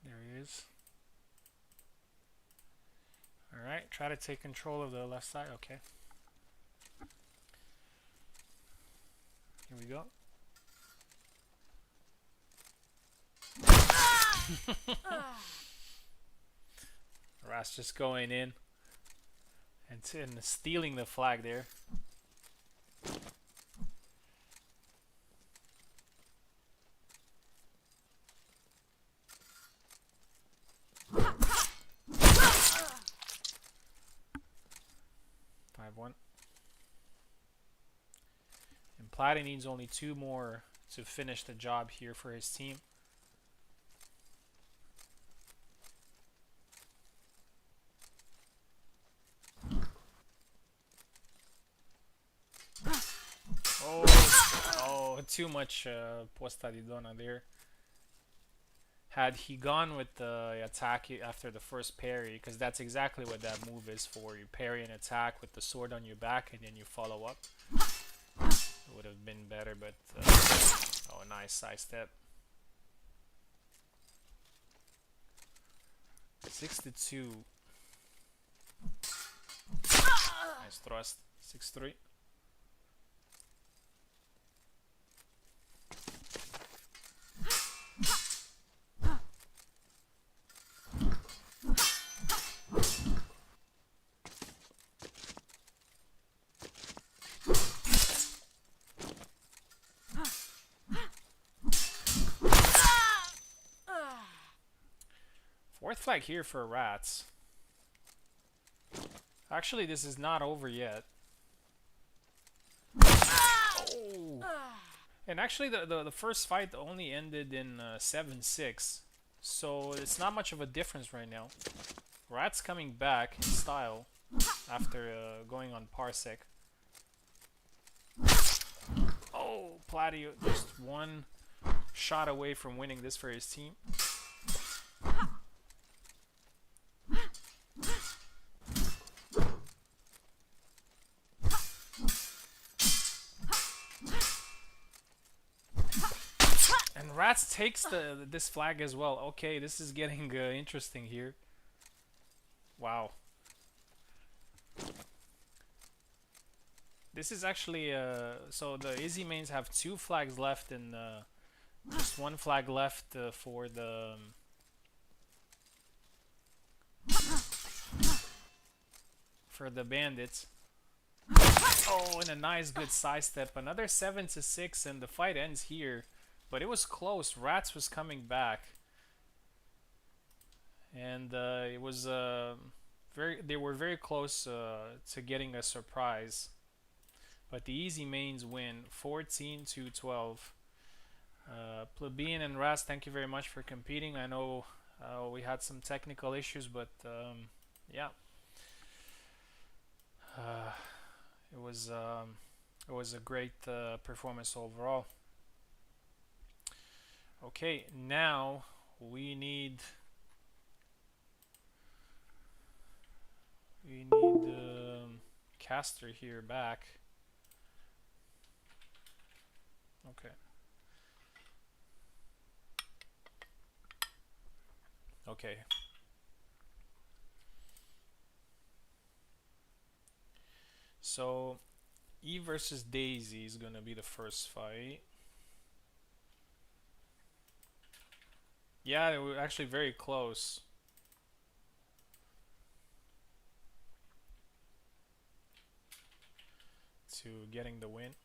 There he is. Alright, try to take control of the left side. Okay. Here we go. Ras just going in and stealing the flag there. One. And Platy needs only 2 more to finish the job here for his team. Oh, too much posta di donna there. Had he gone with the attack after the first parry, because that's exactly what that move is for. You parry an attack with the sword on your back and then you follow up. It would have been better, but oh, nice side step. 6-2. Nice thrust. 6-3. Red flag here for rats. Actually, this is not over yet. Oh. And actually, the first fight only ended in 7-6. So it's not much of a difference right now. Rat's coming back in style after going on Parsec. Oh, Platy just one shot away from winning this for his team. And Rats takes this flag as well. Okay, this is getting interesting here. Wow. This is actually so the easy mains have 2 flags left and just 1 flag left for the bandits. Oh, and a nice good side step. Another 7-6 and the fight ends here. But it was close. Rats was coming back. And it was they were very close to getting a surprise. But the easy mains win 14-12. Plebeian and Raz, thank you very much for competing. I know we had some technical issues, but yeah, it was a great performance overall. Okay, now we need Caster here back. Okay. Okay. So Eve versus Daisy is gonna be the first fight. Yeah, they were actually very close. To getting the win.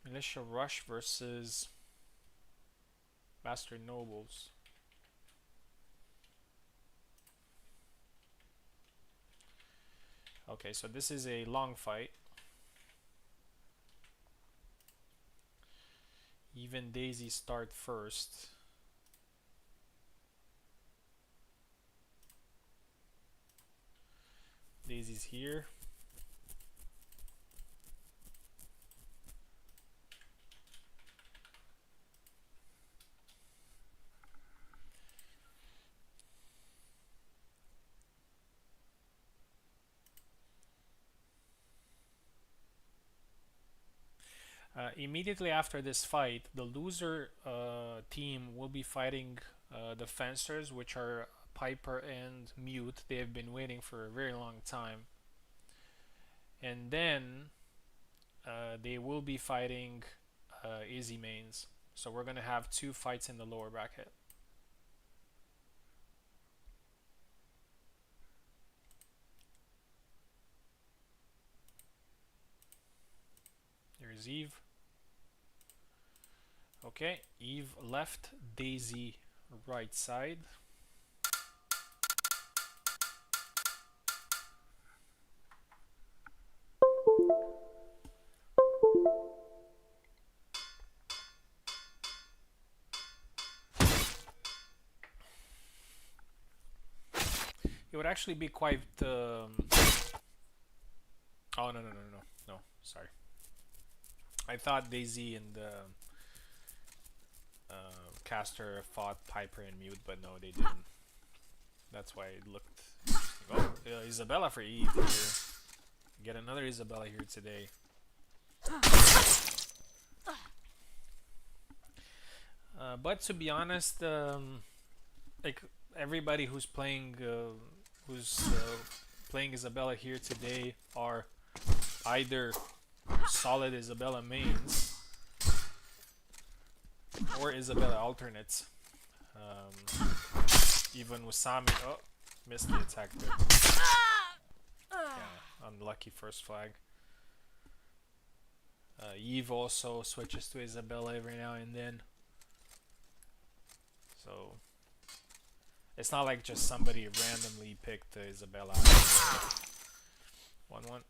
Militia Rush versus Bastard Nobles. Okay, so this is a long fight. Even Daisy start first. Daisy's here. Immediately after this fight, the loser team will be fighting the Fencers, which are Piper and Mute. They have been waiting for a very long time. And then they will be fighting Easy Mains. So we're going to have 2 fights in the lower bracket. There's Eve. Okay, Eve left, Daisy right side. It would actually be quite oh, no, sorry. I thought Daisy and Caster fought Piper and Mute, but no, they didn't. That's why it looked interesting. Oh, Isabella for Eve here. Get another Isabella here today. But to be honest, like everybody who's playing Isabella here today are either solid Isabella mains or Isabella alternates. Even Wasami, oh, missed the attack there. Yeah, unlucky first flag. Eve also switches to Isabella every now and then. So it's not like just somebody randomly picked Isabella. 1-1.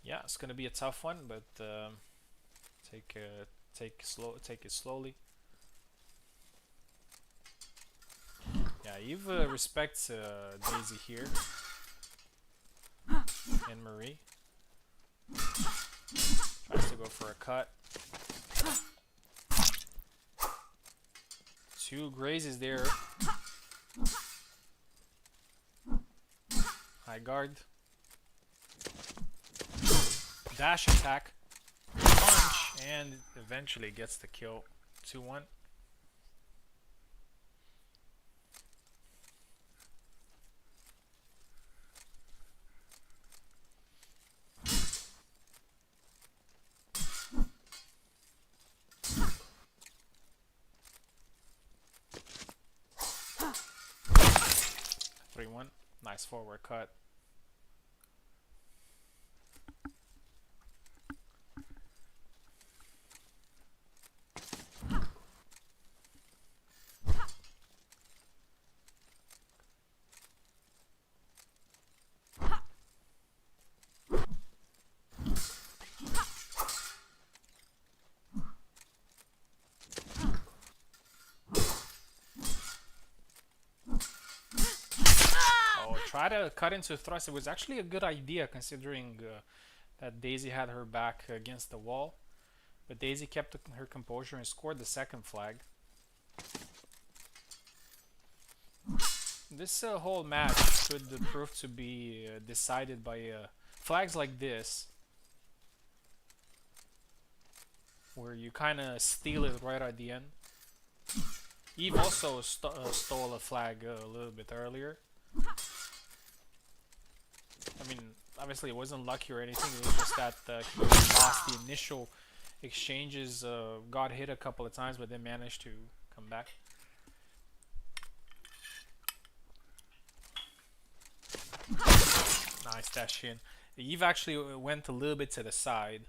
Yeah, it's gonna be a tough one, but take take it slowly. Yeah, Eve respects Daisy here and Marie. Tries to go for a cut. 2 grazes there. High guard. Dash attack. Punch. And eventually gets the kill. 2-1. Nice forward cut. Try to cut into thrust. It was actually a good idea considering that Daisy had her back against the wall. But Daisy kept her composure and scored the second flag. This whole match could prove to be decided by flags like this, where you kind of steal it right at the end. Eve also stole a flag a little bit earlier. I mean, obviously it wasn't lucky or anything, it was just that he lost the initial exchanges, got hit a couple of times, but then managed to come back. Nice dash in. Eve actually went a little bit to the side,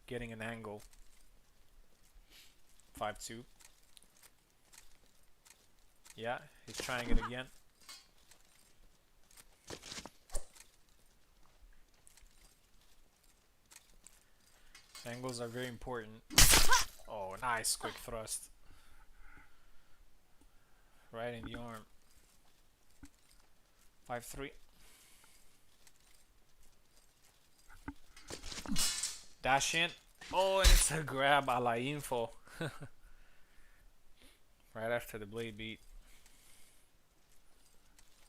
getting an angle. 5-2. Yeah, he's trying it again. Angles are very important. Oh, nice quick thrust. Right in the arm. 5-3. Dash in. Oh, and it's a grab a la info. Right after the blade beat.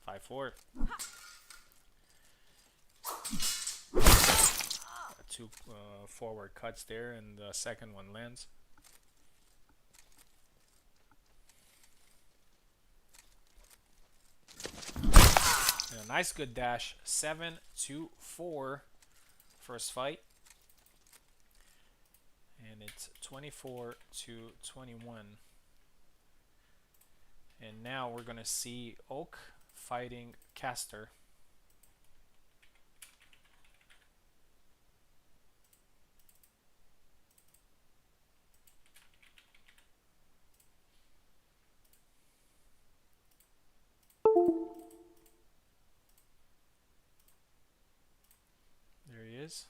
5-4. 2 forward cuts there, and the second one lands. And a nice good dash. 7-4 first fight. And it's 24-21. And now we're gonna see Oak fighting Caster. There he is.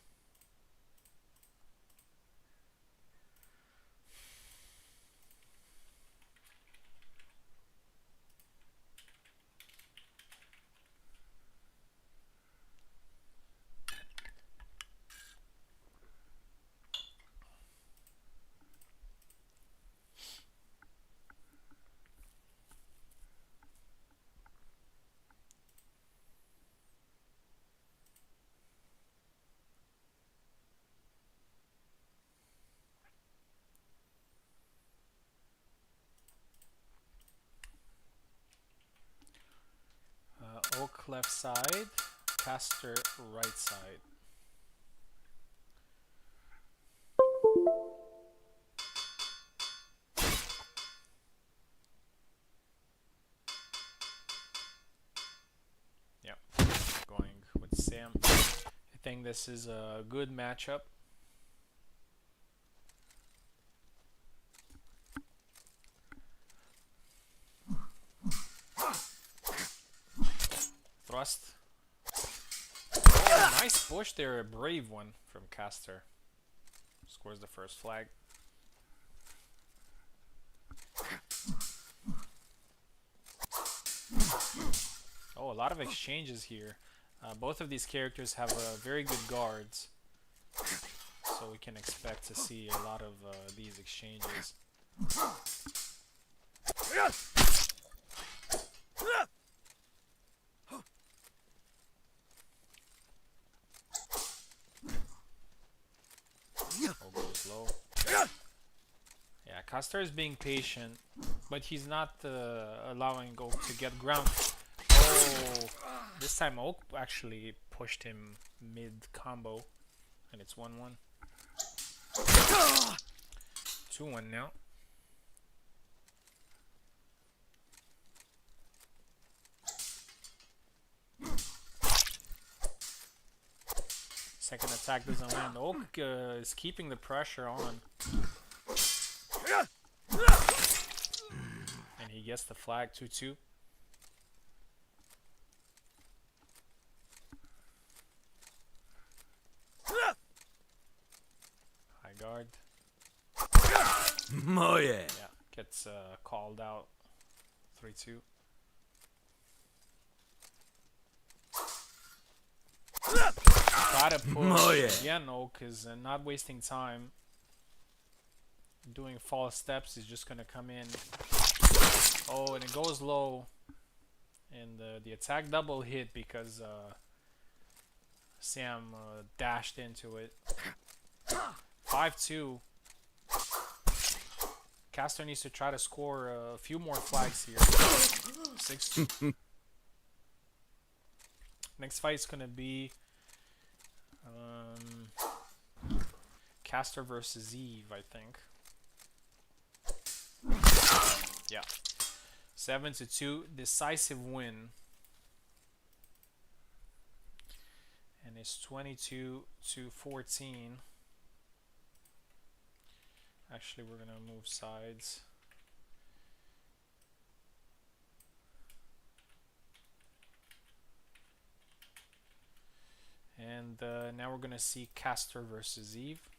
Oak left side, Caster right side. Yep, going with Sam. I think this is a good matchup. Thrust. Oh, nice push there, a brave one from Caster. Scores the first flag. Oh, a lot of exchanges here. Both of these characters have very good guards, so we can expect to see a lot of these exchanges. Oh, goes low. Yeah, Caster is being patient, but he's not allowing Oak to get ground. Oh, this time Oak actually pushed him mid-combo, and it's 1-1. 2-1 now. Second attack doesn't land. Oak is keeping the pressure on. And he gets the flag 2-2. High guard. Oh yeah. Yeah, gets called out 3-2. Try to push. Oh yeah. Again, Oak is not wasting time. Doing false steps, he's just gonna come in. Oh, and it goes low. And the attack double hit because Sam dashed into it. 5-2. Caster needs to try to score a few more flags here. 6-2. Next fight is gonna be Caster versus Eve, I think. Yeah. 7-2, decisive win. And it's 22-14. Actually, we're gonna move sides. And now we're gonna see Caster versus Eve.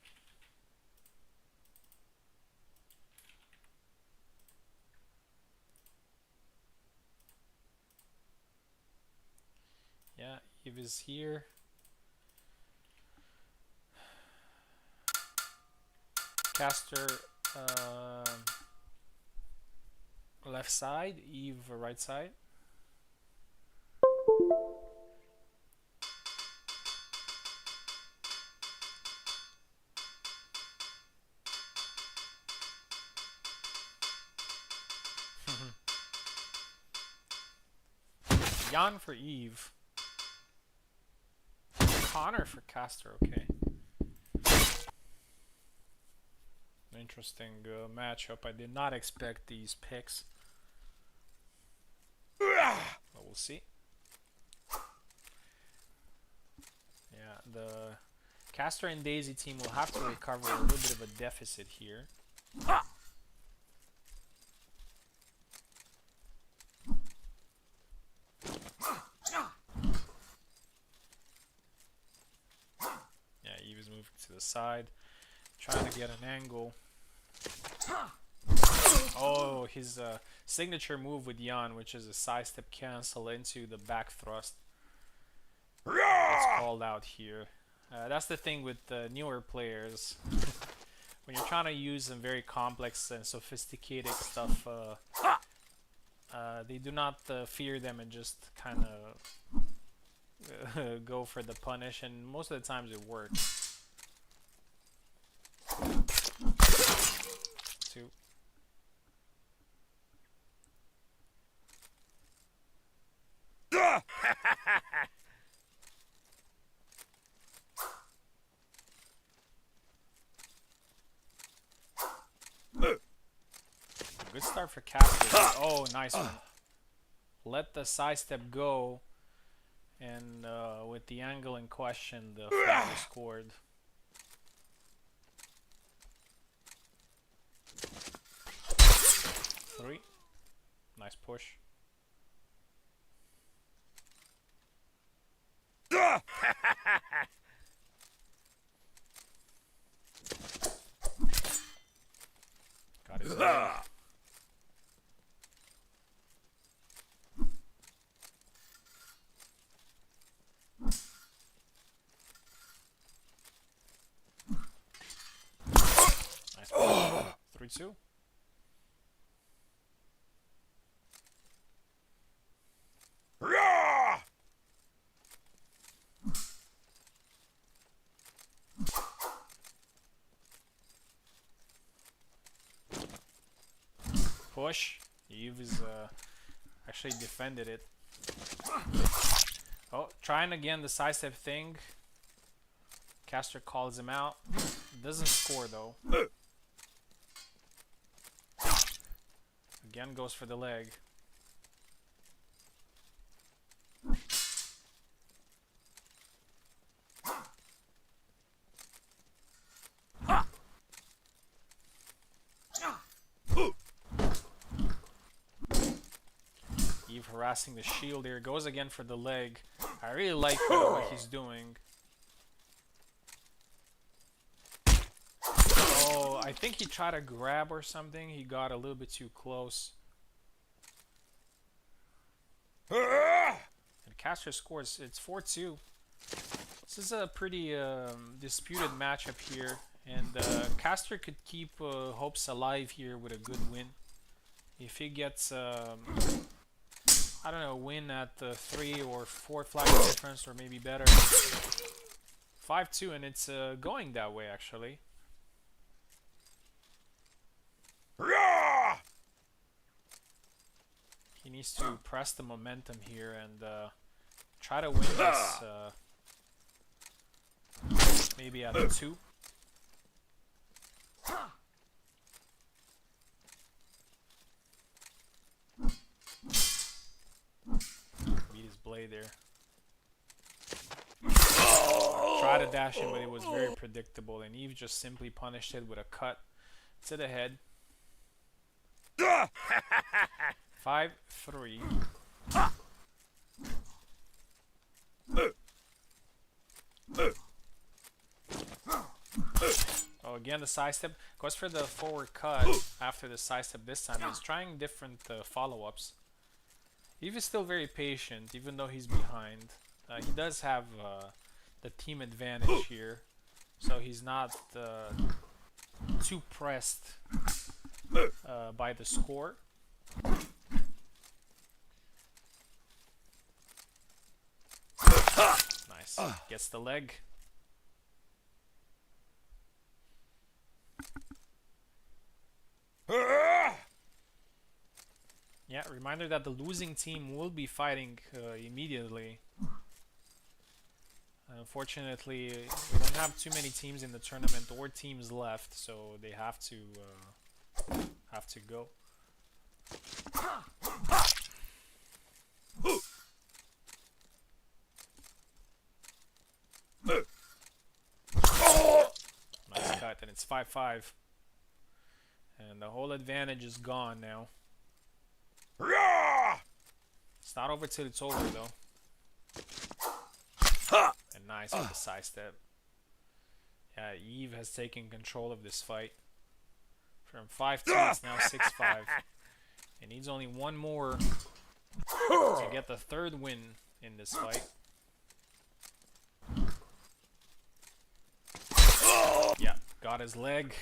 Yeah, Eve is here. Caster left side, Eve right side. Jan for Eve. Connor for Caster, okay. Interesting matchup. I did not expect these picks. But we'll see. Yeah, the Caster and Daisy team will have to recover a little bit of a deficit here. Yeah, Eve is moving to the side, trying to get an angle. Oh, his signature move with Jan, which is a side step cancel into the back thrust. It's called out here. That's the thing with newer players. When you're trying to use some very complex and sophisticated stuff, they do not fear them and just kind of go for the punish, and most of the times it works. 2. Good start for Caster. Oh, nice one. Let the side step go, and with the angle in question, the flag is scored. Three. Nice push. Got his leg. Nice push. 3-2. Push. Eve is actually defended it. Oh, trying again the sidestep thing. Caster calls him out. Doesn't score though. Again goes for the leg. Eve harassing the shield here. Goes again for the leg. I really like what he's doing. Oh, I think he tried to grab or something. He got a little bit too close. And Caster scores. It's 4-2. This is a pretty disputed matchup here. And Caster could keep hopes alive here with a good win. If he gets, I don't know, win at 3 or 4 flag difference or maybe better. 5-2, and it's going that way actually. He needs to press the momentum here and try to win this maybe at 2. Beat his blade there. Try to dash it, but it was very predictable, and Eve just simply punished it with a cut to the head. 5-3. Oh, again the sidestep. Goes for the forward cut after the sidestep this time. He's trying different follow-ups. Eve is still very patient, even though he's behind. He does have the team advantage here, so he's not too pressed by the score. Nice. Gets the leg. Yeah, reminder that the losing team will be fighting immediately. Unfortunately, we don't have too many teams in the tournament or teams left, so they have to go. Nice cut, and it's 5-5. And the whole advantage is gone now. It's not over till it's over though. And nice with the sidestep. Yeah, Eve has taken control of this fight. From 5-2, it's now 6-5. It needs only one more to get the third win in this fight. Yeah, got his leg.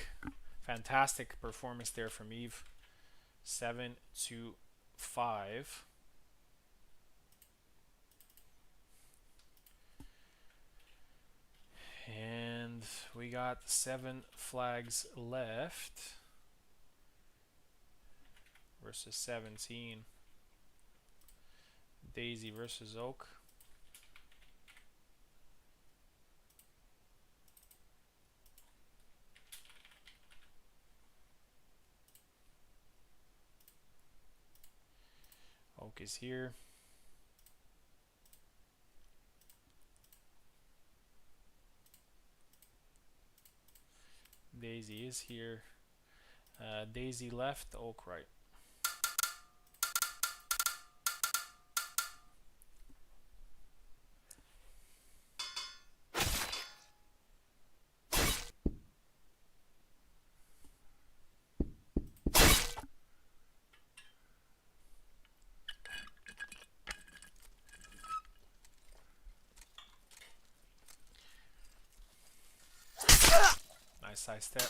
Fantastic performance there from Eve. 7-5. And we got 7 flags left versus 17. Daisy versus Oak. Oak is here. Daisy is here. Daisy left, Oak right. Nice side step.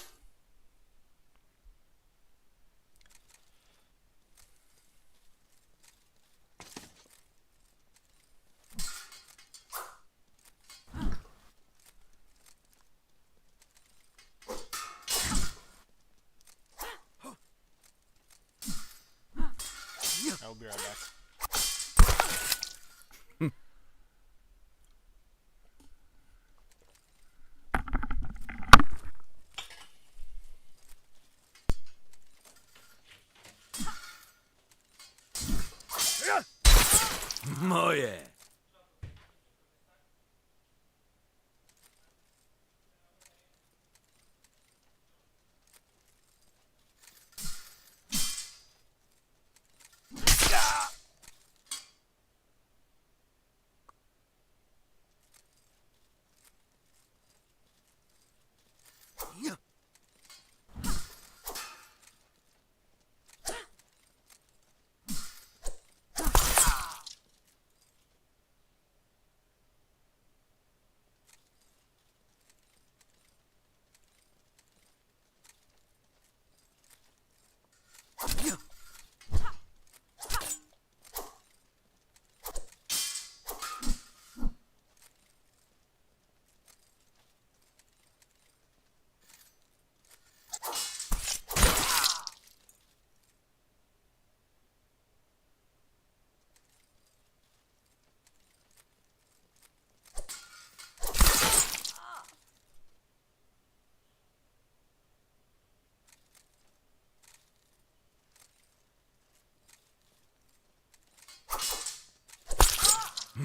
I'll be right back. Moje.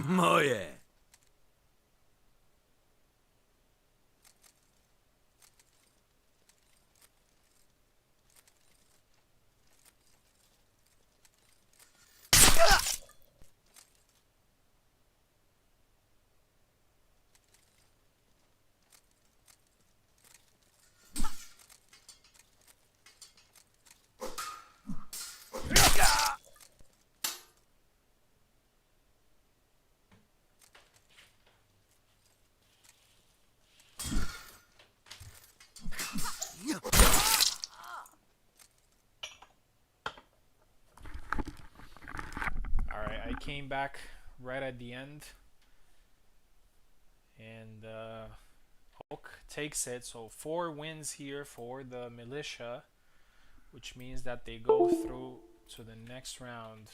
Moje. Alright, I came back right at the end. And Oak takes it. So 4 wins here for the militia, which means that they go through to the next round.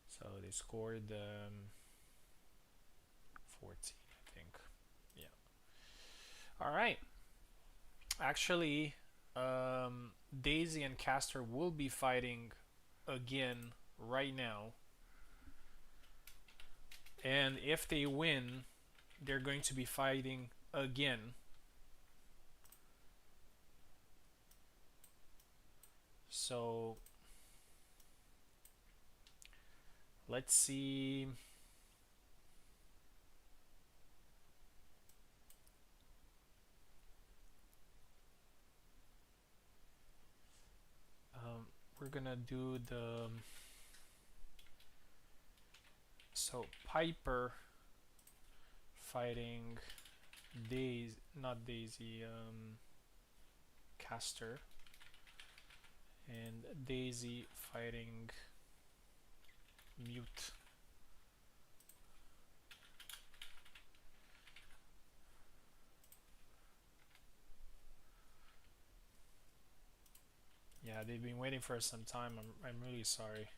So they scored 14, I think. Yeah. All right. Actually, Daisy and Castor will be fighting again right now. And if they win, they're going to be fighting again. So let's see. We're gonna do the so Piper fighting Daisy, not Daisy, Castor, and Daisy fighting Mute. Yeah, they've been waiting for some time. I'm really sorry.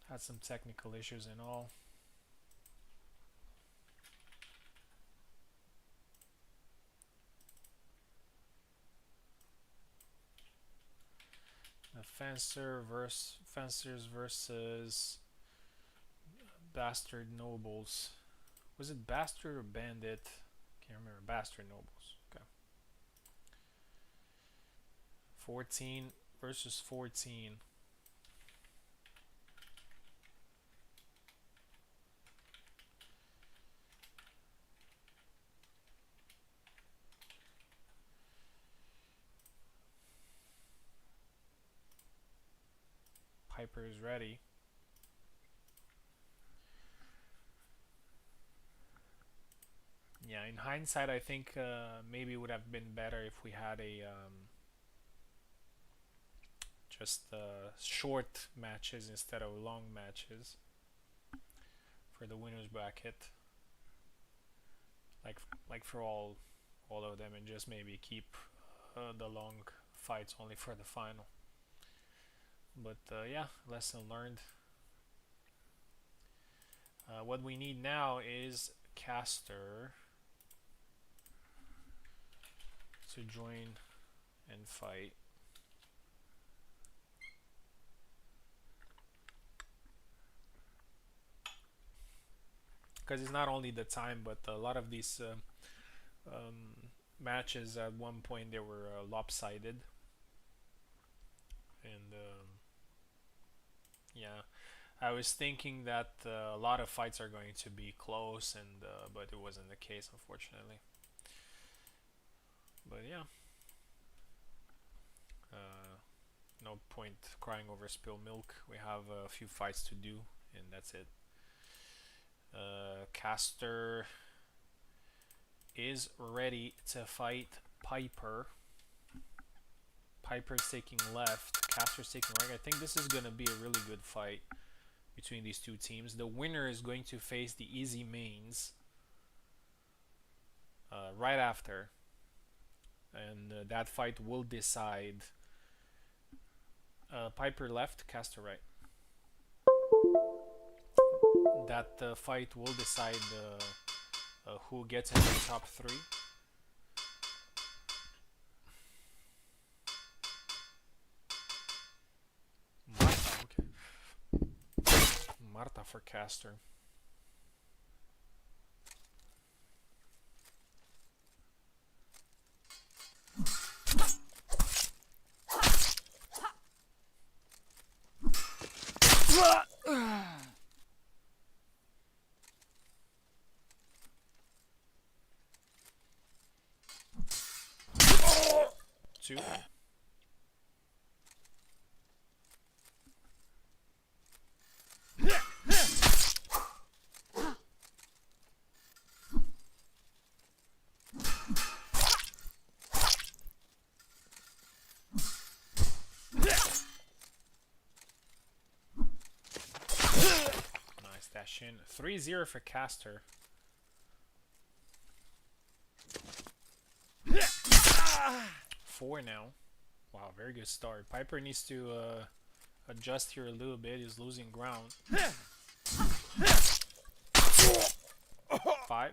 Had some technical issues and all. Fencers versus Bastard Nobles. Was it Bastard or Bandit? Can't remember. Bastard Nobles. Okay. 14 versus 14. Piper is ready. Yeah, in hindsight, I think maybe it would have been better if we had a just short matches instead of long matches for the winners bracket, like for all of them, and just maybe keep the long fights only for the final. But yeah, lesson learned. What we need now is Caster to join and fight. Because it's not only the time, but a lot of these matches at one point they were lopsided, and yeah, I was thinking that a lot of fights are going to be close, and but it wasn't the case, unfortunately. But yeah, no point crying over spilled milk. We have a few fights to do, and that's it. Caster is ready to fight Piper. Piper's taking left, Caster's taking right. I think this is going to be a really good fight between these two teams. The winner is going to face the easy mains right after, and that fight will decide. Piper left, Caster right. That fight will decide who gets into the top three. Marta, okay. Marta for Caster. Two. Nice dash in. 3-0 for Caster. Four now. Wow, very good start. Piper needs to adjust here a little bit. He's losing ground. 5.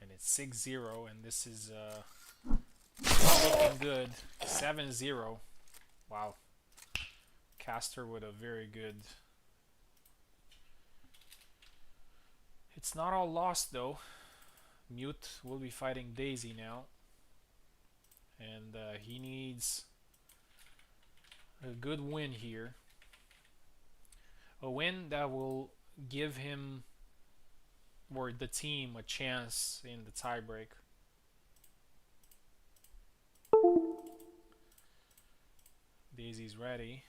And it's 6-0, and this is looking good. 7-0. Wow. Caster with a very good... It's not all lost though. Mute will be fighting Daisy now. And he needs a good win here. A win that will give him or the team a chance in the tiebreak. Daisy's ready.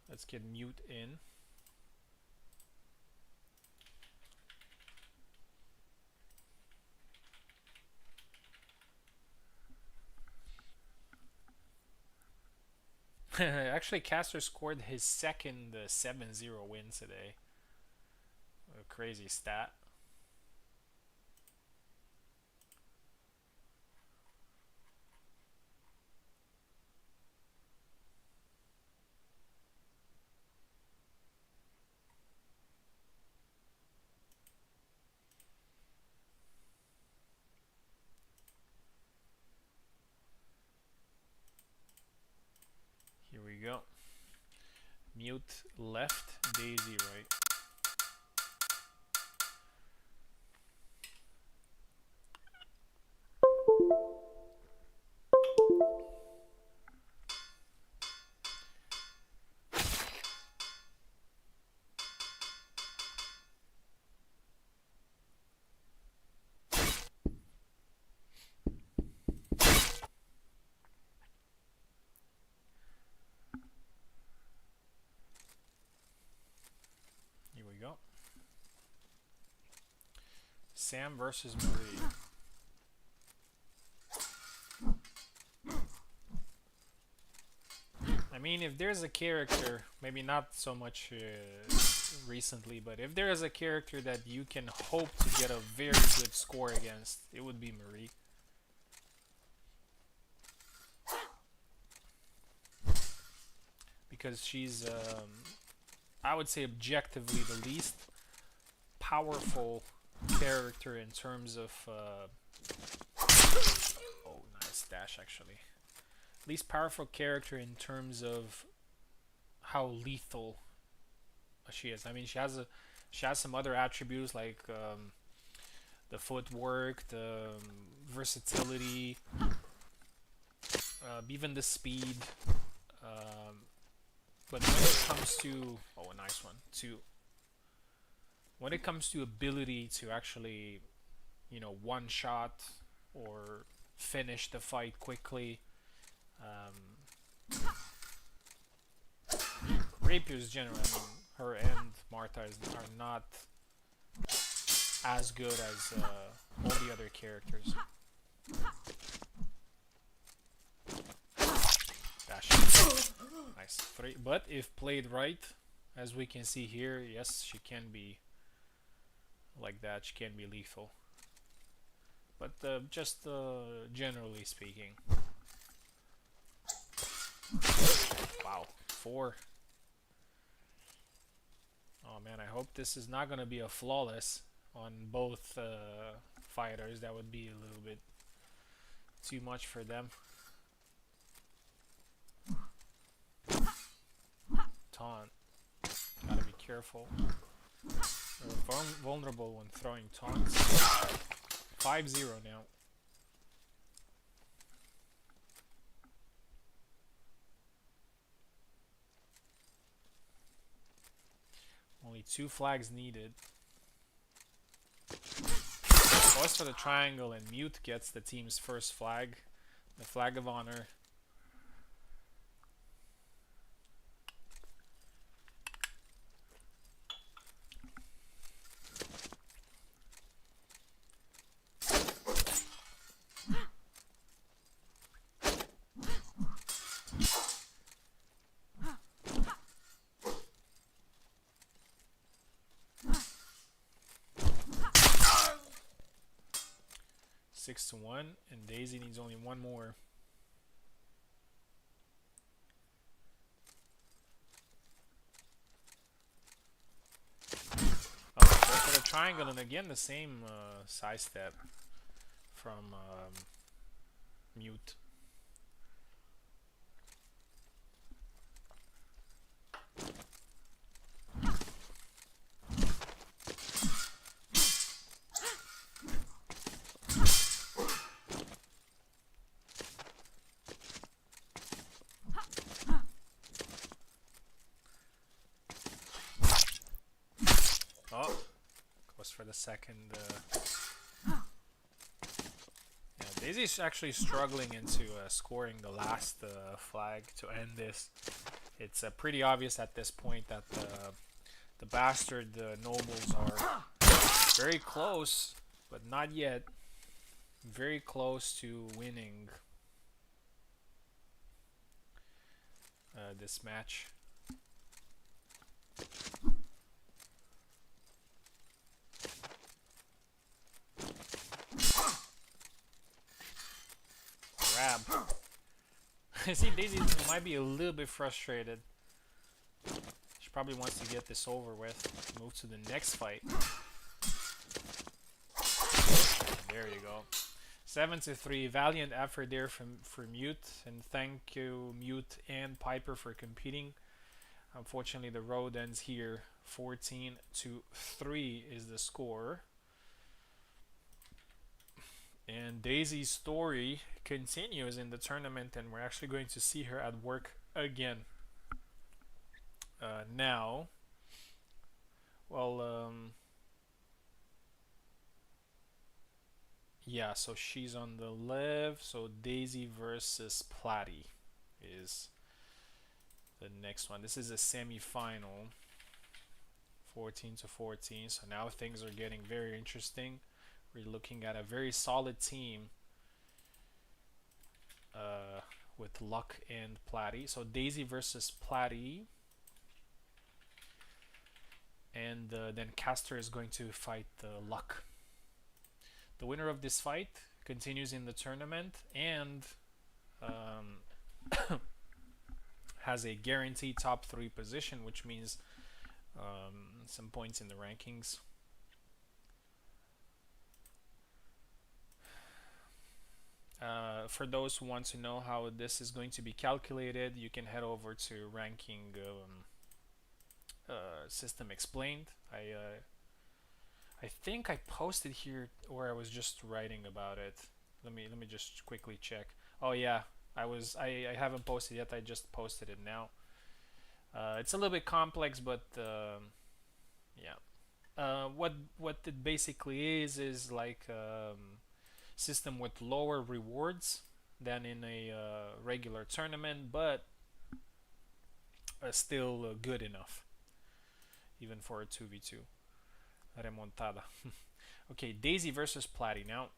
Let's get Mute in. Actually, Caster scored his second 7-0 win today. A crazy stat. go. Mute left, Daisy right. Here we go. Sam versus Marie. I mean, if there's a character, maybe not so much recently, but if there is a character that you can hope to get a very good score against, it would be Marie. Because she's, I would say, objectively the least powerful character in terms of, oh, nice dash actually. Least powerful character in terms of how lethal she is. I mean, she has some other attributes like the footwork, the versatility, even the speed. But when it comes to a nice one when it comes to ability to actually, one shot or finish the fight quickly. Rapiers generally, I mean, her and Martha are not as good as all the other characters. Dash. Nice. But if played right, as we can see here, yes, she can be like that. She can be lethal. But just generally speaking. Wow, 4. Oh man, I hope this is not gonna be a flawless on both fighters. That would be a little bit too much for them. Taunt. Gotta be careful. They're vulnerable when throwing taunts. 5-0 now. Only 2 flags needed. Goes for the triangle and Mute gets the team's first flag. The flag of honor. Six to 1, and Daisy needs only one more. Oh, so for the triangle, and again the same side step from Mute. Oh, goes for the second. Yeah, Daisy's actually struggling into scoring the last flag to end this. It's pretty obvious at this point that the bastard nobles are very close, but not yet. Very close to winning this match. Grab. See, Daisy might be a little bit frustrated. She probably wants to get this over with. Move to the next fight. There you go. 7-3. Valiant effort there for Mute, and thank you Mute and Piper for competing. Unfortunately, the road ends here. 14-3 is the score. And Daisy's story continues in the tournament, and we're actually going to see her at work again. Now, well, yeah, so she's on the left. So Daisy versus Platy is the next one. This is a semi-final, 14-14. So now things are getting very interesting. We're looking at a very solid team with Luck and Platy. So Daisy versus Platy, and then Castor is going to fight Luck. The winner of this fight continues in the tournament and has a guaranteed top 3 position, which means some points in the rankings. For those who want to know how this is going to be calculated, you can head over to ranking system explained. I think I posted here, or I was just writing about it. Let me just quickly check. Oh yeah, I haven't posted yet. I just posted it now. It's a little bit complex, but yeah. What it basically is like system with lower rewards than in a regular tournament, but still good enough, even for a 2v2 remontada. Okay, Daisy versus Platy now.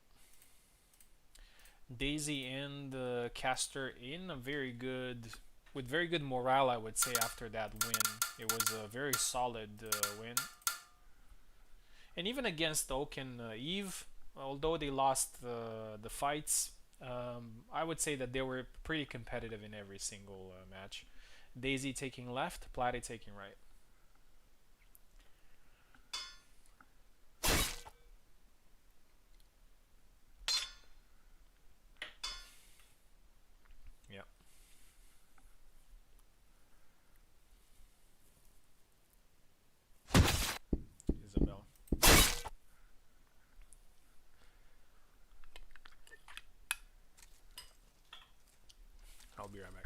Daisy and Caster in a with very good morale, I would say, after that win. It was a very solid win. And even against Oak and Eve, although they lost the fights, I would say that they were pretty competitive in every single match. Daisy taking left, Platy taking right. Yeah. Isabel. I'll be right back.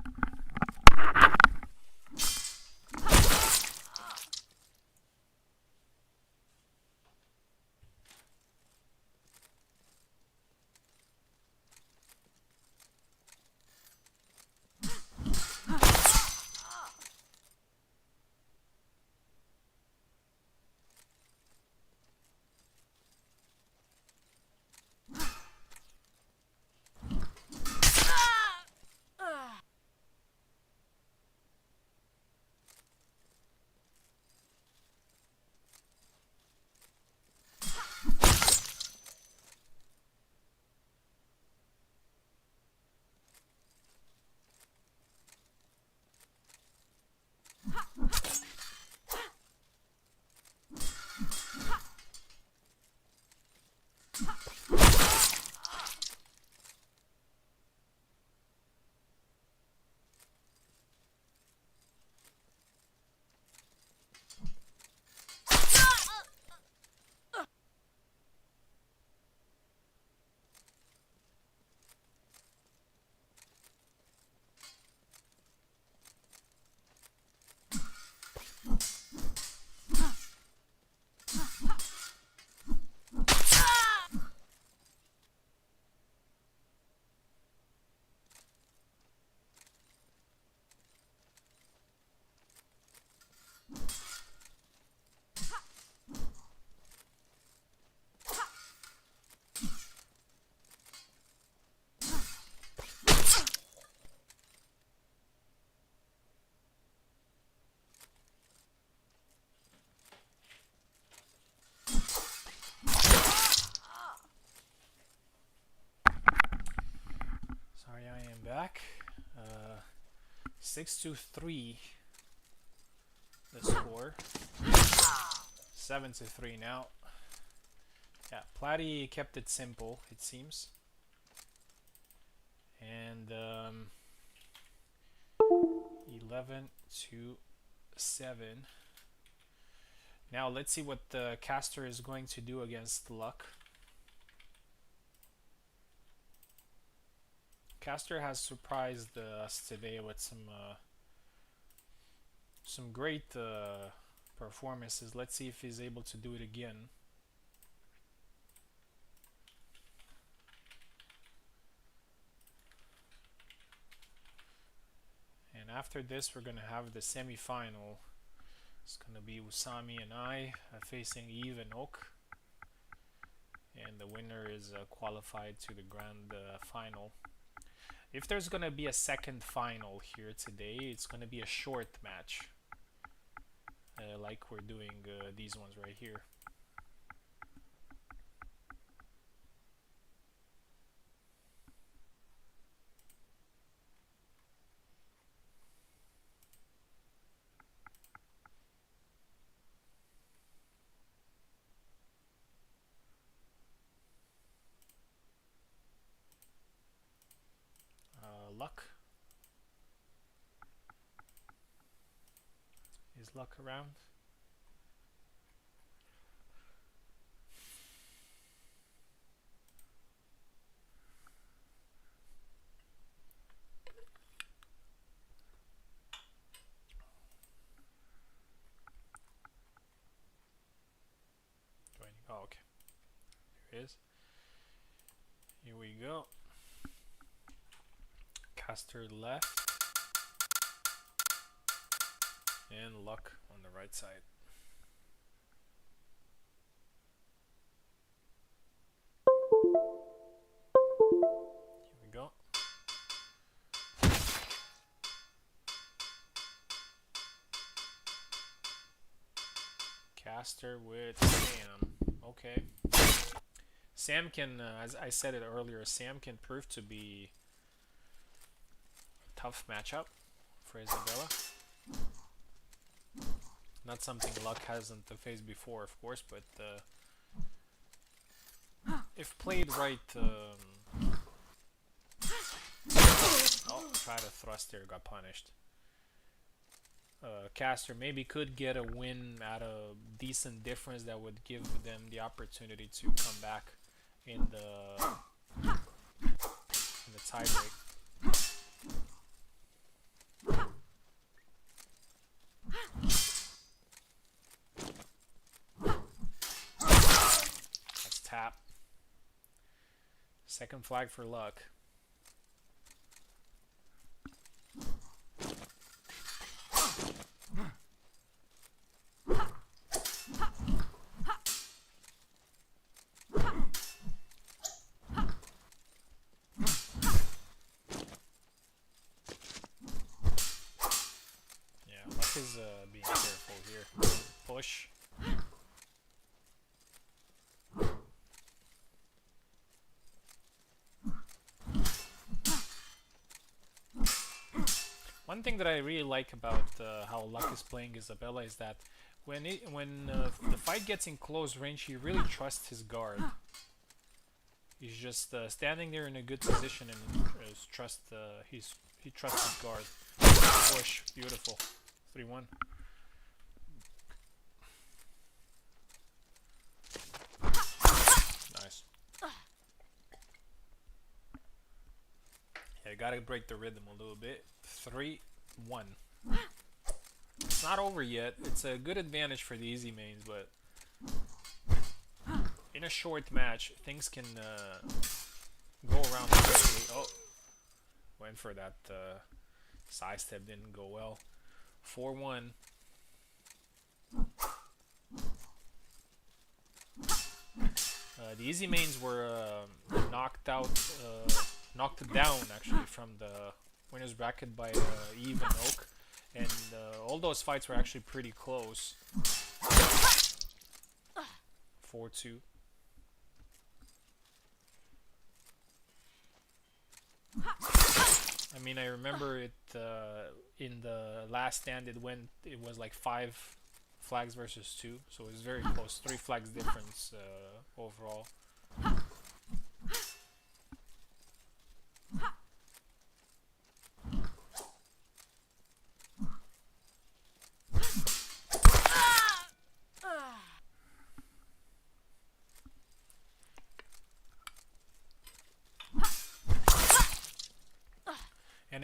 Sorry, I am back. 6-3 the score. 7-3 now. Yeah, Platy kept it simple, it seems. And 11 to 7. Now let's see what the caster is going to do against luck. Caster has surprised us today with some great performances. Let's see if he's able to do it again. And after this, we're gonna have the semi-final. It's gonna be Usami and I facing Eve and Oak, and the winner is qualified to the grand final. If there's gonna be a second final here today, it's gonna be a short match, like we're doing these ones right here. Luck. Is Luck around? Oh, okay. Here it is. Here we go. Caster left. And Luck on the right side. Here we go. Caster with Sam. Okay. Sam can, as I said it earlier, Sam can prove to be a tough matchup for Isabella. Not something Luck hasn't faced before, of course, but if played right... oh, tried to thrust there, got punished. Caster maybe could get a win at a decent difference that would give them the opportunity to come back in the tiebreak. That's tap. Second flag for Luck. Is being careful here. Push. One thing that I really like about how Luck is playing Isabella is that when the fight gets in close range, he really trusts his guard. He's just standing there in a good position and he trusts his guard. Push, beautiful. 3-1. Nice. Yeah, gotta break the rhythm a little bit. 3-1. It's not over yet. It's a good advantage for the easy mains, but in a short match, things can go around quickly. Oh, went for that side step, didn't go well. 4-1. The easy mains were knocked down actually from the winners bracket by Eve and Oak, and all those fights were actually pretty close. 4-2. I mean, I remember it in the last stand. It was like 5 flags versus 2, so it was very close. 3 flags difference overall.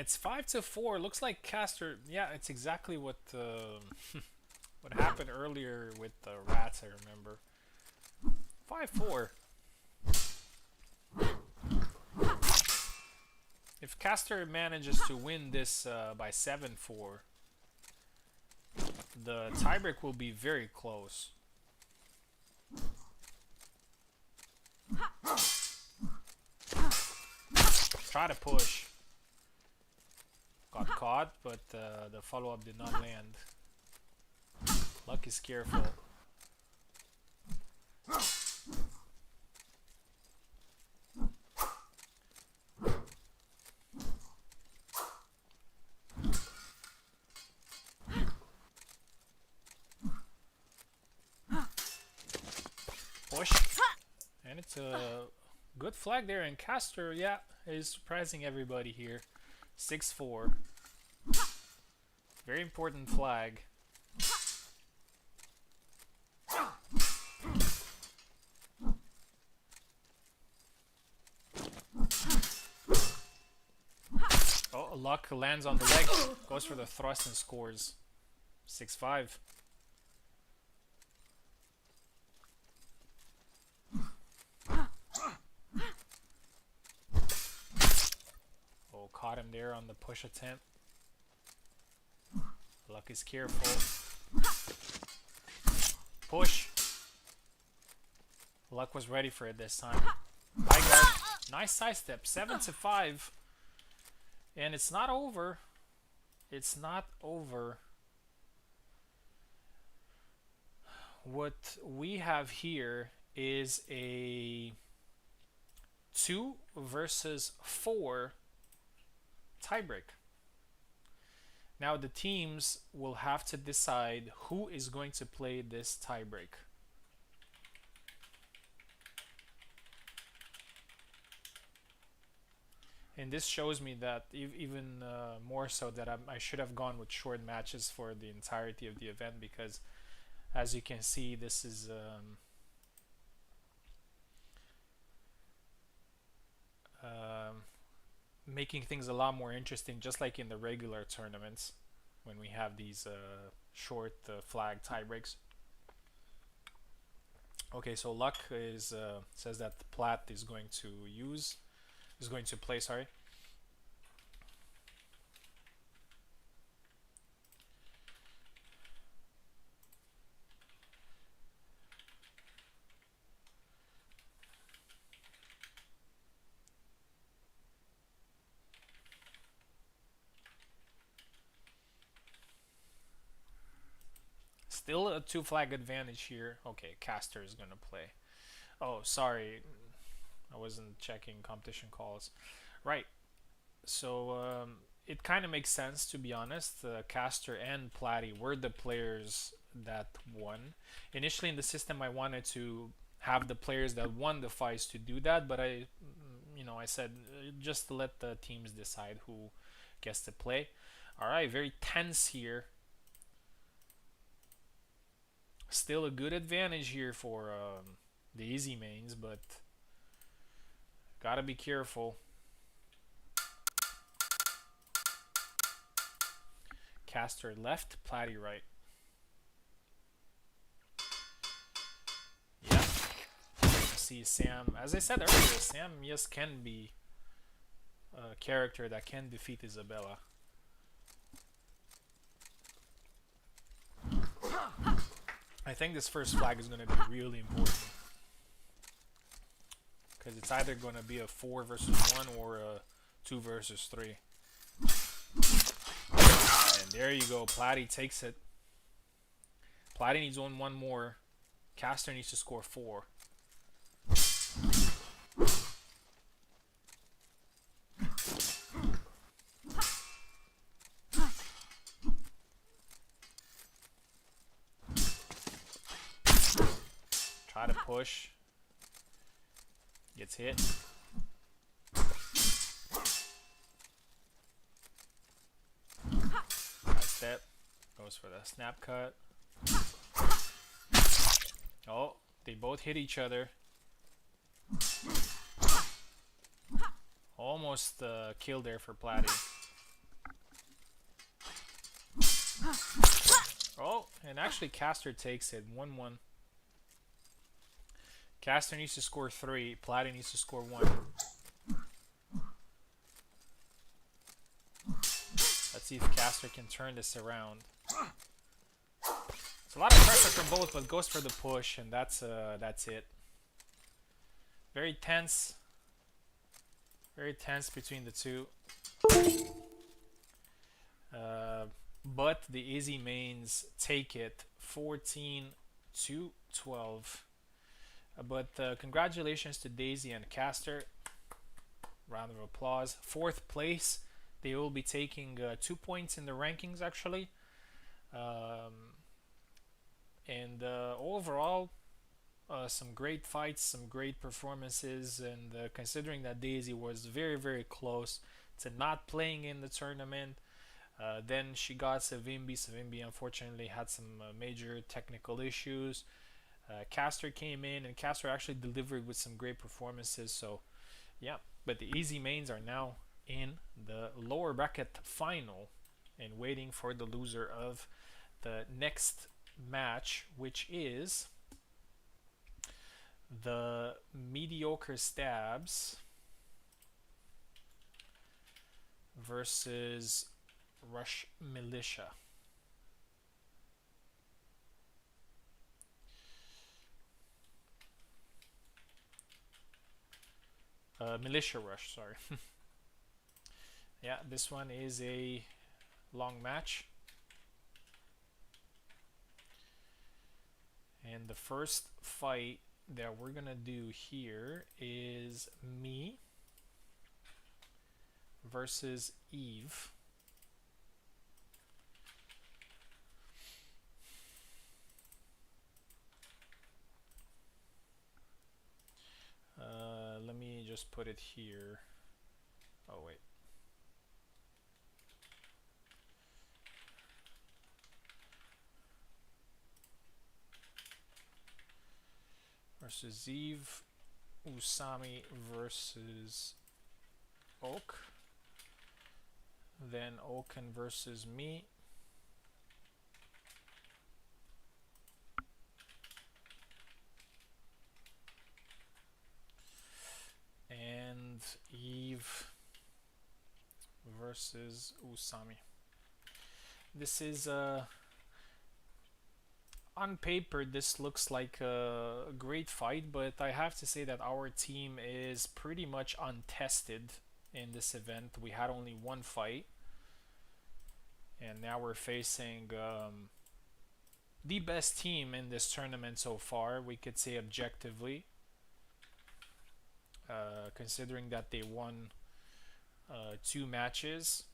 it's 5-4. Looks like Caster. Yeah, it's exactly what what happened earlier with the rats. I remember. 5-4. If Caster manages to win this by 7-4, the tiebreak will be very close. Try to push. Got caught, but the follow-up did not land. Luck is careful. Push. And it's a good flag there, and Caster, yeah, is surprising everybody here. 6-4. Very important flag. Oh, Luck lands on the leg, goes for the thrust and scores. 6-5. Oh, caught him there on the push attempt. Luck is careful. Push. Luck was ready for it this time. High guard. Nice sidestep. 7-5. And it's not over. It's not over. What we have here is a 2 versus 4 tiebreak. Now the teams will have to decide who is going to play this tiebreak. And this shows me that even more so that I should have gone with short matches for the entirety of the event, because as you can see, this is making things a lot more interesting, just like in the regular tournaments when we have these short flag tie breaks. Okay, so Luck is says that the Plat is going to play, sorry. Still a 2 flag advantage here. Okay, Caster is gonna play. Oh, sorry, I wasn't checking competition calls. Right, so it kind of makes sense, to be honest. Caster and Platy were the players that won. Initially in the system I wanted to have the players that won the fights to do that, but I said just to let the teams decide who gets to play. Alright, very tense here. Still a good advantage here for the easy mains, but gotta be careful. Caster left, Platy right. Yeah. See, Sam, as I said earlier, Sam, yes, can be a character that can defeat Isabella. I think this first flag is going to be really important, because it's either going to be a 4 versus 1 or a 2 versus 3. And there you go, Platy takes it. Platy needs one more. Caster needs to score 4. Try to push. Gets hit. High step. Goes for the snap cut. Oh, they both hit each other. Almost kill there for Platy. Oh, and actually Caster takes it. 1-1. Caster needs to score 3. Platy needs to score 1. Let's see if Caster can turn this around. It's a lot of pressure from both, but goes for the push, and that's it. Very tense. Very tense between the two. But the easy mains take it 14-12. But congratulations to Daisy and Caster. Round of applause. 4th place. They will be taking 2 points in the rankings actually. And overall, some great fights, some great performances, and considering that Daisy was very close to not playing in the tournament, then she got Savimbi. Savimbi unfortunately had some major technical issues. Caster came in, and Caster actually delivered with some great performances. So yeah, but the easy mains are now in the lower bracket final and waiting for the loser of the next match, which is the Mediocre Stabs versus Rush Militia. Militia Rush, sorry. Yeah, this one is a long match. And the first fight that we're gonna do here is me versus Eve. Let me just put it here. Oh wait. Versus Eve. Usami versus Oak. Then Oaken versus me. And Eve versus Usami. This is on paper this looks like a great fight, but I have to say that our team is pretty much untested in this event. We had only one fight, and now we're facing the best team in this tournament so far, we could say objectively, considering that they won 2 matches,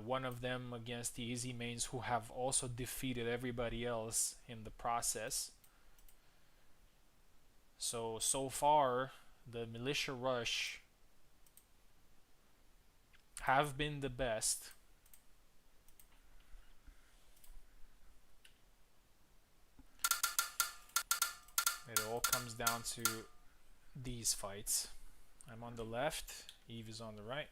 one of them against the easy mains, who have also defeated everybody else in the process. So far the Militia Rush have been the best. It all comes down to these fights. I'm on the left, Eve is on the right.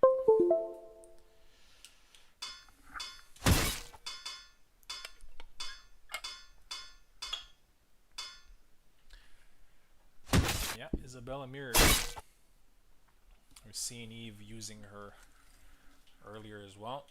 Yeah, Isabella mirror. We've seen Eve using her earlier as well.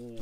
Ooh.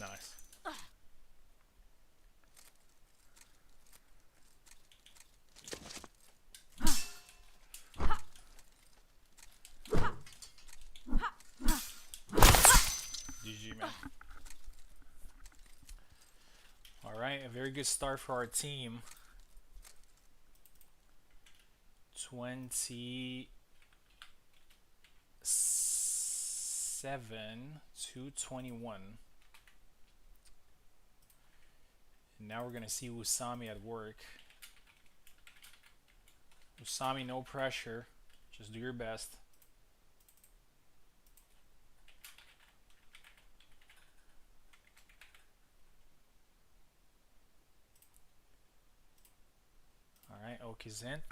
Nice. GG, man. Alright, a very good start for our team. 27 to 21. And now we're gonna see Usami at work. Usami, no pressure. Just do your best. Alright, Oak is in.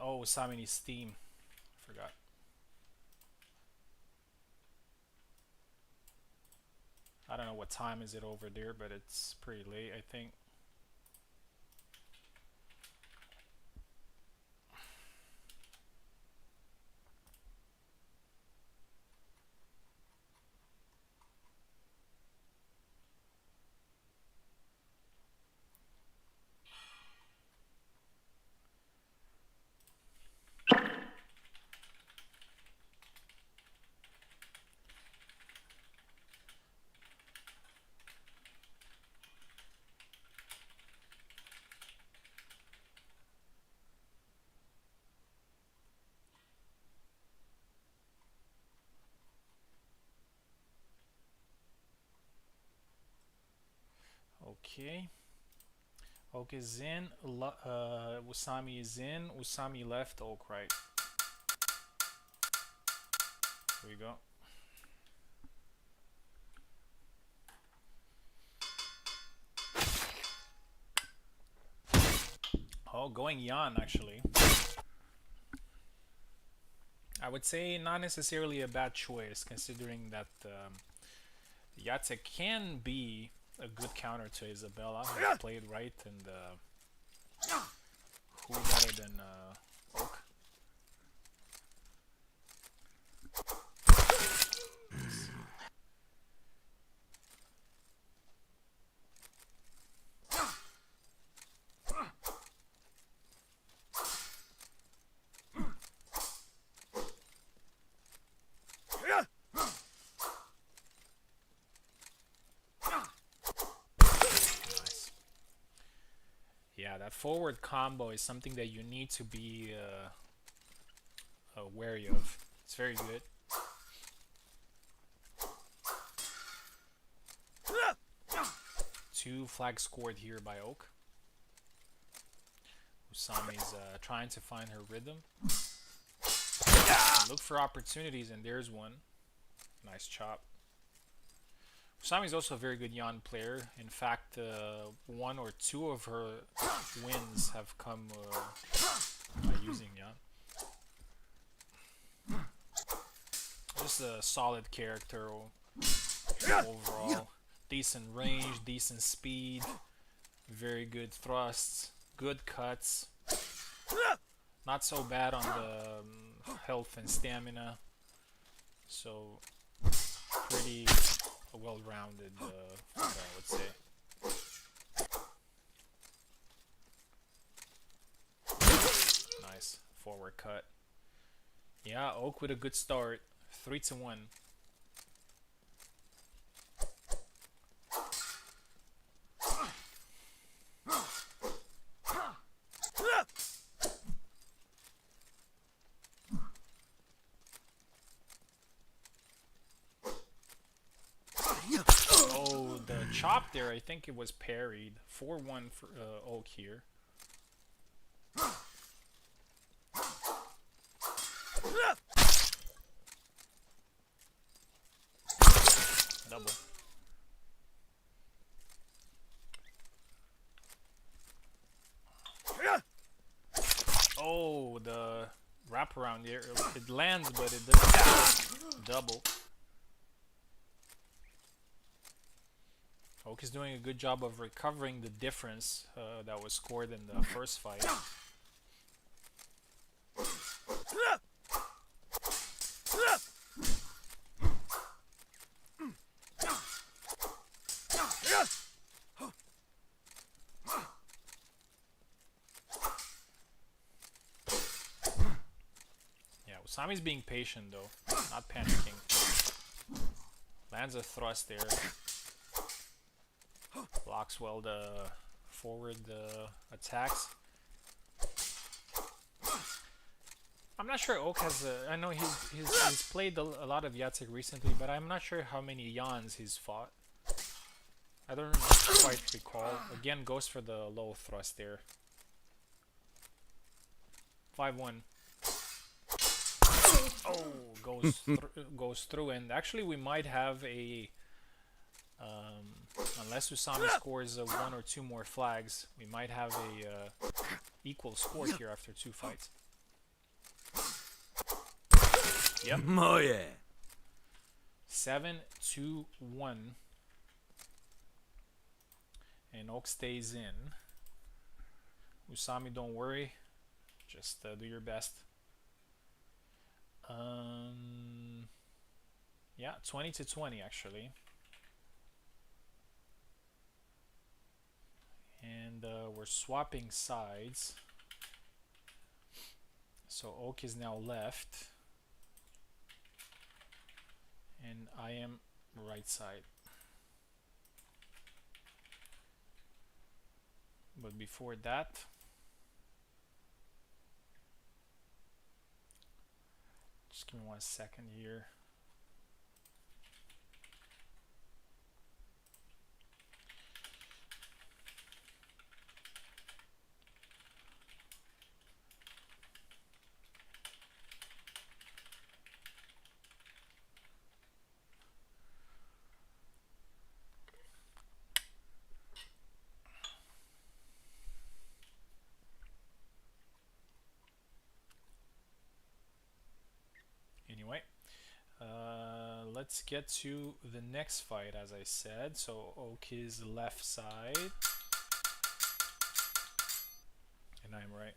Oh, Usami needs steam. Forgot. I don't know what time is it over there, but it's pretty late, I think. Okay. Oak is in. Usami is in. Usami left. Oak right. Here we go. Oh, going Yan actually. I would say not necessarily a bad choice, considering that Yatsek can be a good counter to Isabella. He played right, and who better than Oak? Nice. Yeah, that forward combo is something that you need to be wary of. It's very good. Two flags scored here by Oak. Usami's trying to find her rhythm. Look for opportunities, and there's one. Nice chop. Usami's also a very good Yan player. In fact, one or two of her wins have come by using Yan. Just a solid character overall. Decent range, decent speed, very good thrusts, good cuts. Not so bad on the health and stamina. So pretty well-rounded, I would say. Nice forward cut. Yeah, Oak with a good start. 3-1. Oh, the chop there, I think it was parried. 4-1 for Oak here. Double. Oh, the wraparound there. It lands, but it doesn't. Double. Oak is doing a good job of recovering the difference that was scored in the first fight. Yeah, Usami's being patient though, not panicking. Lands a thrust there. Blocks well the forward attacks. I'm not sure Oak has I know he's played a lot of Yatsik recently, but I'm not sure how many Yans he's fought. I don't quite recall. Again, goes for the low thrust there. 5-1. Oh, goes through, and actually we might have a unless Usami scores 1 or 2 more flags, we might have a equal score here after 2 fights. Yep. Oh yeah. 7-1. And Oak stays in. Usami, don't worry. Just do your best. Yeah, 20-20 actually. And we're swapping sides. So Oak is now left. And I am right side. But before that, just give me 1 second here. Anyway, let's get to the next fight, as I said. So Oak is left side, and I'm right.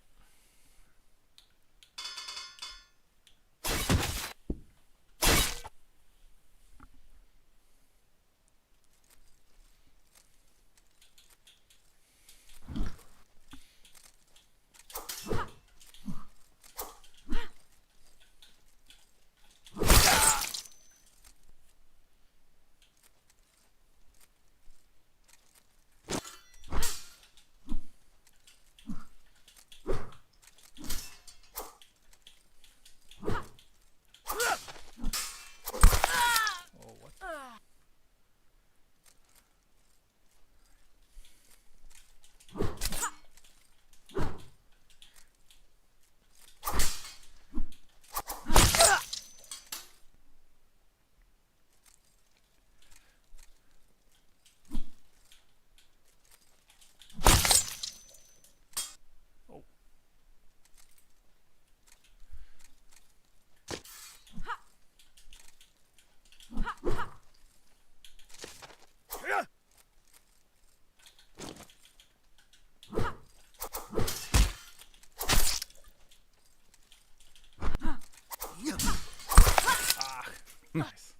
Nice.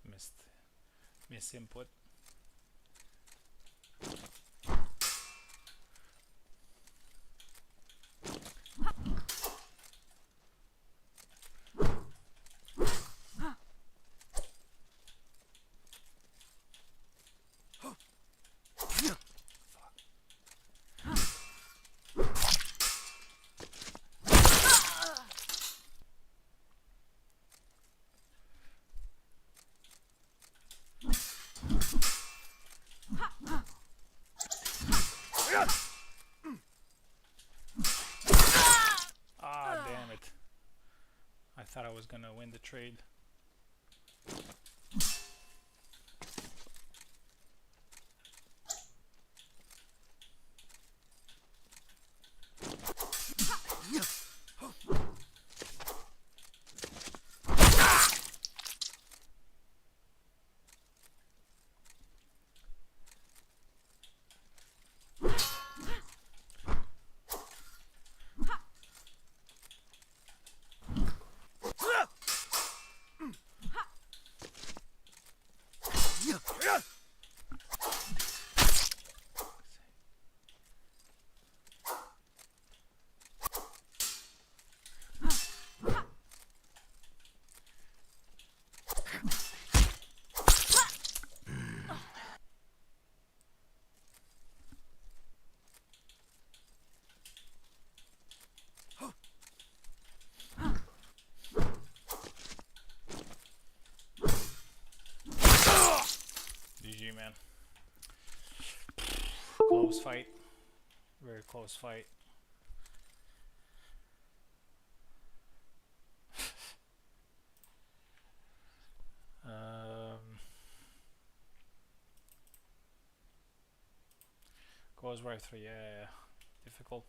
Missed. Miss input. Ah, damn it. I thought I was gonna win the trade. GG, man. Close fight. Very close fight. Goes right through. Yeah. Difficult.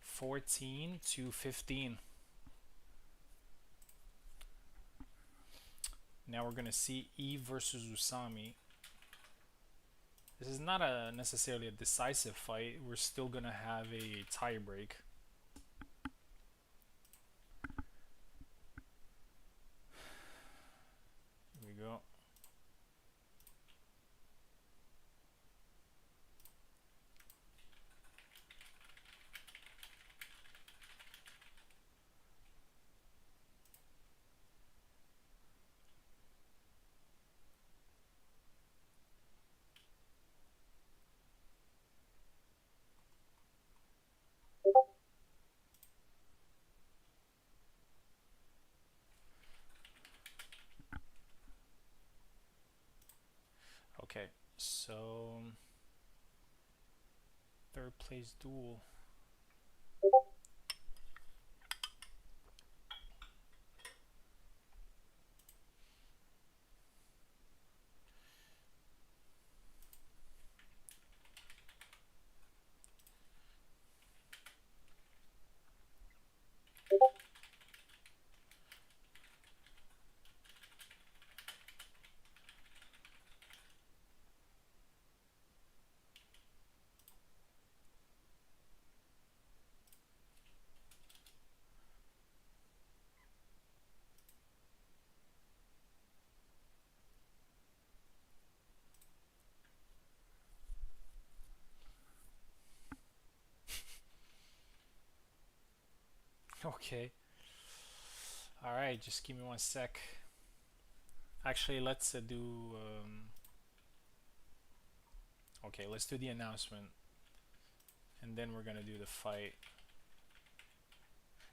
14 to 15. Now we're gonna see Eve versus Usami. This is not necessarily a decisive fight. We're still gonna have a tie break. Here we go. Okay, so third place duel. Okay. All right, just give me one sec. Actually, let's do. Okay, let's do the announcement, and then we're gonna do the fight.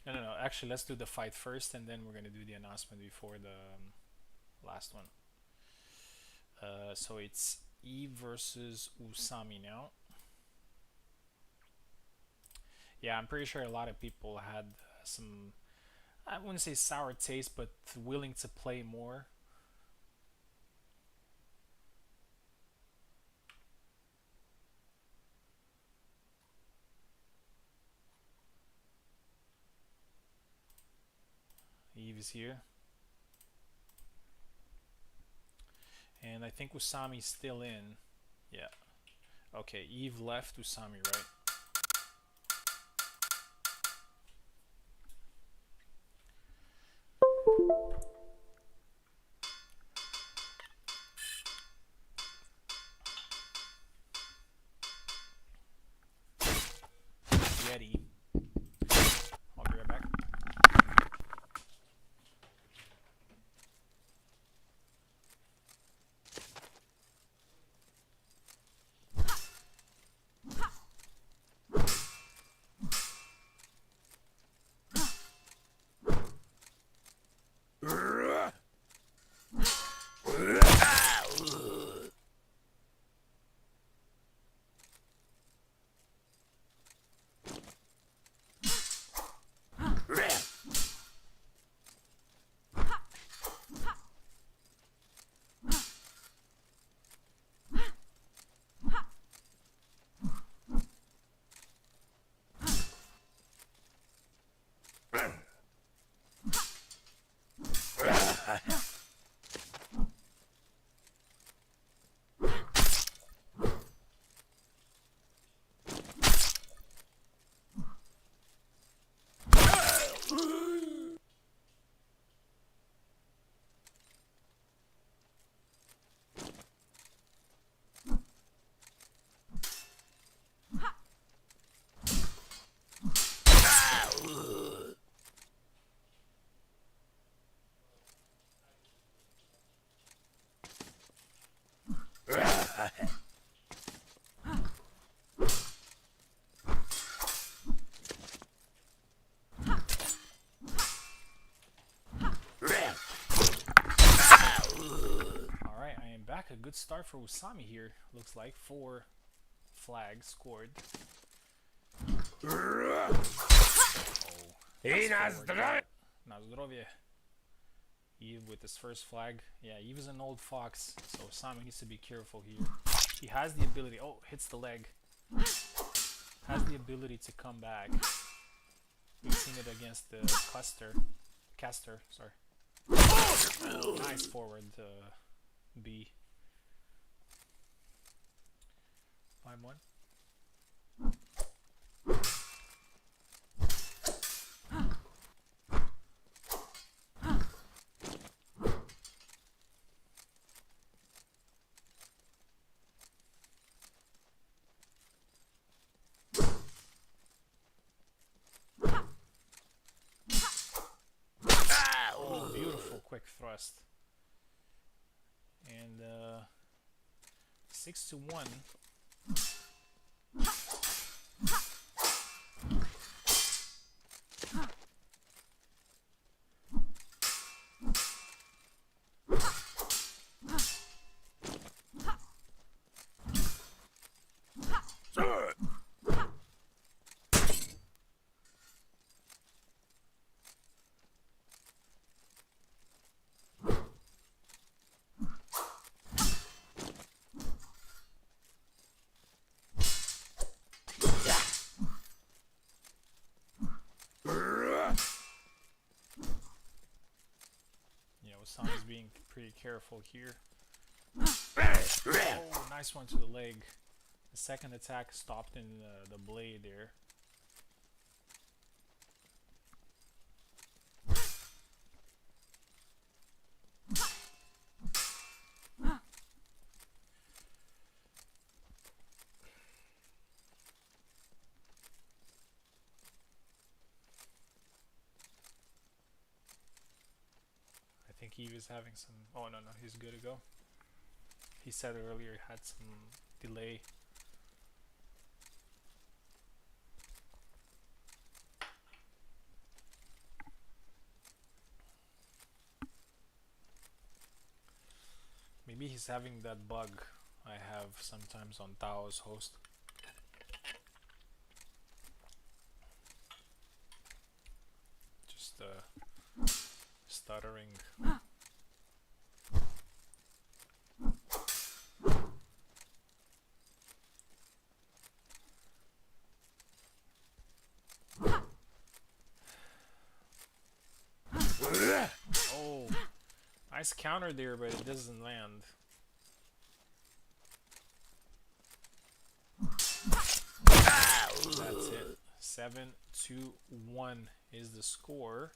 No. Actually, let's do the fight first, and then we're gonna do the announcement before the last one. So it's Eve versus Usami now. Yeah, I'm pretty sure a lot of people had some, I wouldn't say sour taste, but willing to play more. Eve is here. And I think Usami's still in. Yeah. Okay, Eve left Usami, right? Yeti. I'll be right back. Alright, I am back. A good start for Usami here. Looks like 4 flags scored. Oh, na zdrowie. Eve with his first flag. Yeah, Eve is an old fox, so Usami needs to be careful here. He has the ability. Oh, hits the leg. Has the ability to come back. We've seen it against the caster. Sorry. Nice forward B. 5-1. Oh, beautiful quick thrust. And 6-1. Usami's being pretty careful here. Oh, nice one to the leg. The second attack stopped in the blade there. I think he was having some. Oh, no, he's good to go. He said earlier he had some delay. Maybe he's having that bug I have sometimes on Tao's host. Just stuttering. Oh, nice counter there, but it doesn't land. That's it. 7-1 is the score.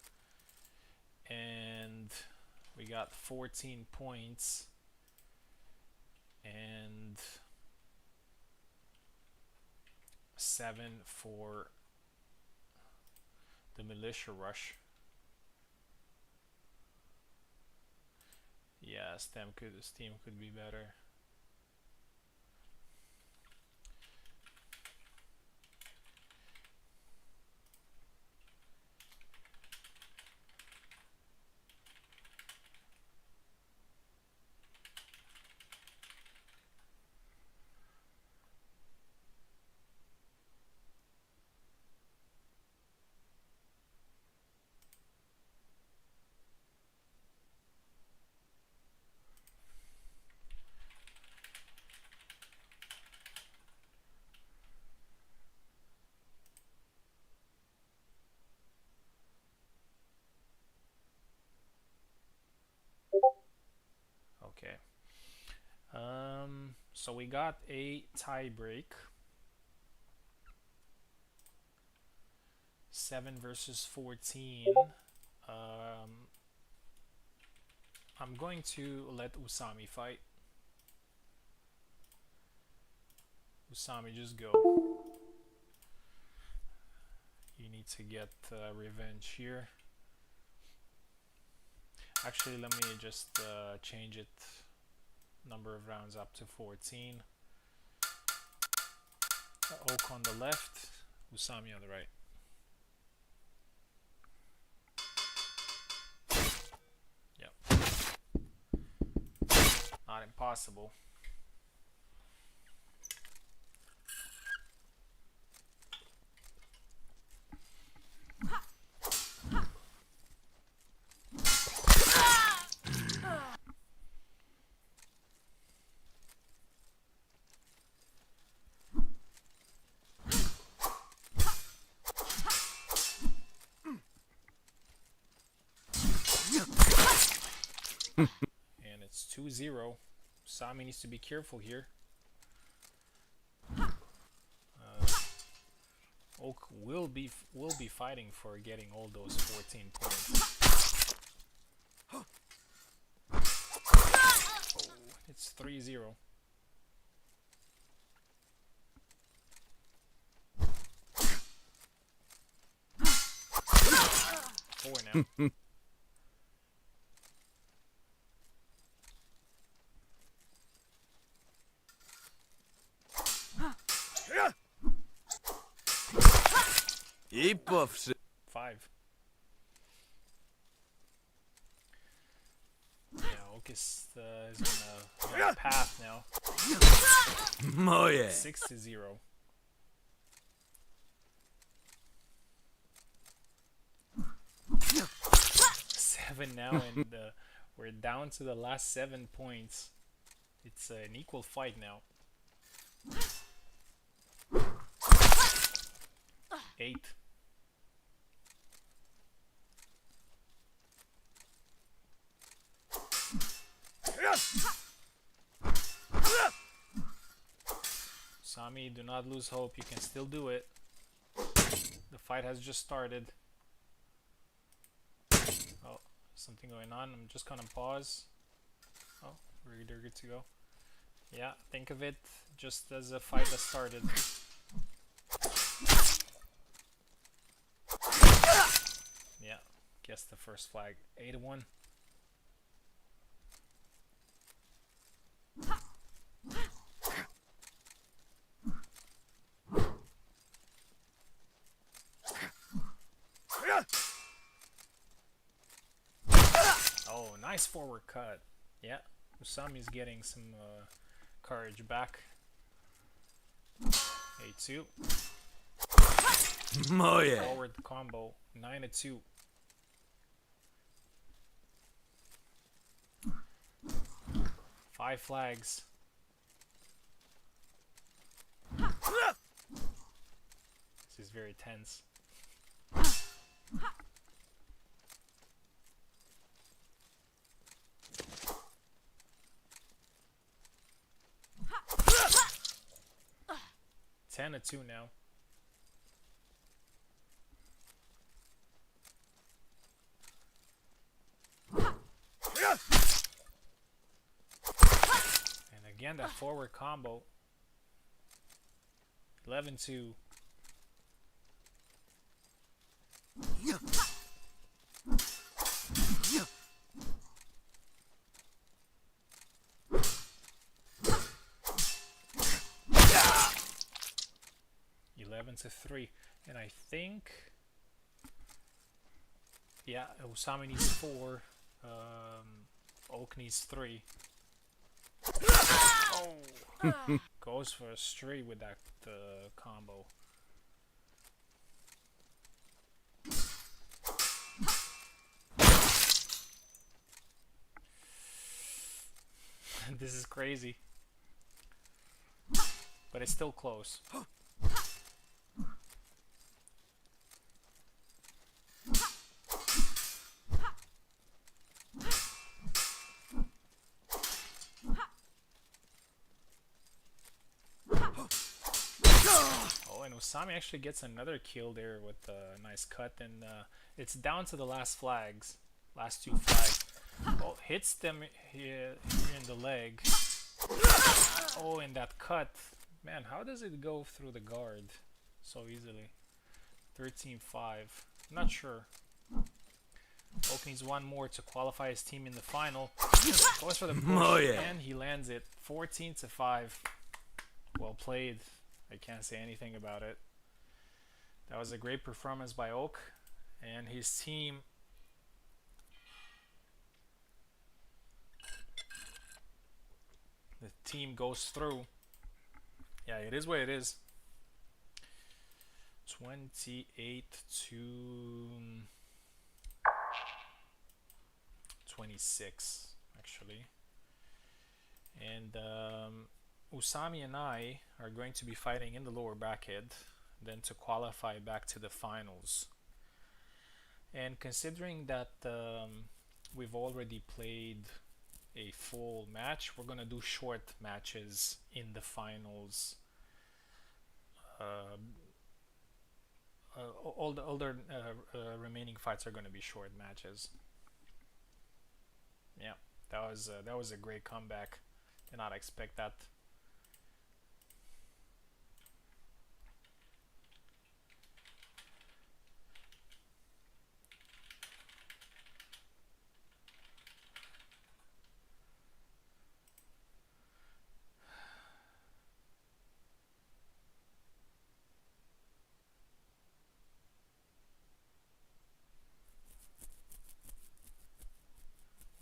And we got 14 points. And 7 for the militia rush. Yeah, Steam could be better. Okay. So we got a tie break. 7 versus 14. I'm going to let Usami fight. Usami, just go. You need to get revenge here. Actually, let me just change it. Number of rounds up to 14. Oak on the left, Usami on the right. Yep. Not impossible. And it's 2-0. Sami needs to be careful here. Oak will be fighting for getting all those 14 points. Oh, it's 3-0. Four now. Five. Yeah, Oak is on a path now. 6-0. 7 now, and we're down to the last 7 points. It's an equal fight now. 8. Sami, do not lose hope. You can still do it. The fight has just started. Oh, something going on. I'm just gonna pause. Oh, we're good to go. Yeah, think of it just as a fight that started. Yeah, guess the first flag. 8-1. Oh, nice forward cut. Yeah, Usami's getting some courage back. A2. Moje. Forward combo. 9-2. Five flags. This is very tense. Ten to 2 now. And again that forward combo. 11-2. To 3, and I think, yeah, Usami needs 4, Oak needs 3. Oh, goes for a straight with that combo. This is crazy, but it's still close. Oh, and Usami actually gets another kill there with a nice cut, and it's down to the last flags, last 2 flags. Oh, hits them here in the leg. Oh, and that cut, man, how does it go through the guard so easily? 13-5, not sure. Oak needs 1 more to qualify his team in the final. Goes for the push, and he lands it. 14-5. Well played. I can't say anything about it. That was a great performance by Oak and his team. The team goes through. Yeah, it is what it is. 28 to 26 actually. And Usami and I are going to be fighting in the lower bracket then to qualify back to the finals. And considering that we've already played a full match, we're gonna do short matches in the finals. All the other remaining fights are gonna be short matches. Yeah, that was a great comeback. Did not expect that.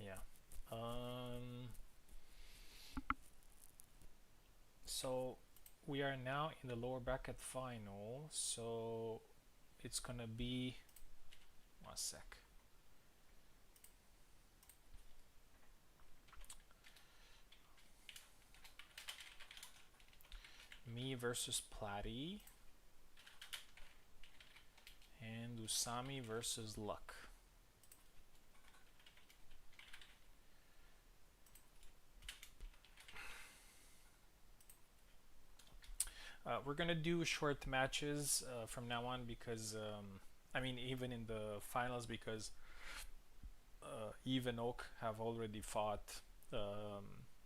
Yeah. So we are now in the lower bracket final. So it's gonna be 1 sec. Me versus Platy and Usami versus Luck. We're gonna do short matches from now on because I mean even in the finals because Eve and Oak have already fought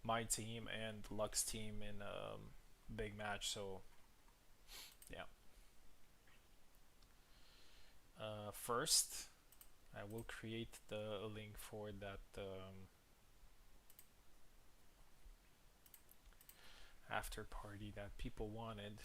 my team and Luck's team in a big match, so yeah. First I will create the link for that after party that people wanted.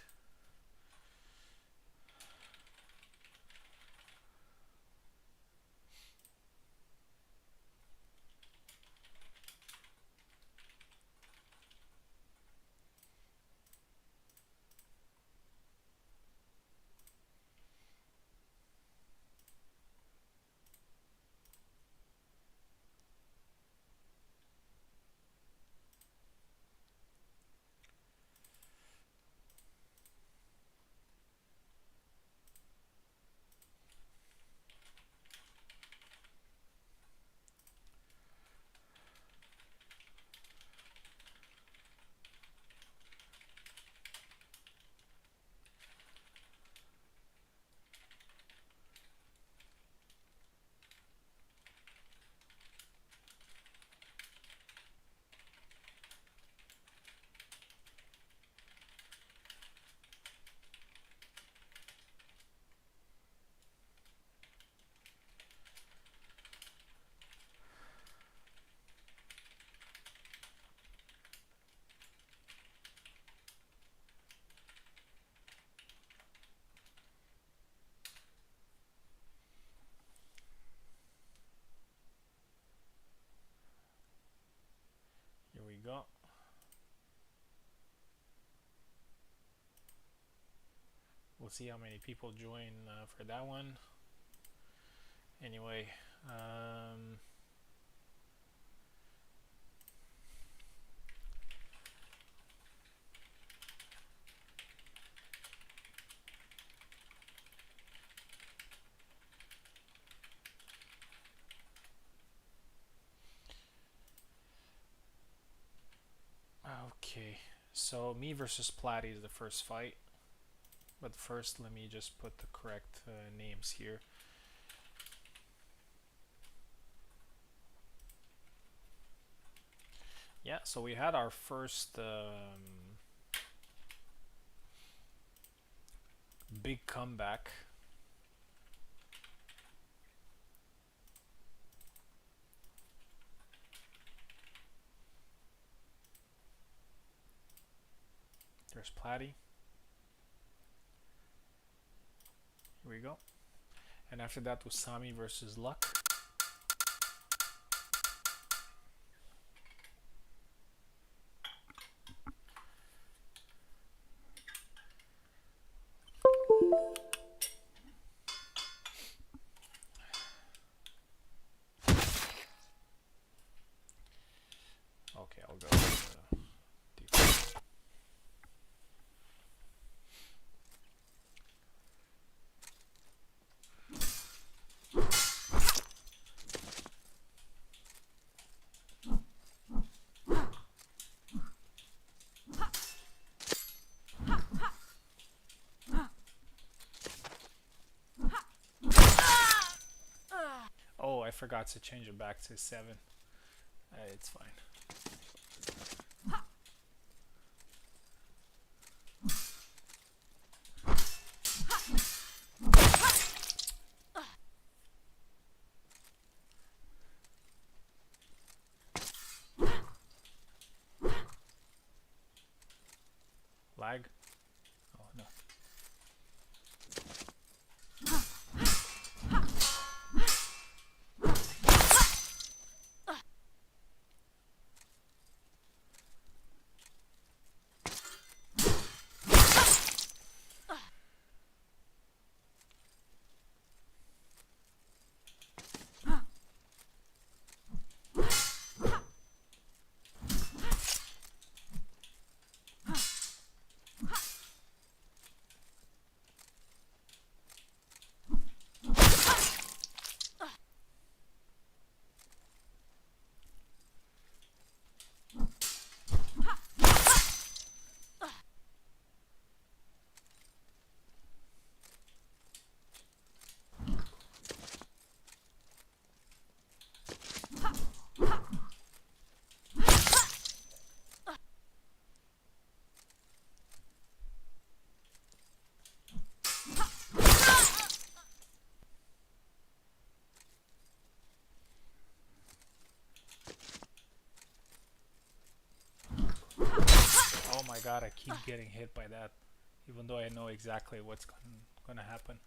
We'll see how many people join for that one. Anyway, okay. So me versus Platty is the first fight. But first, let me just put the correct names here. Yeah, so we had our first big comeback. There's Platty. Here we go. And after that was Sami versus Luck. Okay, I'll go default. Oh, I forgot to change it back to 7. It's fine. Lag? Oh, no. Oh my god, I keep getting hit by that, even though I know exactly what's gonna happen.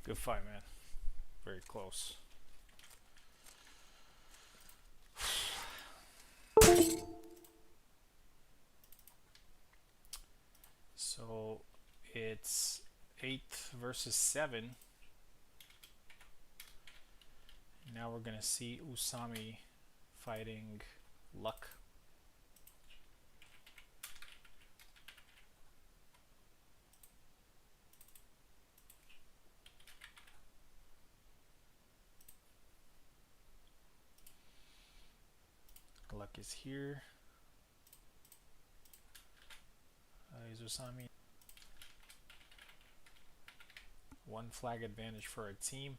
Good fight, man. Very close. So it's 8 versus 7. Now we're gonna see Usami fighting Luck. Luck is here. Izusami. One flag advantage for our team.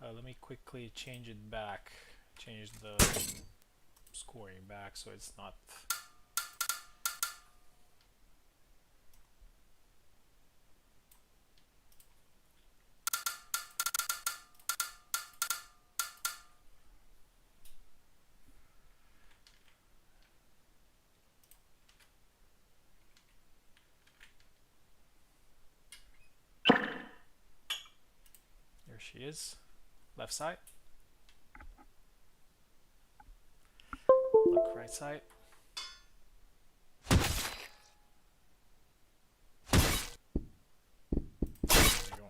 Let me quickly change it back. Change the scoring back so it's not. There she is. Left side. Look right side. There you go.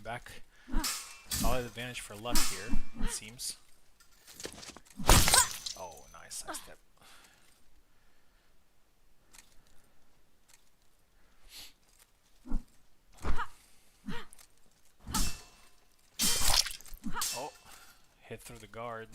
Back. Solid advantage for Luck here, it seems. Oh, nice side step. Oh, hit through the guard.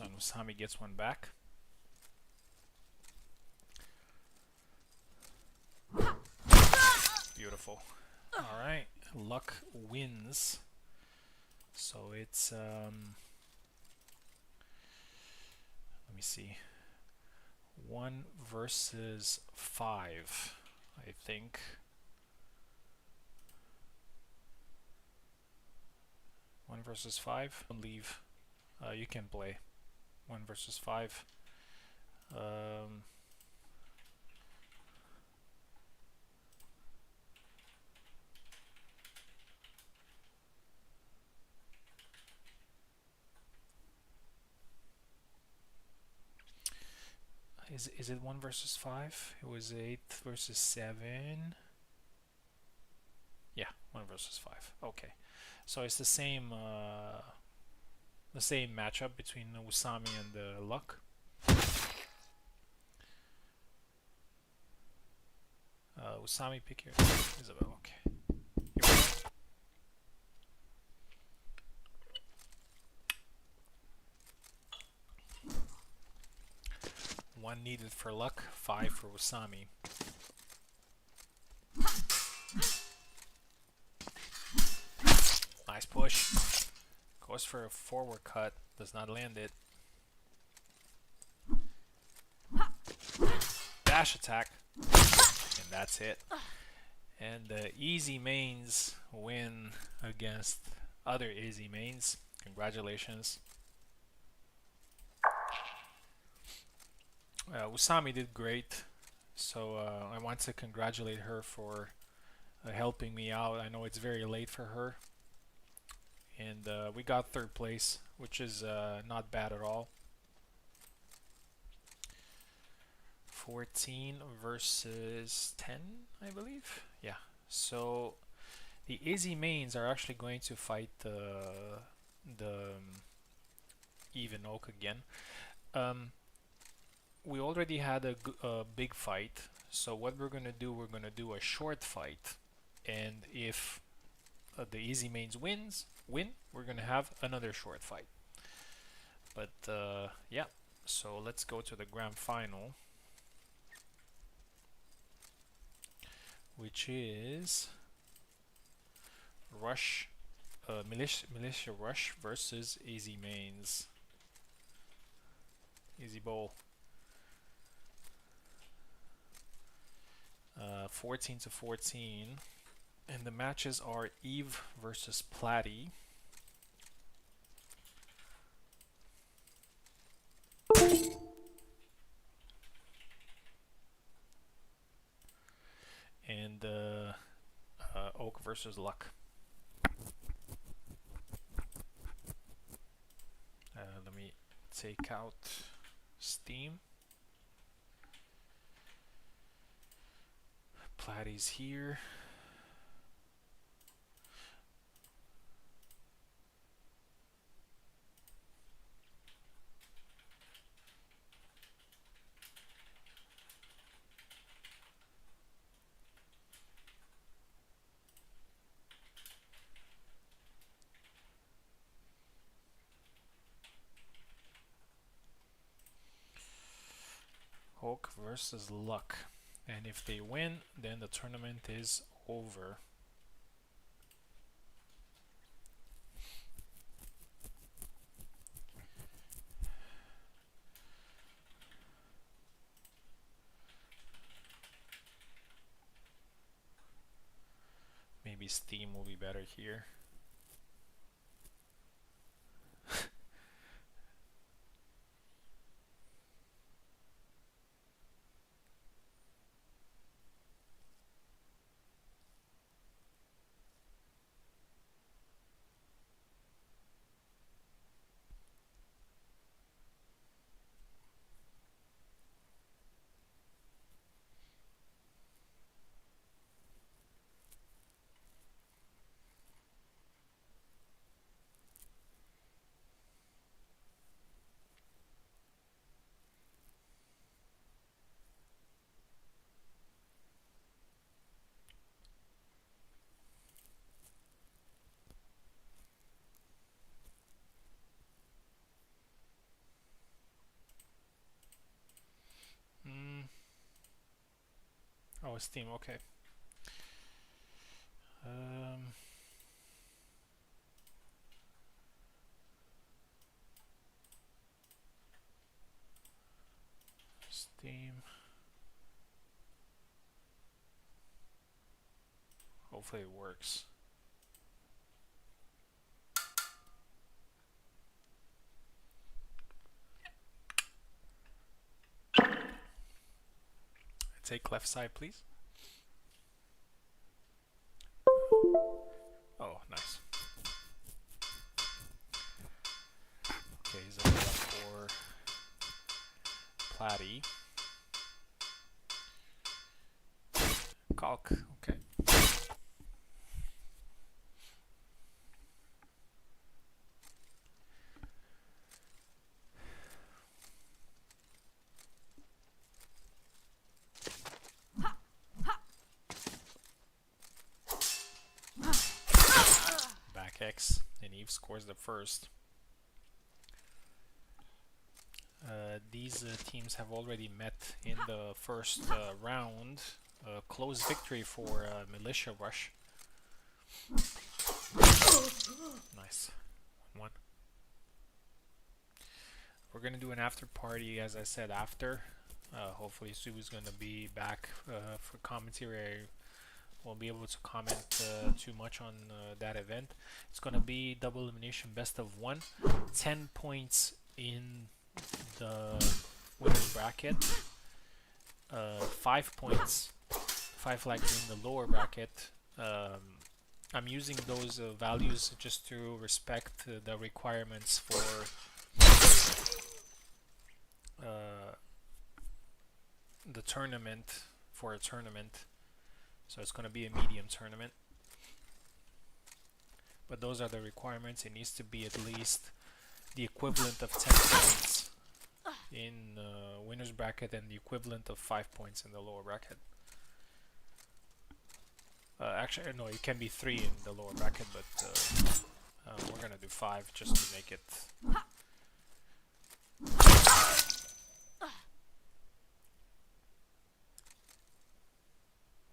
And Usami gets one back. Beautiful. Alright, Luck wins. So it's let me see. 1 versus 5, I think. One versus 5. Don't leave. You can play. 1 versus 5. Is it 1 versus 5? It was 8 versus 7. Yeah, 1 versus 5. Okay, so it's the same matchup between Usami and Luck. Usami, pick your Isabel. Okay. Here we go. 1 needed for Luck, 5 for Usami. Nice push. Goes for a forward cut, does not land it. Dash attack, and that's it. And the easy mains win against other easy mains. Congratulations. Usami did great, so I want to congratulate her for helping me out. I know it's very late for her, and we got 3rd place, which is not bad at all. 14 versus 10, I believe. Yeah, so the easy mains are actually going to fight the even oak again. We already had a big fight, so what we're gonna do a short fight, and if the easy mains win, we're gonna have another short fight. But yeah, so let's go to the grand final, which is Rush, Militia Rush versus Easy Mains. Easy Bowl. 14 to 14, and the matches are Eve versus Platty. And Oak versus Luck. Let me take out Steam. Platty's here. Oak versus Luck. And if they win, then the tournament is over. Maybe Steam will be better here. Oh, Steam, okay. Steam. Hopefully it works. Take left side, please. Oh, nice. Okay, Isabella for Platty. Calc. Okay. Back X, and Eve scores the first. These teams have already met in the first round. Close victory for Militia Rush. Nice. 1-1. We're gonna do an after party, as I said, after. Hopefully Subu's gonna be back for commentary. I won't be able to comment too much on that event. It's gonna be double elimination, best of 1. 10 points in the winner's bracket. 5 points, 5 flags in the lower bracket. I'm using those values just to respect the requirements for the tournament, for a tournament. So it's going to be a medium tournament. But those are the requirements. It needs to be at least the equivalent of 10 points in winner's bracket and the equivalent of 5 points in the lower bracket. Actually, no, it can be 3 in the lower bracket, but we're gonna do 5 just to make it.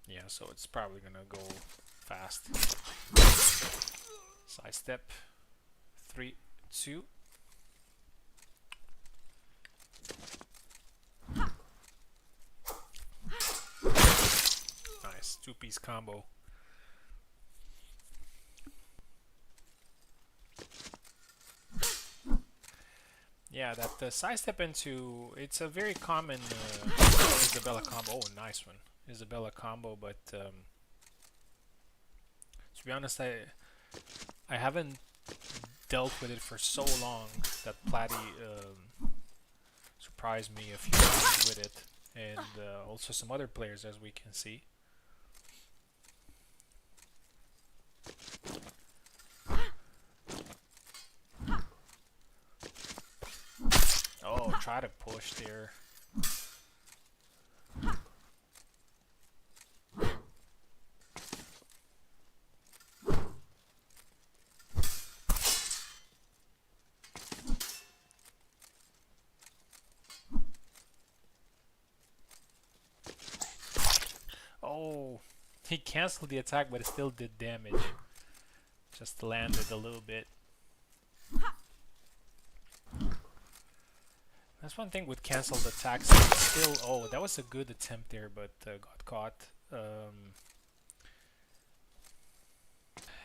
Yeah, so it's probably gonna go fast. Side step. 3, 2. Nice, 2-piece combo. Yeah, that side step into, it's a very common Isabella combo. Oh, nice one. Isabella combo, but to be honest, I haven't dealt with it for so long that Platy surprised me a few times with it, and also some other players, as we can see. Oh, try to push there. Oh, he canceled the attack, but it still did damage. Just landed a little bit. That's one thing with cancelled attacks. Still, oh, that was a good attempt there, but got caught.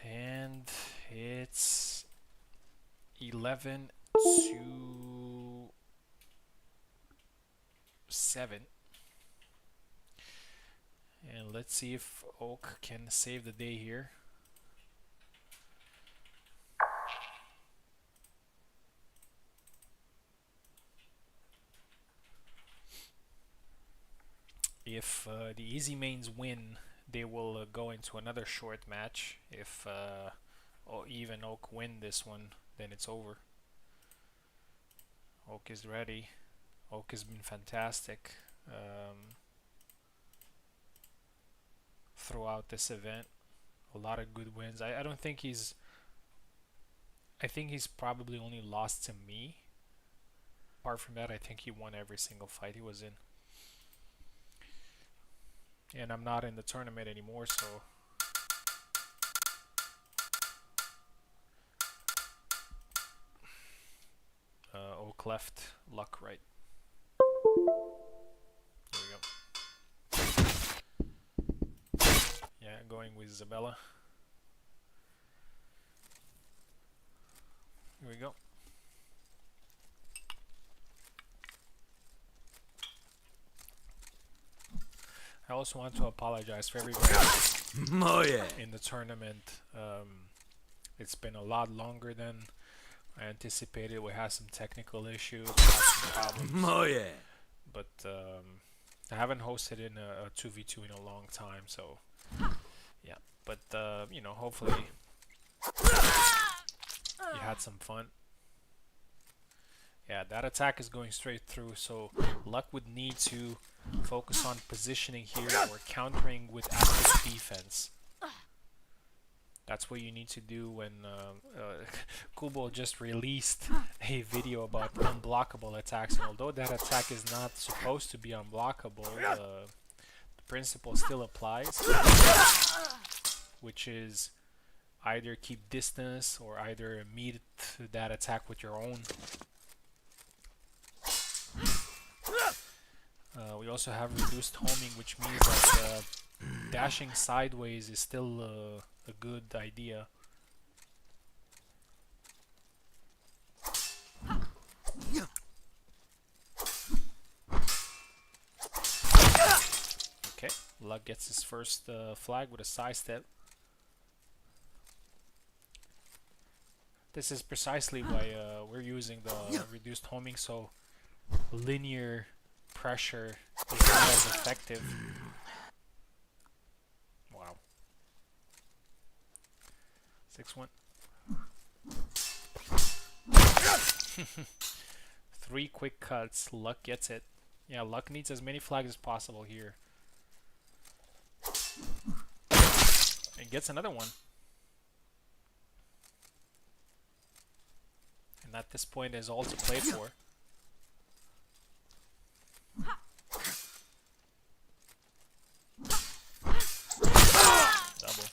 And it's 11-7. And let's see if Oak can save the day here. If the easy mains win, they will go into another short match. If even Oak win this one, then it's over. Oak is ready. Oak has been fantastic throughout this event. A lot of good wins. I don't think he's... I think he's probably only lost to me. Apart from that, I think he won every single fight he was in. And I'm not in the tournament anymore, so... Oak left, luck right. There we go. Yeah, going with Isabella. Here we go. I also want to apologize for everybody in the tournament. It's been a lot longer than I anticipated. We had some technical issues, we had some problems. But I haven't hosted in a 2v2 in a long time, so yeah. But you know, hopefully you had some fun. Yeah, that attack is going straight through, so Luck would need to focus on positioning here or countering with active defense. That's what you need to do when Kubo just released a video about unblockable attacks. And although that attack is not supposed to be unblockable, the principle still applies, which is either keep distance or either meet that attack with your own. We also have reduced homing, which means that dashing sideways is still a good idea. Okay, Luck gets his first flag with a side step. This is precisely why we're using the reduced homing, so linear pressure is not as effective. Wow. 6-1. 3 quick cuts. Luck gets it. Yeah, Luck needs as many flags as possible here. And gets another one. And at this point is all to play for. Double.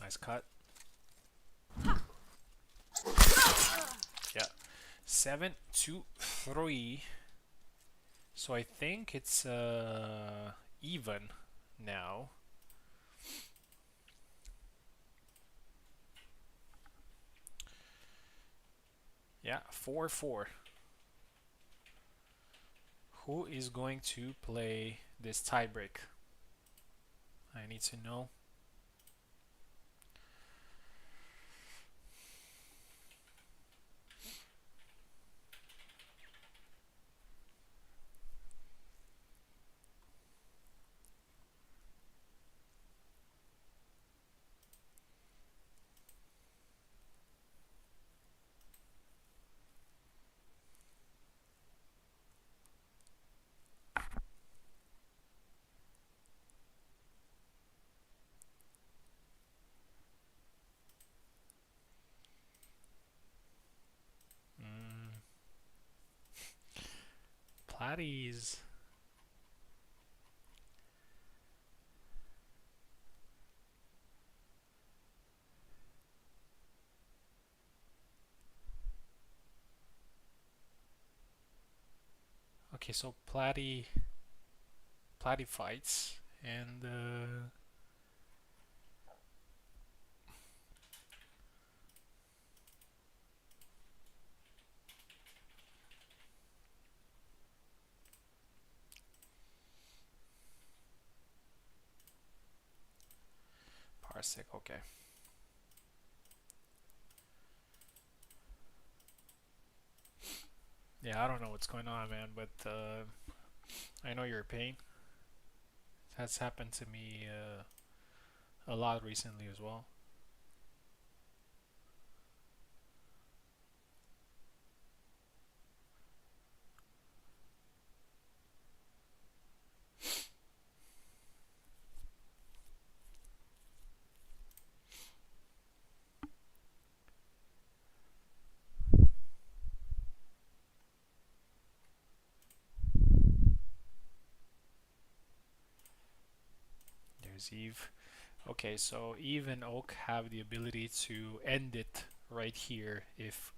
Nice cut. Yeah. 7-3. So I think it's even now. Yeah, 4-4. Who is going to play this tiebreak? I need to know. Platties. Okay, so Platty fights and Parsec, okay. Yeah, I don't know what's going on, man, but I know your pain. That's happened to me a lot recently as well. There's Eve. Okay, so Eve and Oak have the ability to end it right here if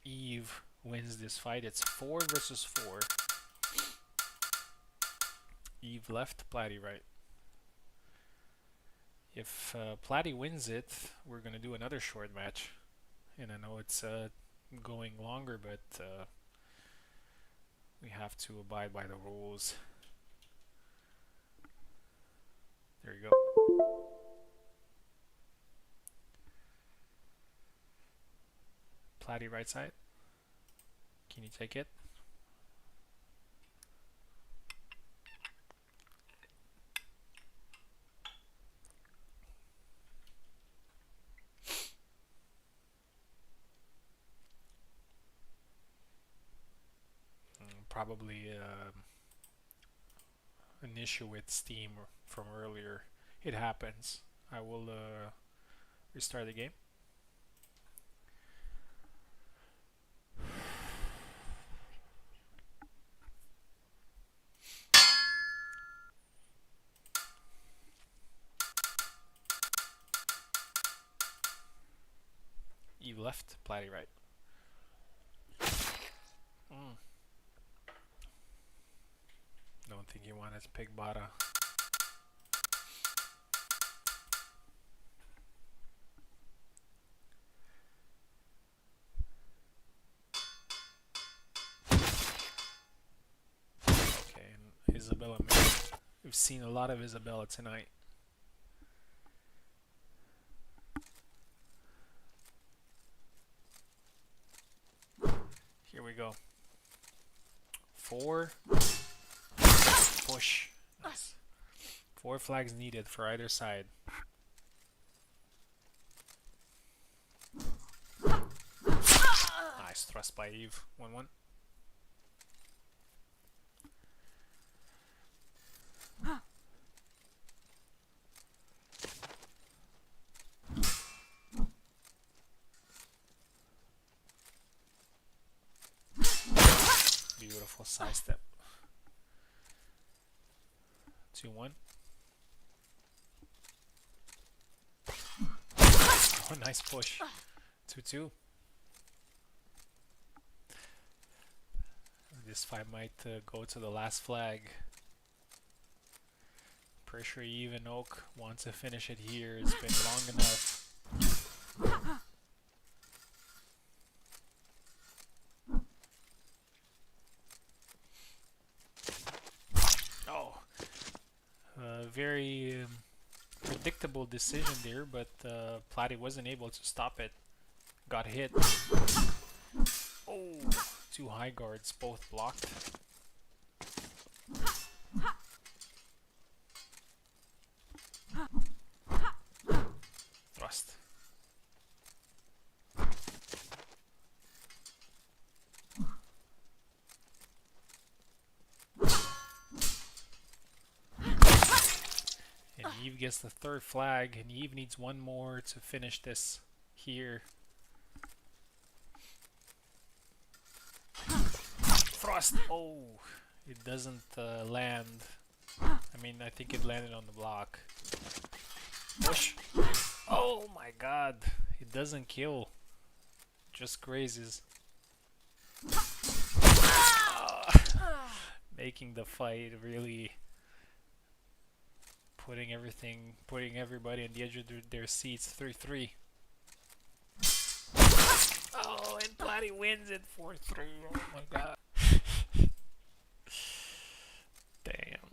Eve wins this fight. It's 4 versus 4. Eve left, Platty right. If Platty wins it, we're gonna do another short match. And I know it's going longer, but we have to abide by the rules. There you go. Platy right side. Can you take it? Probably an issue with Steam from earlier. It happens. I will restart the game. Eve left, Platy right. Don't think he wanted to pick Bada. Okay, and Isabella. We've seen a lot of Isabella tonight. Here we go. 4. Push. Nice. 4 flags needed for either side. Nice thrust by Eve. 1-1. Beautiful side step. 2-1. Oh, nice push. 2-2. This fight might go to the last flag. Pretty sure even Oak wants to finish it here. It's been long enough. Oh, very predictable decision there, but Platy wasn't able to stop it. Got hit. Oh, 2 high guards, both blocked. Thrust. And Eve gets the 3rd flag, and Eve needs 1 more to finish this here. Thrust! Oh, it doesn't land. I mean, I think it landed on the block. Push! Oh my god, it doesn't kill. Just grazes. Making the fight really putting everybody on the edge of their seats. 3-3. Oh, and Platy wins it 4-3. Oh my god. Damn.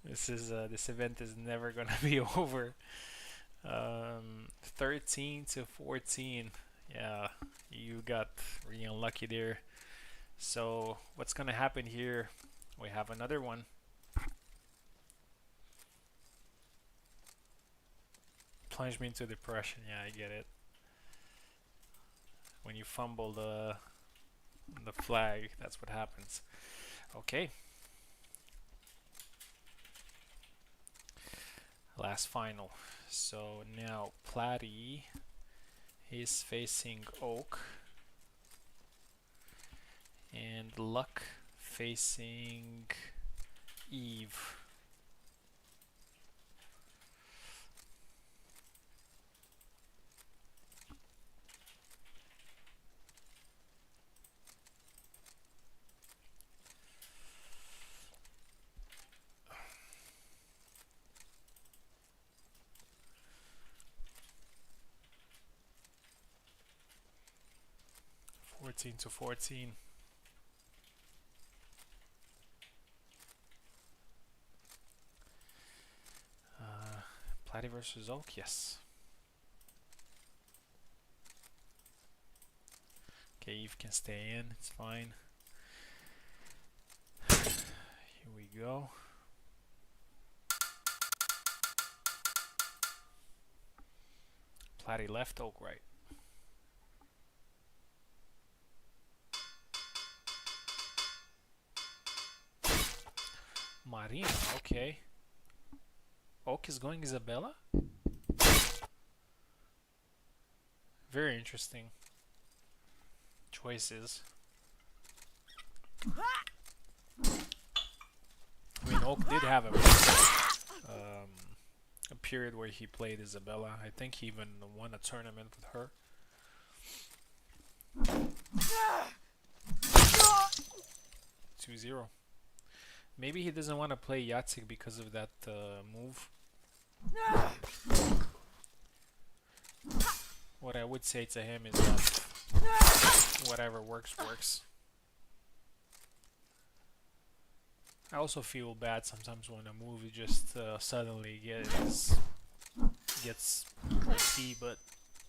This event is never gonna be over. 13-14. Yeah, you got really unlucky there. So what's gonna happen here? We have another one. Plunge me into depression. Yeah, I get it. When you fumble the flag, that's what happens. Okay. Last final. So now Platy is facing Oak, and Luck facing Eve. 14-14. Platy versus Oak, yes. Okay, Eve can stay in, it's fine. Here we go. Platy left, Oak right. Marina, okay. Oak is going Isabella? Very interesting choices. I mean, Oak did have a period where he played Isabella. I think he even won a tournament with her. 2-0. Maybe he doesn't want to play Yahtzee because of that move. What I would say to him is that whatever works, works. I also feel bad sometimes when a move just suddenly gets OP, but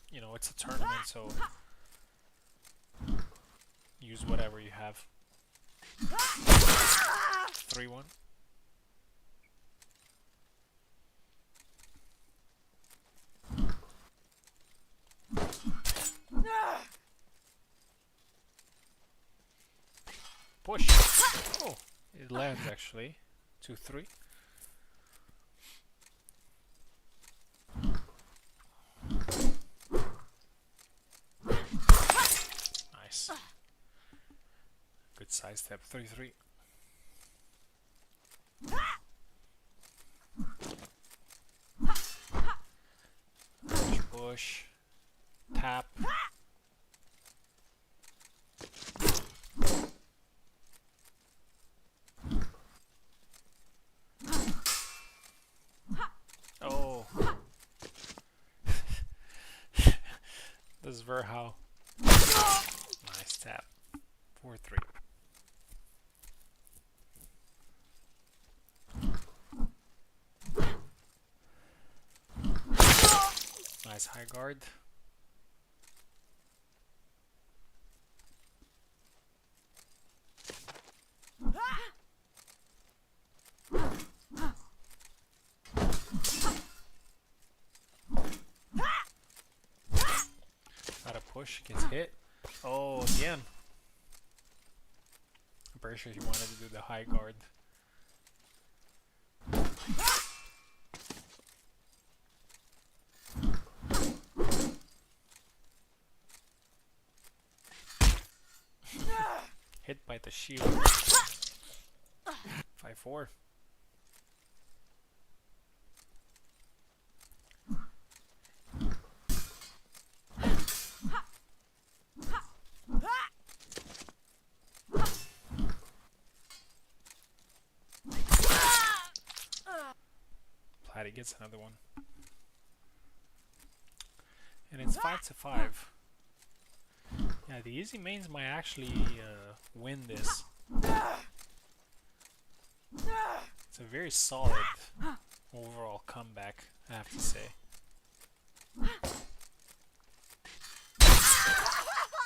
you know, it's a tournament, so use whatever you have. 3-1. Push. Oh, it lands actually. 2-3. Nice. Good side step. 3-3. Push. Tap. Oh. This is Verhow. Nice tap. 4-3. Nice high guard. Not a push, gets hit. Oh, again. I'm pretty sure he wanted to do the high guard. Hit by the shield. 5-4. Platy gets another one. And it's 5-5. Yeah, the easy mains might actually win this. It's a very solid overall comeback, I have to say.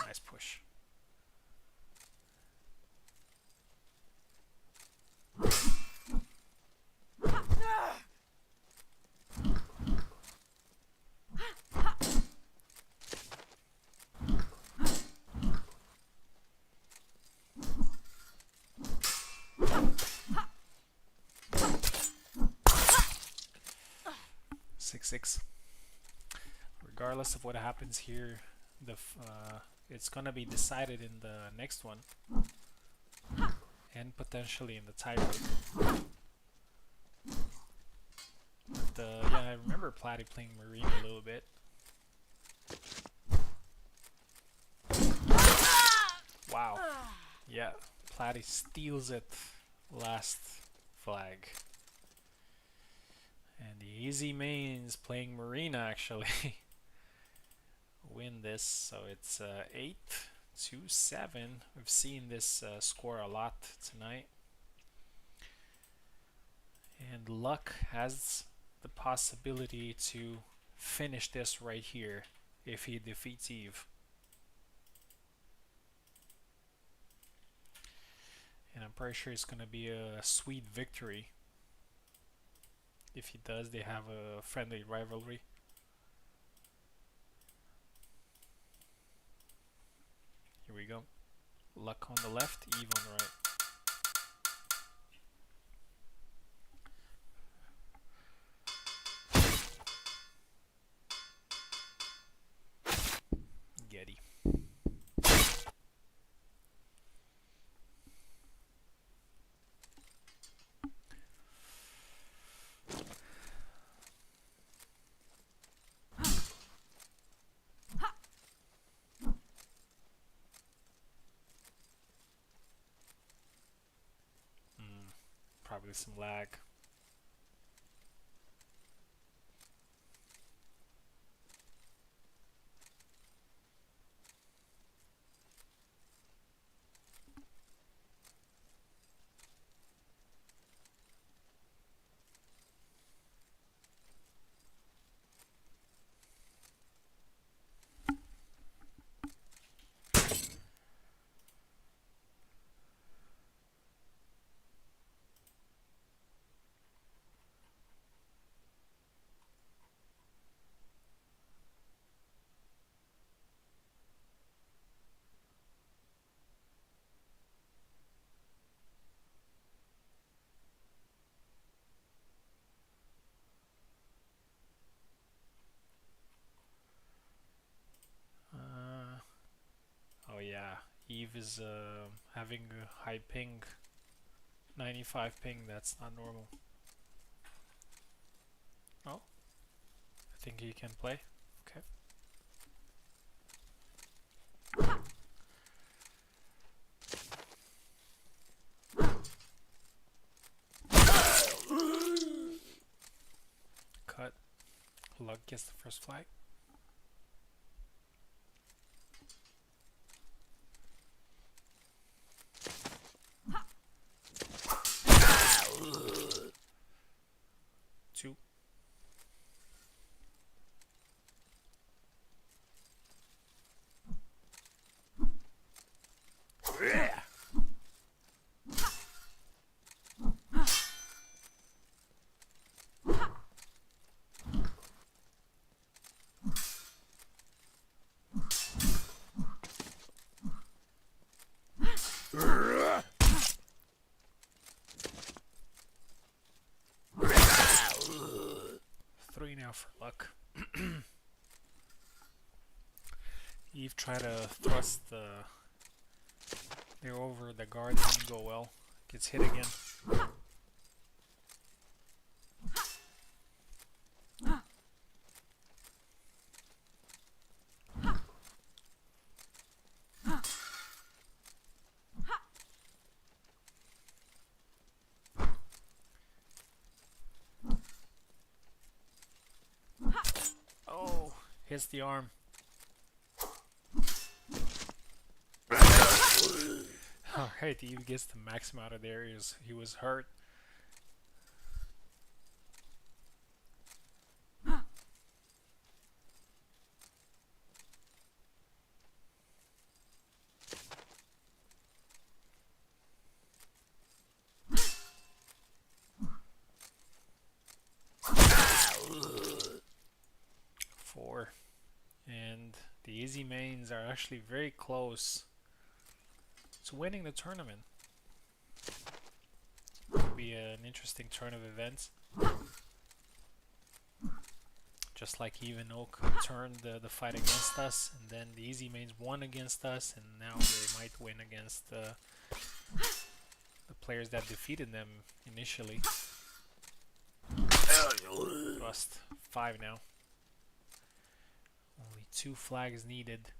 Nice push. Six. Regardless of what happens here, it's gonna be decided in the next one, and potentially in the tiebreak. But yeah, I remember Platy playing Marine a little bit. Wow. Yeah, Platy steals it last flag. And the easy mains playing Marina actually win this, so it's 2-7. We've seen this score a lot tonight. And luck has the possibility to finish this right here if he defeats Eve. And I'm pretty sure it's going to be a sweet victory. If he does, they have a friendly rivalry. Here we go. Luck on the left, Eve on the right. Getty. Probably some lag. Oh yeah, Eve is having a high ping, 95 ping. That's not normal. Oh, I think he can play. Okay. Cut. Luck gets the first flag. Two. Three now for luck. Eve tried to thrust the over the guard, didn't go well. Gets hit again. Oh, hits the arm. Alright, Eve gets the maximum out of there. He was hurt. Four. And the easy mains are actually very close to winning the tournament. Could be an interesting turn of events. Just like Eve and Oak turned the fight against us, and then the easy mains won against us, and now they might win against the players that defeated them initially. Lost 5 now. Only 2 flags needed.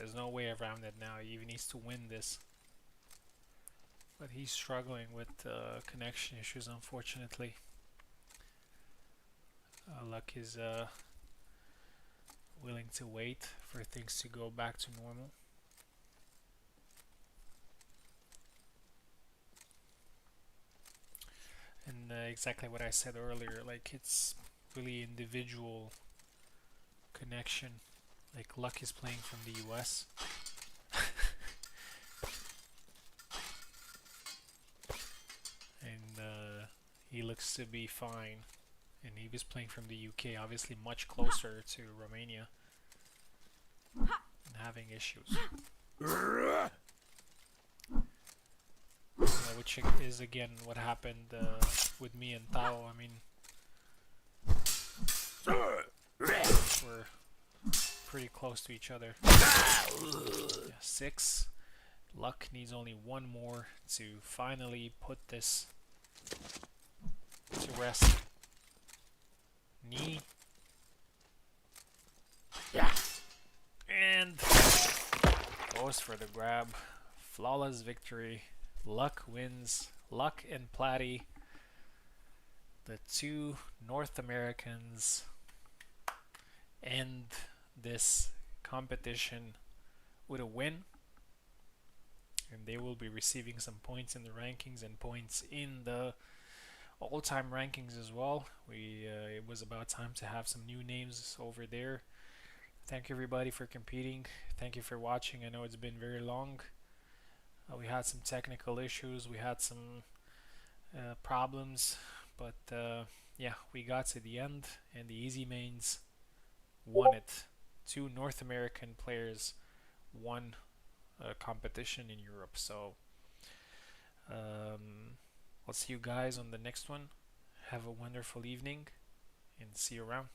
There's no way around it now. He even needs to win this. But he's struggling with connection issues, unfortunately. Luck is willing to wait for things to go back to normal. And exactly what I said earlier, like it's really individual connection. Like Luck is playing from the US. And he looks to be fine. And he was playing from the UK, obviously much closer to Romania, and having issues. Which is again what happened with me and Tao. I mean, we're pretty close to each other. Yeah, 6. Luck needs only one more to finally put this to rest. Knee. Yeah. And goes for the grab. Flawless victory. Luck wins. Luck and Platty, the 2 North Americans, end this competition with a win. And they will be receiving some points in the rankings and points in the all-time rankings as well. It was about time to have some new names over there. Thank you everybody for competing. Thank you for watching. I know it's been very long. We had some technical issues. We had some problems, but yeah, we got to the end, and the Easy Mains won it. 2 North American players won a competition in Europe. So I'll see you guys on the next one. Have a wonderful evening and see you around.